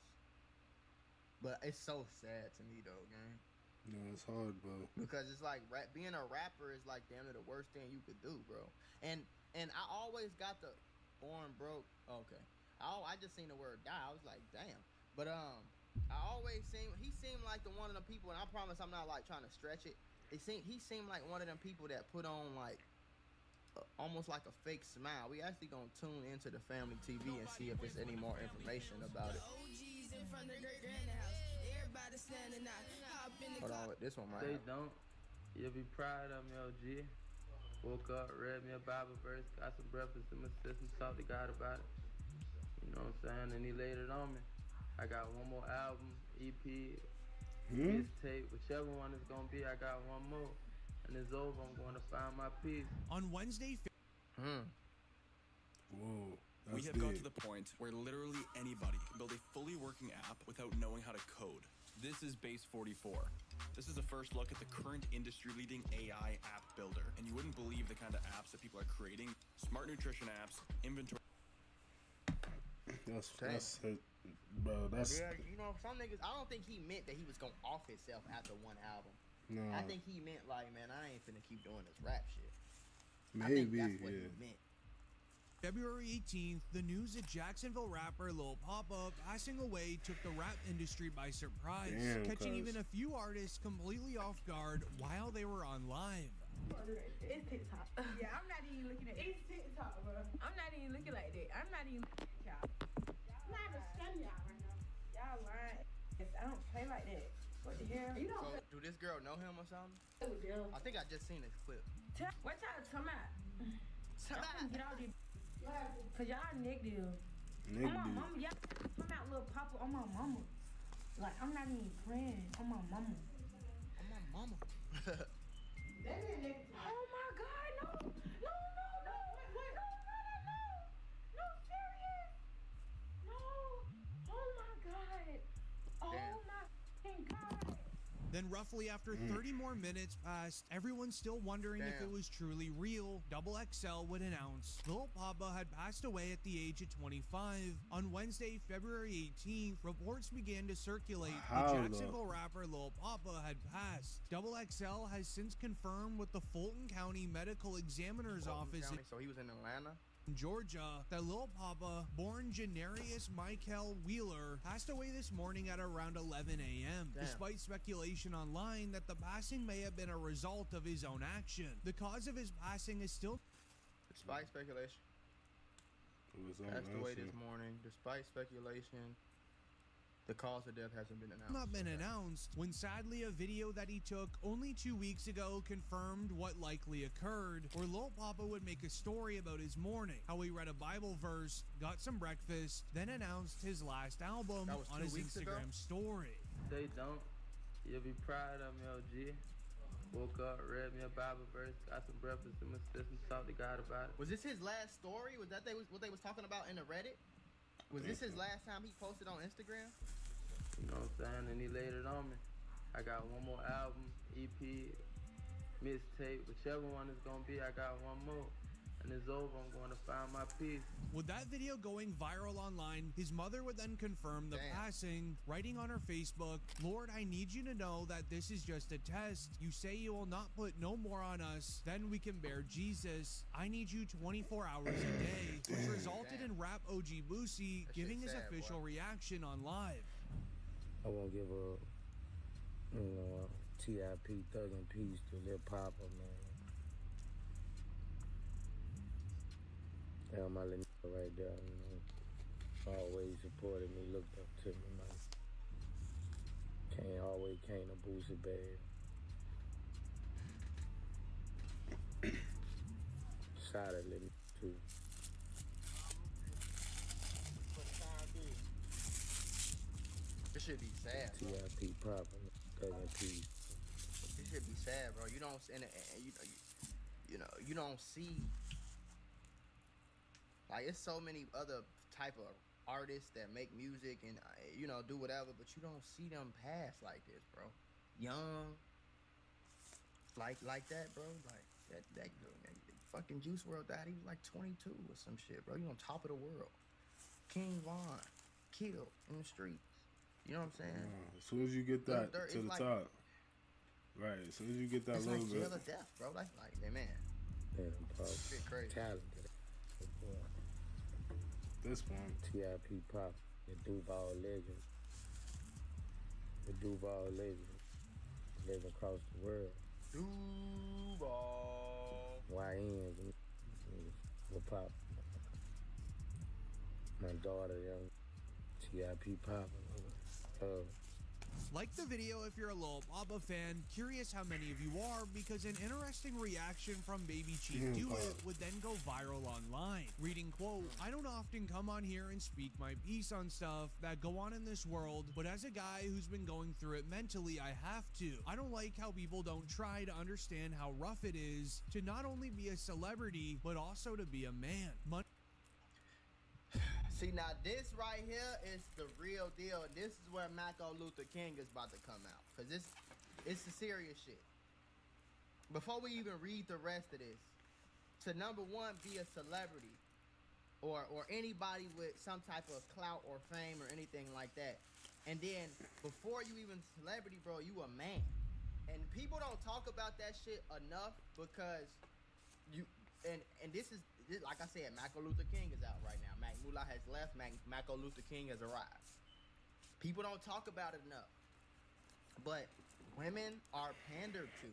But it's so sad to me, though, gang.
Yeah, it's hard, bro.
Because it's like being a rapper is like damn near the worst thing you could do, bro. And I always got the born broke. Okay, I just seen the word die. I was like, damn. But I always he seemed like the one of the people, and I promise I'm not like trying to stretch it. He seemed like one of them people that put on like almost like a fake smile. We actually gonna tune into the family TV and see if there's any more information about it. Hold on, this one might.
They don't. You'll be proud of me, OG. Woke up, read me a Bible verse, got some breakfast in my system, talked to God about it. You know what I'm saying? And he laid it on me. I got one more album, EP, tape, whichever one it's gonna be. I got one more, and it's over. I'm going to find my peace.
On Wednesday.
Whoa.
We have got to the point where literally anybody can build a fully working app without knowing how to code. This is Base 44. This is a first look at the current industry-leading AI app builder, and you wouldn't believe the kind of apps that people are creating. Smart nutrition apps, inventory.
That's it, bro. That's
yeah. You know, some niggas. I don't think he meant that he was gonna off himself after one album.
No.
I think he meant like, man, I ain't finna keep doing this rap shit.
Maybe,
I think that's what he meant.
February 18th, the news that Jacksonville rapper Lil Poppa passing away took the rap industry by surprise, catching even a few artists completely off guard while they were on live.
It's TikTok. Yeah, I'm not even looking at it. It's TikTok, bro. I'm not even looking like that. I'm not even looking at y'all. I'm not even studying y'all right now. Y'all lying. I don't play like that. What the hell? You don't.
So, do this girl know him or something?
Oh,
I think I just seen this clip.
what y'all talking about? Y'all get all these. Cause y'all negative. On my mama, y'all talking about Lil Poppa on my mama. Like, I'm not even playing on my mama.
On my mama.
Oh my God, no, wait, no, serious, no, oh my God, oh my God.
Then roughly after 30 more minutes passed, everyone still wondering if it was truly real, XXL would announce Lil Poppa had passed away at the age of 25. On Wednesday, February 18th, reports began to circulate that Jacksonville rapper Lil Poppa had passed. XXL has since confirmed with the Fulton County Medical Examiner's Office
So he was in Atlanta?
in Georgia that Lil Poppa, born Janarius Michael Wheeler, passed away this morning at around 11 a.m. Despite speculation online that the passing may have been a result of his own action. The cause of his passing is still...
Despite speculation. Passed away this morning. Despite speculation, the cause of death hasn't been announced.
Not been announced, when sadly a video that he took only 2 weeks ago confirmed what likely occurred, where Lil Poppa would make a story about his morning, how he read a Bible verse, got some breakfast, then announced his last album on his Instagram story.
They don't. You'll be proud of me, OG. Woke up, read me a Bible verse, got some breakfast in my system, talked to God about it.
Was this his last story? Was that what they was talking about in the Reddit? Was this his last time he posted on Instagram?
You know what I'm saying? And he laid it on me. I got one more album, EP, mixtape, whichever one it's gonna be, I got one more. And it's over, I'm going to find my peace.
With that video going viral online, his mother would then confirm the passing, writing on her Facebook, "Lord, I need you to know that this is just a test. You say you will not put no more on us, then we can bear Jesus. I need you 24 hours a day," which resulted in rap OG Boosie giving his official reaction on live.
I won't give a, TIP Thug and Peace to Lil Poppa, man. Yeah, my little right there, always supported me, looked up to me, man. Can't a Boosie bad. Shot at little too.
This should be sad, bro.
TIP Poppa, Thug and Peace.
This should be sad, bro. You don't, you don't see. Like, it's so many other type of artists that make music and, do whatever, but you don't see them pass like this, bro. Young. Like that, bro. Like, that fucking Juice WRLD died. He was like 22 or some shit, bro. You on top of the world. King Von. Killed in the streets. You know what I'm saying?
As soon as you get that to the top. Right, as soon as you get that little bit.
It's like jail or death, bro. Like, man.
Yeah, bro.
Shit crazy.
Talented.
This one.
TIP Pop, the Duval legend. The Duval legend. Live across the world.
Duval.
YNs with Pop. My daughter, young TIP Pop.
Like the video if you're a Lil Poppa fan, curious how many of you are, because an interesting reaction from Baby Chief Do It would then go viral online. Reading, quote, "I don't often come on here and speak my piece on stuff that go on in this world, but as a guy who's been going through it mentally, I have to. I don't like how people don't try to understand how rough it is to not only be a celebrity, but also to be a man."
See, now this right here is the real deal. And this is where Martin Luther King is about to come out. Because it's the serious shit. Before we even read the rest of this, to number one, be a celebrity. Or anybody with some type of clout or fame or anything like that. And then, before you even celebrity, bro, you a man. And people don't talk about that shit enough because you and this is like I said, Martin Luther King is out right now. Mac Mullah has left. Martin Luther King has arrived. People don't talk about it enough. But women are pandered to.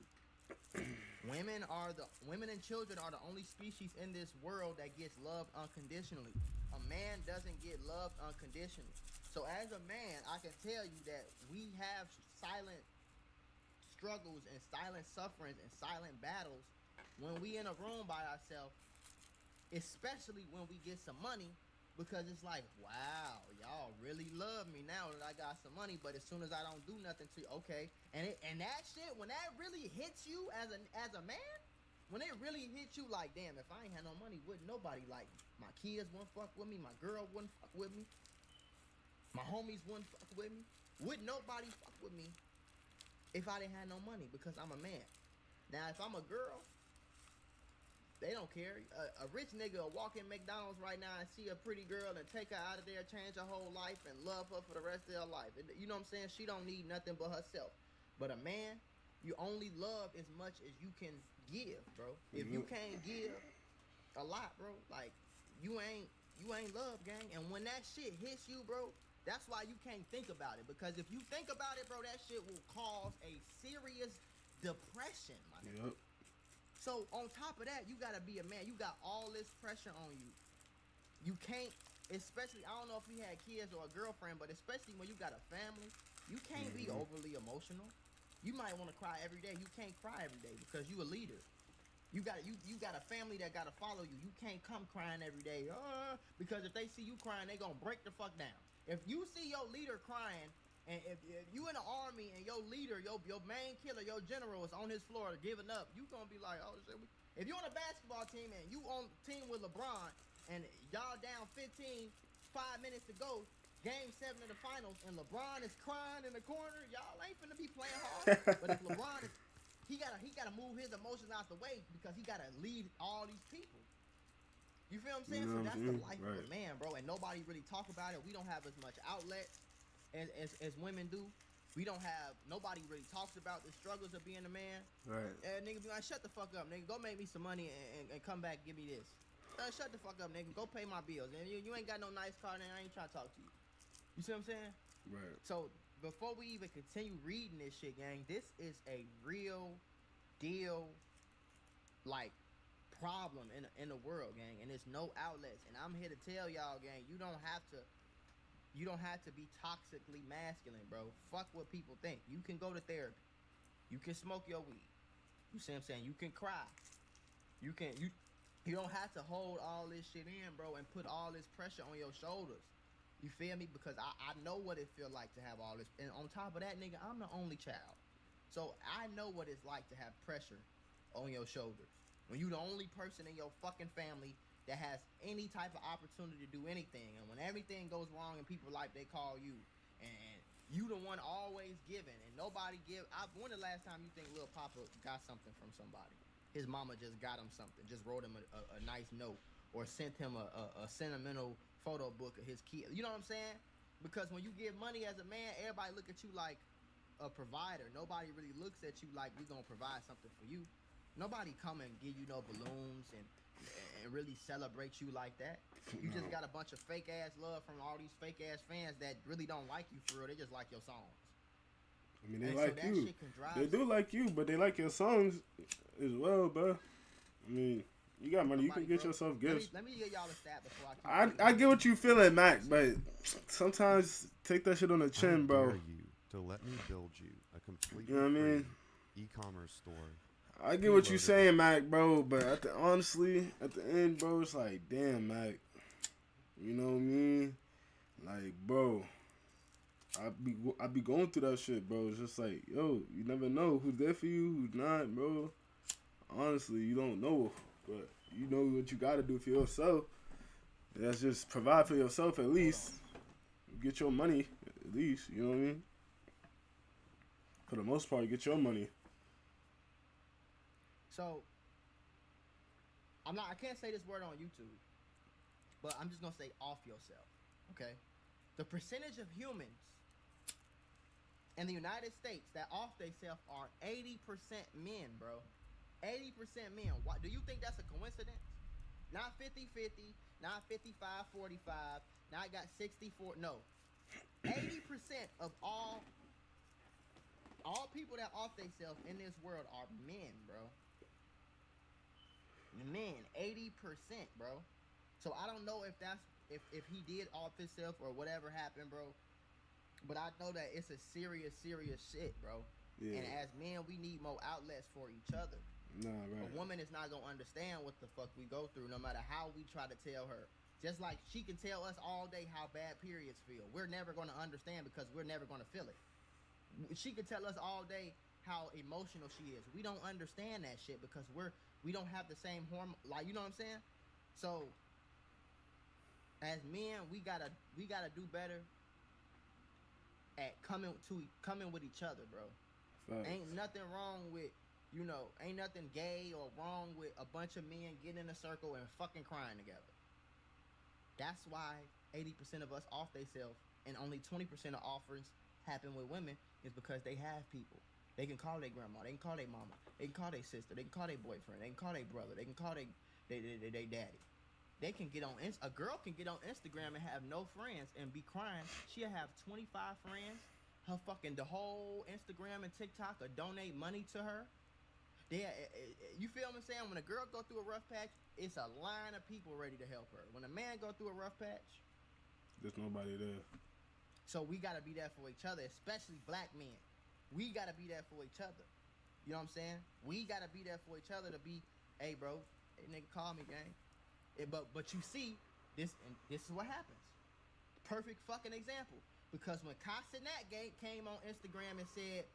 Women and children are the only species in this world that gets loved unconditionally. A man doesn't get loved unconditionally. So as a man, I can tell you that we have silent struggles and silent sufferings and silent battles when we in a room by ourselves, especially when we get some money, because it's like, wow, y'all really love me now that I got some money. But as soon as I don't do nothing to you, okay, and that shit, when that really hits you as a man, when it really hits you, like, damn, if I ain't had no money, wouldn't nobody like me. My kids wouldn't fuck with me, my girl wouldn't fuck with me, my homies wouldn't fuck with me. Wouldn't nobody fuck with me if I didn't have no money, because I'm a man. Now, if I'm a girl, they don't care. A rich nigga will walk in McDonald's right now and see a pretty girl and take her out of there, change her whole life, and love her for the rest of her life. You know what I'm saying? She don't need nothing but herself. But a man, you only love as much as you can give, bro. If you can't give a lot, bro, like, you ain't love, gang. And when that shit hits you, bro, that's why you can't think about it. Because if you think about it, bro, that shit will cause a serious depression, my nigga. Yep. So on top of that, you gotta be a man. You got all this pressure on you. You can't, especially, I don't know if he had kids or a girlfriend, but especially when you got a family, you can't be overly emotional. You might want to cry every day. You can't cry every day because you a leader. You got a family that gotta follow you. You can't come crying every day. Because if they see you crying, they gonna break the fuck down. If you see your leader crying, and if you in the army and your leader, your main killer, your general is on his floor giving up, you gonna be like, oh shit. If you on a basketball team and you on team with LeBron and y'all down 15, 5 minutes to go, game 7 of the finals, and LeBron is crying in the corner, y'all ain't finna be playing hard. But if LeBron is, he gotta move his emotions out the way because he gotta lead all these people. You feel what I'm saying? So that's the life of a man, bro. And nobody really talk about it. We don't have as much outlets as women do. We don't have, nobody really talks about the struggles of being a man.
Right.
And nigga be like, shut the fuck up, nigga. Go make me some money and come back and give me this. Shut the fuck up, nigga. Go pay my bills. And you ain't got no nice car, then I ain't trying to talk to you. You see what I'm saying?
Right.
So before we even continue reading this shit, gang, this is a real deal, like, problem in the world, gang. And there's no outlets. And I'm here to tell y'all, gang, you don't have to be toxically masculine, bro. Fuck what people think. You can go to therapy. You can smoke your weed. You see what I'm saying? You can cry. You don't have to hold all this shit in, bro, and put all this pressure on your shoulders. You feel me? Because I know what it feel like to have all this. And on top of that, nigga, I'm the only child. So I know what it's like to have pressure on your shoulders. When you the only person in your fucking family that has any type of opportunity to do anything, and when everything goes wrong in people's life, they call you, and you the one always giving, and nobody give. When the last time you think Lil Poppa got something from somebody? His mama just got him something, just wrote him a nice note, or sent him a sentimental photo book of his kid. You know what I'm saying? Because when you give money as a man, everybody look at you like a provider. Nobody really looks at you like we gonna provide something for you. Nobody come and give you no balloons and really celebrate you like that. You just got a bunch of fake ass love from all these fake ass fans that really don't like you for real. They just like your songs.
I mean, they like you. They do like you, but they like your songs as well, bro. I mean, you got money. You can get yourself gifts.
Let me give y'all a stat before
I get what you feeling, Mac, but sometimes take that shit on the chin, bro.
I dare you to let me build you a completely
you know what I mean?
E-commerce store.
I get what you saying, Mac, bro, but honestly, at the end, bro, it's like, damn, Mac. You know what I mean? Like, bro, I be going through that shit, bro. It's just like, yo, you never know who's there for you, who's not, bro. Honestly, you don't know, but you know what you gotta do for yourself. That's just provide for yourself at least. Get your money at least, you know what I mean? For the most part, get your money.
So, I can't say this word on YouTube, but I'm just gonna say off yourself, okay? The percentage of humans in the United States that off themselves are 80% men, bro. 80% men. Why, do you think that's a coincidence? Not 50-50, not 55-45, not got 64. No. 80% of all people that off themselves in this world are men, bro. Men, 80%, bro. So I don't know if that's if he did off himself or whatever happened, bro. But I know that it's a serious shit, bro. Yeah. And as men, we need more outlets for each other.
Nah, right.
A woman is not gonna understand what the fuck we go through, no matter how we try to tell her. Just like she can tell us all day how bad periods feel. We're never gonna understand because we're never gonna feel it. She could tell us all day how emotional she is. We don't understand that shit because we don't have the same hormone. Like, you know what I'm saying? So as men, we gotta do better at coming with each other, bro. Facts. Ain't nothing wrong with, ain't nothing gay or wrong with a bunch of men getting in a circle and fucking crying together. That's why 80% of us off themselves and only 20% of offers happen with women is because they have people. They can call their grandma, they can call their mama, they can call their sister, they can call their boyfriend, they can call their brother, they can call their daddy. They can get on, a girl can get on Instagram and have no friends and be crying. She'll have 25 friends. Her fucking, the whole Instagram and TikTok will donate money to her. You feel what I'm saying? When a girl go through a rough patch, it's a line of people ready to help her. When a man go through a rough patch,
there's nobody there.
So we gotta be there for each other, especially black men. We gotta be there for each other. You know what I'm saying? We gotta be there for each other to be, hey bro, hey nigga, call me, gang. But you see, this is what happens. Perfect fucking example. Because when Casanat came on Instagram and said,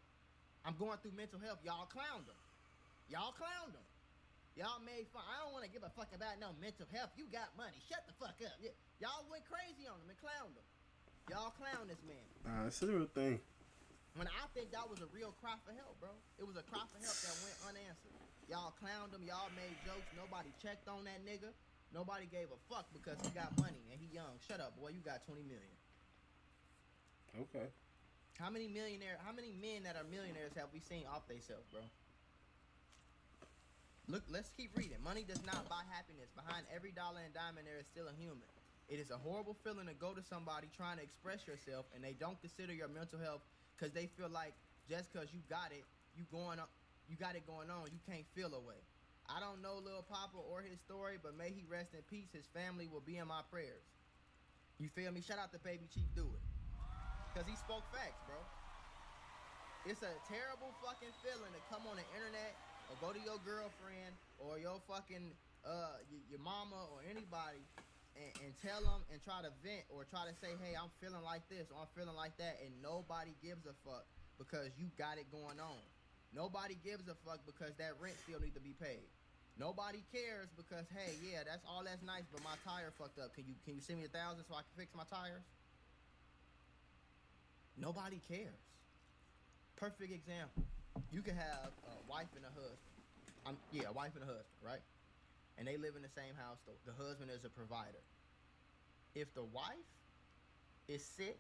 I'm going through mental health, y'all clowned him. Y'all made fun. I don't want to give a fuck about no mental health. You got money. Shut the fuck up. Y'all went crazy on him and clowned him. Y'all clown this man.
Nah, it's a real thing.
When I think that was a real cry for help, bro. It was a cry for help that went unanswered. Y'all clowned him. Y'all made jokes. Nobody checked on that nigga. Nobody gave a fuck because he got money and he young. Shut up, boy. You got 20 million.
Okay.
How many men that are millionaires have we seen off themselves, bro? Look, let's keep reading. Money does not buy happiness. Behind every dollar and dime there is still a human. It is a horrible feeling to go to somebody trying to express yourself and they don't consider your mental health because they feel like just because you got it, you got it going on, you can't feel a way. I don't know Lil Poppa or his story, but may he rest in peace. His family will be in my prayers. You feel me? Shout out to Baby Chief Do It. Because he spoke facts, bro. It's a terrible fucking feeling to come on the internet or go to your girlfriend or your fucking, your mama or anybody and tell them and try to vent or try to say, hey, I'm feeling like this or I'm feeling like that, and nobody gives a fuck because you got it going on. Nobody gives a fuck because that rent still needs to be paid. Nobody cares because, hey, yeah, that's nice, but my tire fucked up. Can you send me $1,000 so I can fix my tires? Nobody cares. Perfect example. You can have a wife and a husband. A wife and a husband, right? And they live in the same house. The husband is a provider. If the wife is sick,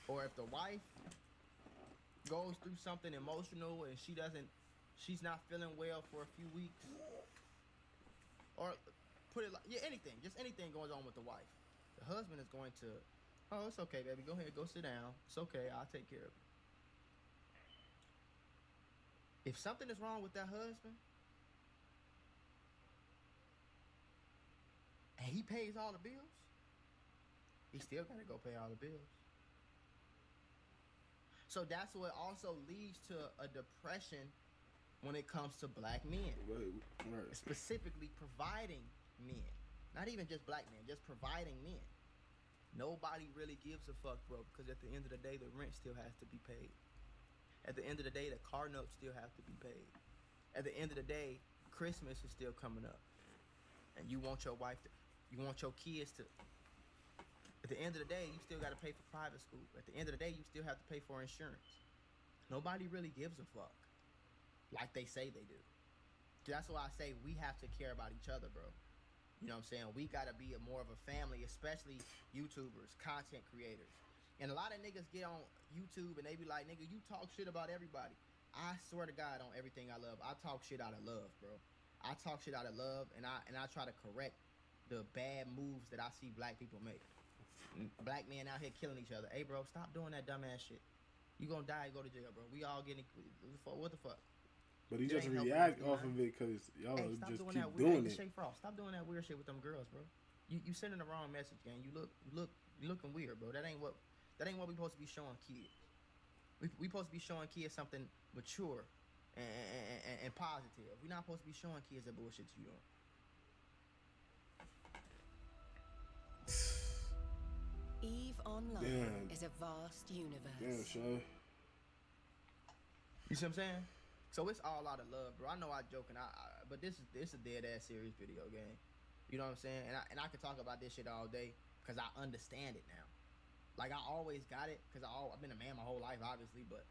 or if the wife goes through something emotional and she's not feeling well for a few weeks, or put it like, anything going on with the wife, the husband is going to, oh, it's okay, baby, go ahead, go sit down, it's okay, I'll take care of it. If something is wrong with that husband and he pays all the bills, he still gotta go pay all the bills. So that's what also leads to a depression when it comes to black men.
Right.
Specifically providing men. Not even just black men, just providing men. Nobody really gives a fuck, bro, because at the end of the day, the rent still has to be paid. At the end of the day, the car notes still have to be paid. At the end of the day, Christmas is still coming up. And you want your wife to, you want your kids to, at the end of the day, you still got to pay for private school. At the end of the day, you still have to pay for insurance. Nobody really gives a fuck like they say they do. That's why I say we have to care about each other, bro. You know what I'm saying? We got to be more of a family, especially YouTubers, content creators. And a lot of niggas get on YouTube and they be like, nigga, you talk shit about everybody. I swear to God, on everything I love, I talk shit out of love, bro. I talk shit out of love, and I try to correct the bad moves that I see black people make. Black men out here killing each other. Hey, bro, stop doing that dumbass shit. You gonna die and go to jail, bro. We all getting what the fuck?
But he just react off of it because y'all just keep doing it.
Stop doing that weird shit with them girls, bro. You sending the wrong message, gang. You looking weird, bro. That ain't what we supposed to be showing kids. We supposed to be showing kids something mature and positive. We're not supposed to be showing kids that bullshit you doing.
EVE Online is a vast universe.
Damn, Shay.
You see what I'm saying? So it's all out of love, bro. I know I'm joking, but this is a dead ass serious video game. You know what I'm saying? And I can talk about this shit all day because I understand it now. Like I always got it because I've been a man my whole life, obviously. But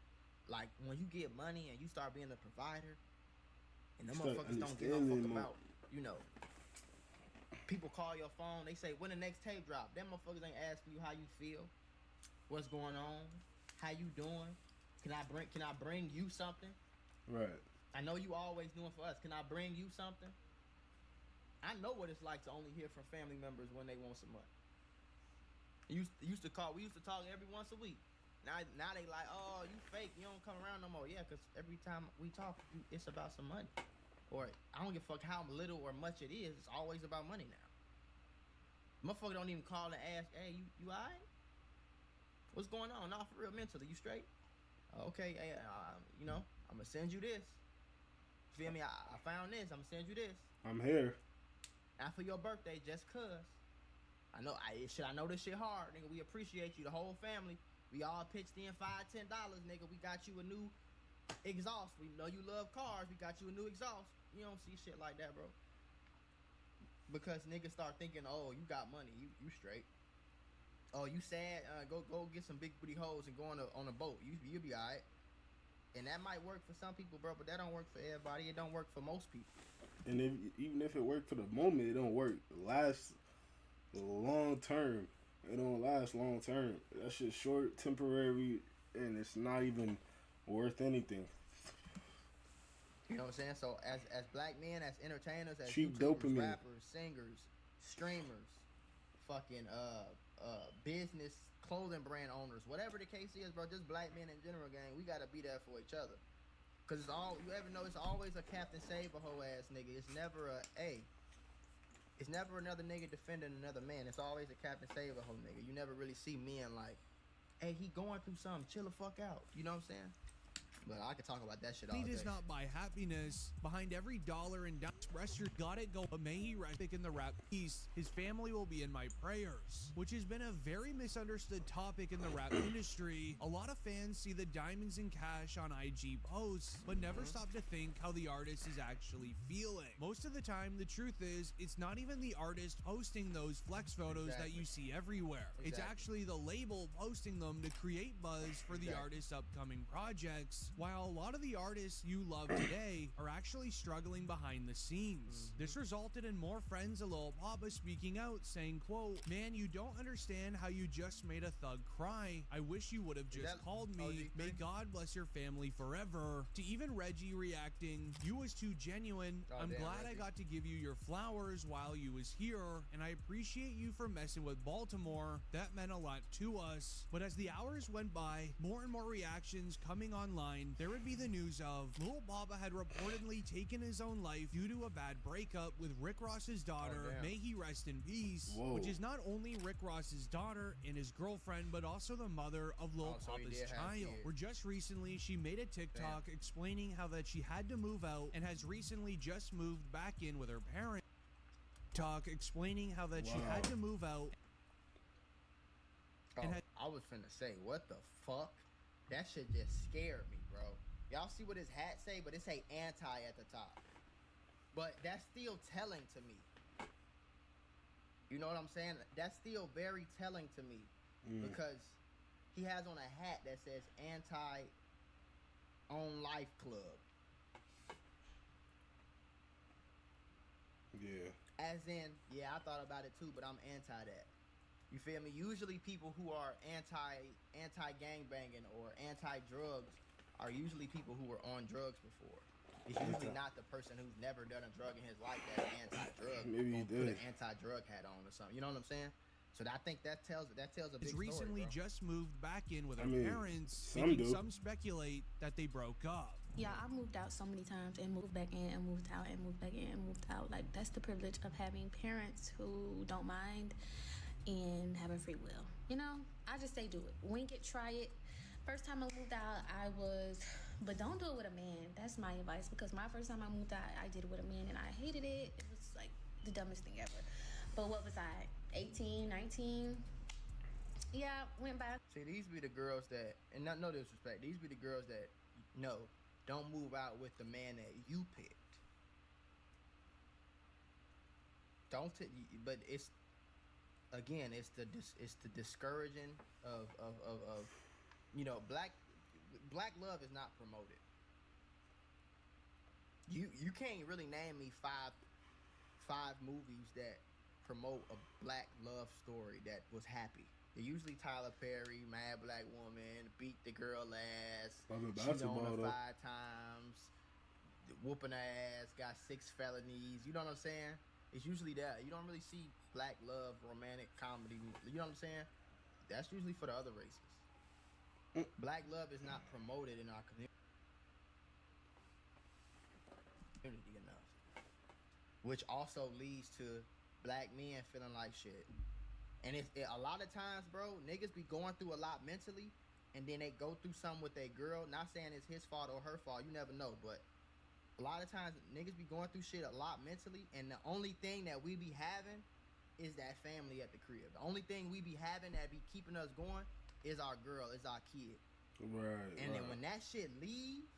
like when you get money and you start being the provider, and them motherfuckers don't give no fuck about, you know. People call your phone, they say, when the next tape drop? Them motherfuckers ain't asking you how you feel, what's going on, how you doing, can I bring you something?
Right.
I know you always doing for us. Can I bring you something? I know what it's like to only hear from family members when they want some money. We used to talk every once a week. Now they like, oh, you fake, you don't come around no more. Yeah, because every time we talk, it's about some money. Or I don't give a fuck how little or much it is. It's always about money now. Motherfucker don't even call and ask, hey, you all right? What's going on? Nah, for real, mentally, you straight? Okay, hey, you know, I'm going to send you this. Feel me? I found this. I'm going to send you this.
I'm here.
Not for your birthday, just cuz. I know this shit hard, nigga. We appreciate you, the whole family. We all pitched in $5, $10, nigga. We got you a new exhaust. We know you love cars. We got you a new exhaust. You don't see shit like that, bro. Because niggas start thinking, oh, you got money. You straight. Oh, you sad? Go get some big booty hoes and go on a boat. You'll be all right. And that might work for some people, bro, but that don't work for everybody. It don't work for most people.
And even if it worked for the moment, it don't work. It lasts long term. It don't last long term. That shit's short, temporary, and it's not even worth anything.
You know what I'm saying? So as black men, as entertainers, as
cheap
YouTubers,
dopamine.
rappers, singers, streamers, fucking business, clothing brand owners, whatever the case is, bro, just black men in general, gang, we gotta be there for each other. Cause it's always a Captain Save a hoe ass nigga. It's never it's never another nigga defending another man. It's always a Captain Save a hoe nigga. You never really see men like, hey, he going through something, chill the fuck out. You know what I'm saying? But I could talk about that shit all day.
Money does not buy happiness. Behind every dollar and dime, rest your got it go. May he rest in the rap piece. His family will be in my prayers, which has been a very misunderstood topic in the rap industry. A lot of fans see the diamonds and cash on IG posts, but never stop to think how the artist is actually feeling. Most of the time, the truth is, it's not even the artist posting those flex photos that you see everywhere. It's actually the label posting them to create buzz for the artist's upcoming projects. While a lot of the artists you love today are actually struggling behind the scenes. This resulted in more friends of Lil Poppa speaking out, saying, quote, man, you don't understand how you just made a thug cry. I wish you would have just called me. May God bless your family forever. To even Reggie reacting, you was too genuine. I'm glad I got to give you your flowers while you was here, and I appreciate you for messing with Baltimore. That meant a lot to us. But as the hours went by, more and more reactions coming online, there would be the news of Lil Poppa had reportedly taken his own life due to a bad breakup with Rick Ross's daughter, may he rest in peace, which is not only Rick Ross's daughter and his girlfriend, but also the mother of Lil Poppa's child. Where just recently she made a TikTok explaining how that she had to move out and has recently just moved back in with her parents. Explaining how that she had to move out.
I was finna say, what the fuck? That shit just scared me, bro. Y'all see what his hat say? But it say anti at the top. But that's still telling to me. You know what I'm saying? That's still very telling to me. Because he has on a hat that says anti own life club. Yeah. As in, yeah, I thought about it too, but I'm anti that. You feel me? Usually people who are anti gangbanging or anti drugs are usually people who were on drugs before. It's usually not the person who's never done a drug in his life that's anti-drug.
Maybe he
put
did.
an anti-drug hat on or something. You know what I'm saying? So I think that tells a big
Has
story.
recently
Bro.
just moved back in with her
mean,
parents,
some
making
do.
some speculate that they broke up.
Yeah, I moved out so many times and moved back in and moved out and moved back in and moved out. Like, that's the privilege of having parents who don't mind and having free will. You know, I just say do it. Wink it, try it. First time I moved out, but don't do it with a man. That's my advice, because my first time I moved out, I did it with a man and I hated it. It was like the dumbest thing ever. But what was I, 18, 19? Yeah, went back.
See, these be the girls that, and no disrespect, these be the girls that, no, don't move out with the man that you picked. But it's, again, it's the discouraging of you know, black love is not promoted. You can't really name me five movies that promote a black love story that was happy. They're usually Tyler Perry, Mad Black Woman, beat the girl ass, cheat on her 5 times, whooping her ass, got 6 felonies. You know what I'm saying? It's usually that. You don't really see black love, romantic comedy. You know what I'm saying? That's usually for the other races. Black love is not promoted in our community enough, which also leads to black men feeling like shit. And a lot of times, bro, niggas be going through a lot mentally, and then they go through something with their girl. Not saying it's his fault or her fault, you never know, but a lot of times niggas be going through shit a lot mentally, and the only thing that we be having is that family at the crib. The only thing we be having that be keeping us going is our girl, is our kid.
Right.
And then when that shit leave,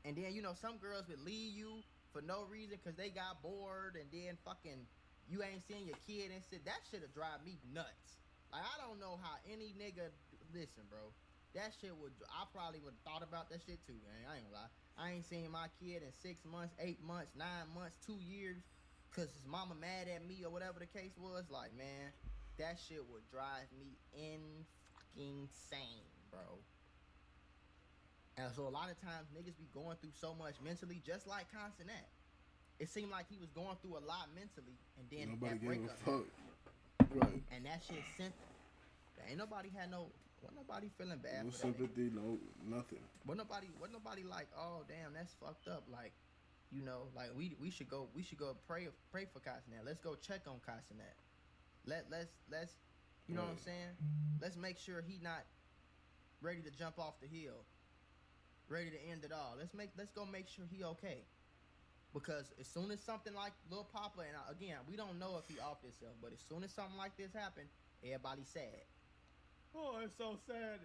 and then, you know, some girls would leave you for no reason because they got bored, and then fucking you ain't seeing your kid and shit. That shit'll drive me nuts. Like, I don't know how any nigga, listen, bro, that shit would, I probably would have thought about that shit too, man. I ain't gonna lie. I ain't seen my kid in 6 months, 8 months, 9 months, 2 years, because his mama mad at me or whatever the case was. Like, man, that shit would drive me insane, bro. And so a lot of times niggas be going through so much mentally, just like Consonant. It seemed like he was going through a lot mentally, and then
nobody
that breakup.
Right.
And that shit sent. Ain't nobody had no. Wasn't nobody feeling bad.
No
for
sympathy,
that.
no nothing.
Wasn't nobody like, oh damn, that's fucked up. Like, you know, like we should go pray for Consonant. Let's go check on Consonant. Let's you know what I'm saying? Let's make sure he not ready to jump off the hill, ready to end it all. Let's go make sure he okay. Because as soon as something like Lil Poppa, and again, we don't know if he off himself, but as soon as something like this happened, everybody's sad. Oh, it's so sad.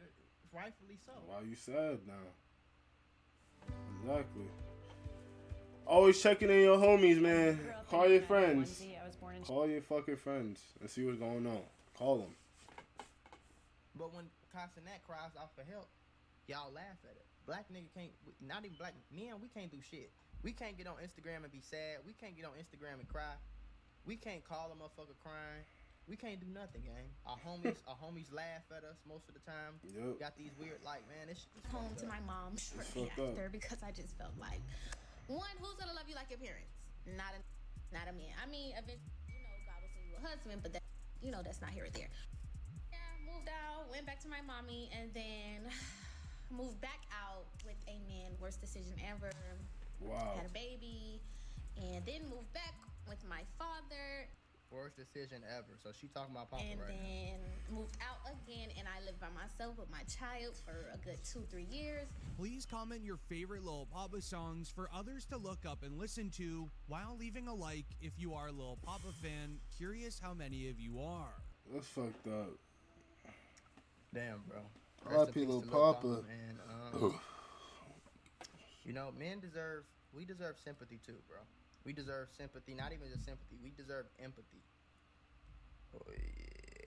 Rightfully so.
Why you sad now? Exactly. Always checking in your homies, man. Call your friends. Call your fucking friends and see what's going on. Call them.
But when Consonant cries out for help, y'all laugh at it. Black nigga can't, not even black men, we can't do shit. We can't get on Instagram and be sad. We can't get on Instagram and cry. We can't call a motherfucker crying. We can't do nothing, gang. Our homies laugh at us most of the time.
Yep.
Got these weird, like, man, this shit is
Home to my mom shortly after, because I just felt like, one, who's gonna love you like your parents? Not a man. I mean, eventually, you know, God will send you a husband, but that, you know, that's not here or there. Yeah, moved out, went back to my mommy, and then moved back out with a man. Worst decision ever.
Wow.
Had a baby, and then moved back with my father.
Worst decision ever. So she talking about Poppa
and
right now.
then moved out again, and I lived by myself with my child for a good 2-3 years.
Please comment your favorite Lil Poppa songs for others to look up and listen to, while leaving a like if you are a Lil Poppa fan. Curious how many of you are.
That's fucked up.
Damn, bro.
R.I.P. Lil Poppa.
Man, you know, we deserve sympathy too, bro. We deserve sympathy, not even just sympathy. We deserve empathy.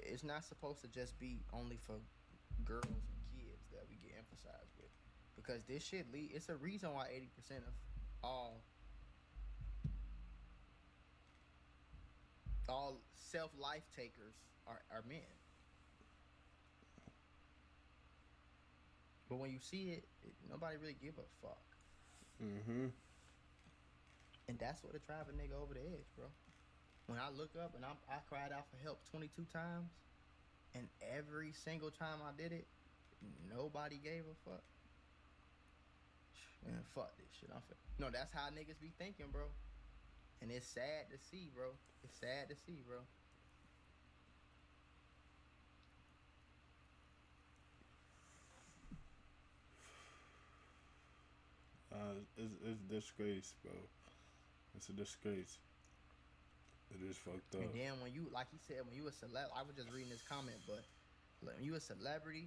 It's not supposed to just be only for girls and kids that we get emphasized with, because this shit it's a reason why 80% of all all self-life takers are men. But when you see it, nobody really give a fuck.
Mm-hmm.
And that's what drive a nigga over the edge, bro. When I look up and I cried out for help 22 times, and every single time I did it, nobody gave a fuck. Man, fuck this shit. No, that's how niggas be thinking, bro. And it's sad to see, bro. It's sad to see, bro.
It's a disgrace, bro. It's a disgrace. It is fucked up.
And then when you, like he said, when you a celeb, I was just reading this comment, but when you a celebrity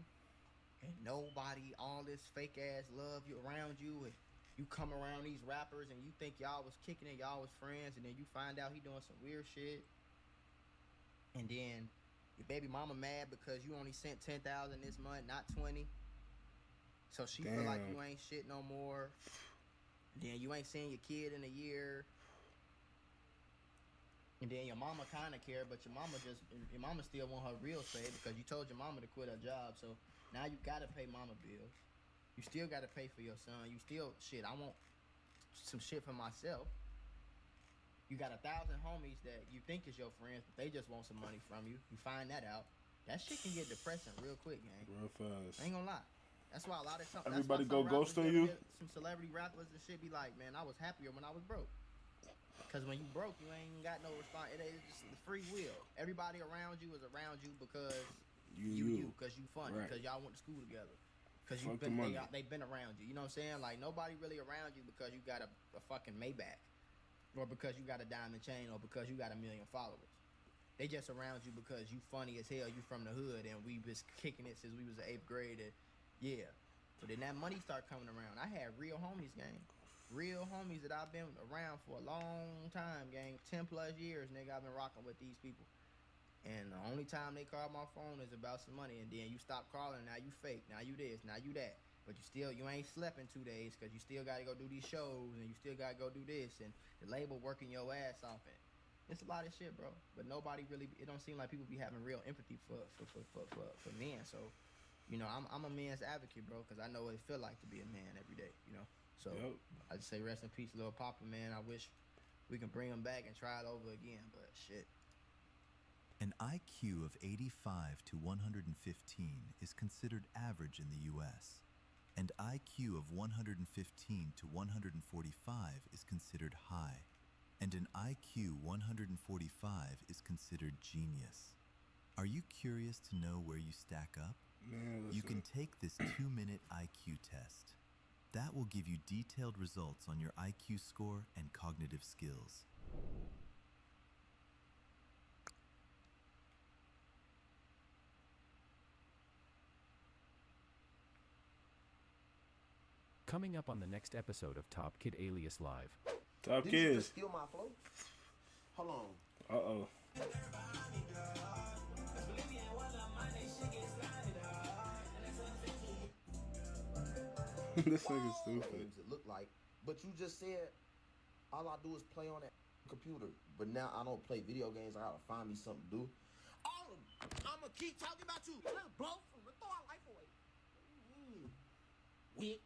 and nobody, all this fake ass love you around you, and you come around these rappers and you think y'all was kicking it, y'all was friends, and then you find out he doing some weird shit, and then your baby mama mad because you only sent 10,000 this month, not 20. So she feel like you ain't shit no more. Then you ain't seen your kid in a year. And then your mama kind of care, but your mama still want her real say because you told your mama to quit her job. So now you got to pay mama bills. You still got to pay for your son. You still, shit, I want some shit for myself. You got 1,000 homies that you think is your friends, but they just want some money from you. You find that out. That shit can get depressing real quick, gang.
Real fast.
I ain't gonna lie. That's why a lot of some
Everybody go ghost on you.
Some celebrity rappers and shit be like, man, I was happier when I was broke. Because when you broke, you ain't got no response. It is just the free will. Everybody around you is around you because you, because you funny, because y'all went to school together, because they've been around you. You know what I'm saying? Like nobody really around you because you got a fucking Maybach, or because you got a diamond chain, or because you got 1 million followers. They just around you because you funny as hell. You from the hood, and we been kicking it since we was in 8th grade. And yeah, but then that money start coming around. I had real homies, gang. Real homies that I've been around for a long time, gang. 10 plus years, nigga, I've been rocking with these people. And the only time they call my phone is about some money. And then you stop calling, now you fake, now you this, now you that. But you ain't slept in 2 days because you still got to go do these shows and you still got to go do this. And the label working your ass off it. It's a lot of shit, bro. But nobody really, it don't seem like people be having real empathy for men. So, you know, I'm a man's advocate, bro, because I know what it feel like to be a man every day, you know. So I just say rest in peace, Lil Poppa, man. I wish we can bring him back and try it over again, but shit.
An IQ of 85 to 115 is considered average in the US, and IQ of 115 to 145 is considered high, and an IQ 145 is considered genius. Are you curious to know where you stack up?
Man,
you can take this 2-minute IQ test. That will give you detailed results on your IQ score and cognitive skills.
Coming up on the next episode of Top Kid Alias Live.
Top
Did you
Kids.
just steal my flow? Hold on.
Uh-oh. This nigga's stupid.
Games it look like, but you just said all I do is play on that computer. But now I don't play video games. I gotta find me something to do. I'ma keep talking about you. Let's blow from the throw our life away. Weak.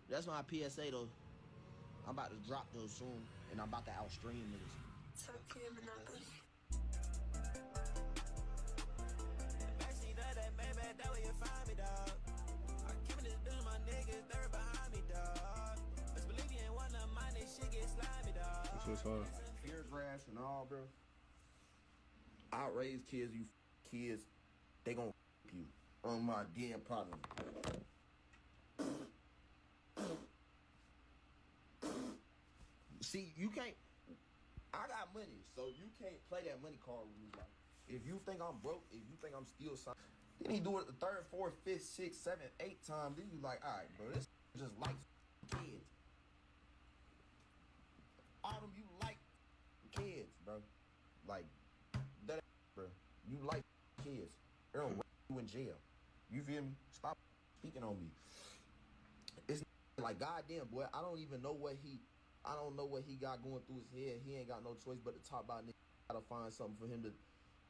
That's my PSA though. I'm about to drop those soon, and I'm about to outstream niggas.
Top Kid Monopoly.
That's hard.
Fear grass and all, bro. I raise kids, you kids, they gon' you on my damn problem. See, you can't. I got money, so you can't play that money card with me. Like, if you think I'm broke, if you think I'm still something, then he do it the 3rd, 4th, 5th, 6th, 7th, 8th time. Then you like, all right, bro, this just like kids. Autumn, you like kids, bro. Like that, bro. You like kids. They're gonna you in jail. You feel me? Stop speaking on me. It's like, goddamn, boy. I don't even know what he I don't know what he got going through his head. He ain't got no choice but to talk about niggas. Gotta find something for him to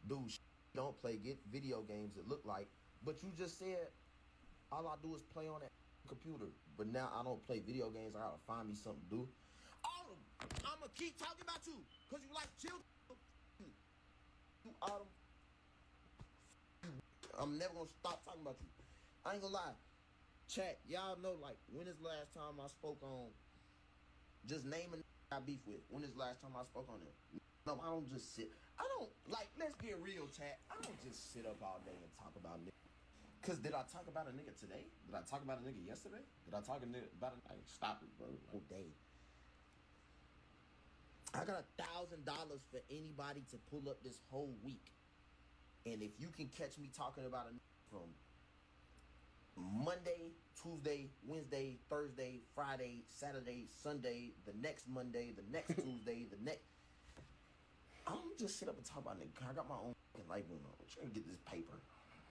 do. Don't play, get video games that look like. But you just said all I do is play on that computer. But now I don't play video games. I gotta find me something to do. Autumn, I'ma keep talking about you because you like children. You Autumn. I'm never gonna stop talking about you. I ain't gonna lie. Chat, y'all know, like, when is the last time I spoke on just naming I beef with? When is the last time I spoke on it? No, I don't just sit. I don't, like, let's get real, chat. I don't just sit up all day and talk about niggas. Because did I talk about a nigga today? Did I talk about a nigga yesterday? Did I talk about a nigga? Stop it, bro. Whole day. I got $1,000 for anybody to pull up this whole week. And if you can catch me talking about a nigga from Monday, Tuesday, Wednesday, Thursday, Friday, Saturday, Sunday, the next Monday, the next Tuesday, the next... I'm just sit up and talk about nigga. I got my own fucking life going on. I'm trying to get this paper.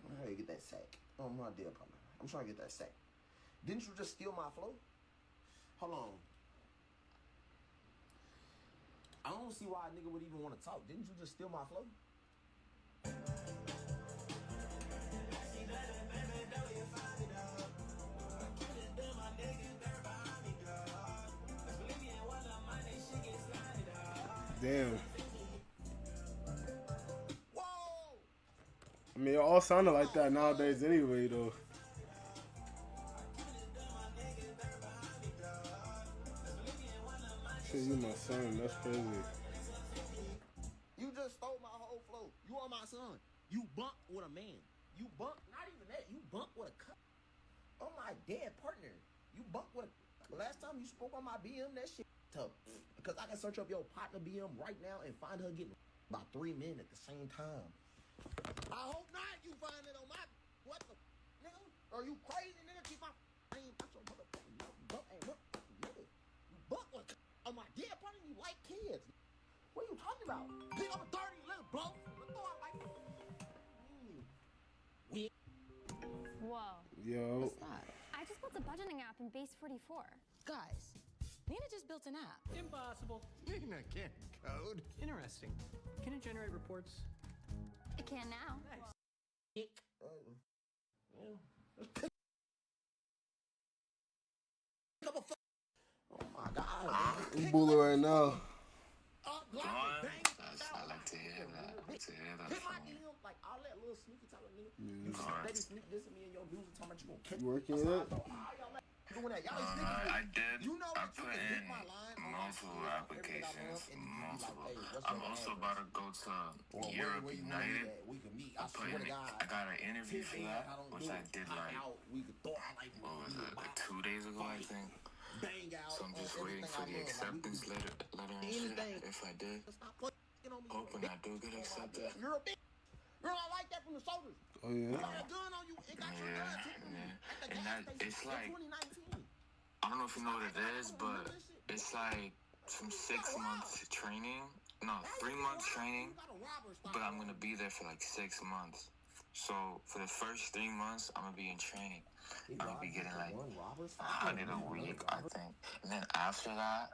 I'm trying to get that sack. Oh, my dear partner. I'm trying to get that sack. Didn't you just steal my flow? Hold on. I don't see why a nigga would even want to talk. Didn't you just steal my flow?
Damn. I mean, it all sounded like that nowadays anyway, though. Shit, you my son. That's crazy.
You just stole my whole flow. You are my son. You bumped with a man. You bumped, not even that. You bumped with a cut. Oh, my dead partner. You bumped with a... Last time you spoke on my BM, that shit tough. Because I can search up your partner BM right now and find her getting about 3 men at the same time. I hope not you find it on my... What the... Nigga? Are you crazy, nigga? Keep my... I ain't about your motherfucking nigga. You bumped with a... On my dead partner, you like kids. What are you talking about? Pick up a 30 little blow.
Whoa.
Yo.
What's that? I just built a budgeting app in Base 44. Guys, Nina just built an app.
Impossible. Nina can't code. Interesting. Can it generate reports?
It can now.
Nice.
Oh my God.
I'm bullying right now.
I like to hear that. I like to hear that.
Hit my DM, like all that little sneaky talk, nigga.
Yeah.
You steady sneak this to me in your music talking about you gonna catch
You working
me.
it?
Doing that. Y'all ain't sneaky.
I did.
You know
I
that you
put
can hit
in
my line
multiple applications. Multiple.
Like, hey,
I'm also about to go to Europe
where you
United.
We can meet.
I got an interview for that, which I did like, what was it, 2 days ago, I think. So I'm just waiting for the acceptance letter and shit. If I did, hoping I do get accepted.
You're a bitch. Girl, I like that from the shoulders.
Oh, yeah.
You got a gun on you. It got your gun too.
Yeah. And that, it's like,
2019.
I don't know if you know what it is, but it's like some 6 months training. No, 3 months training, but I'm going to be there for like 6 months. So for the first 3 months, I'm going to be in training. I'm going to be getting like 100 a week, I think. And then after that,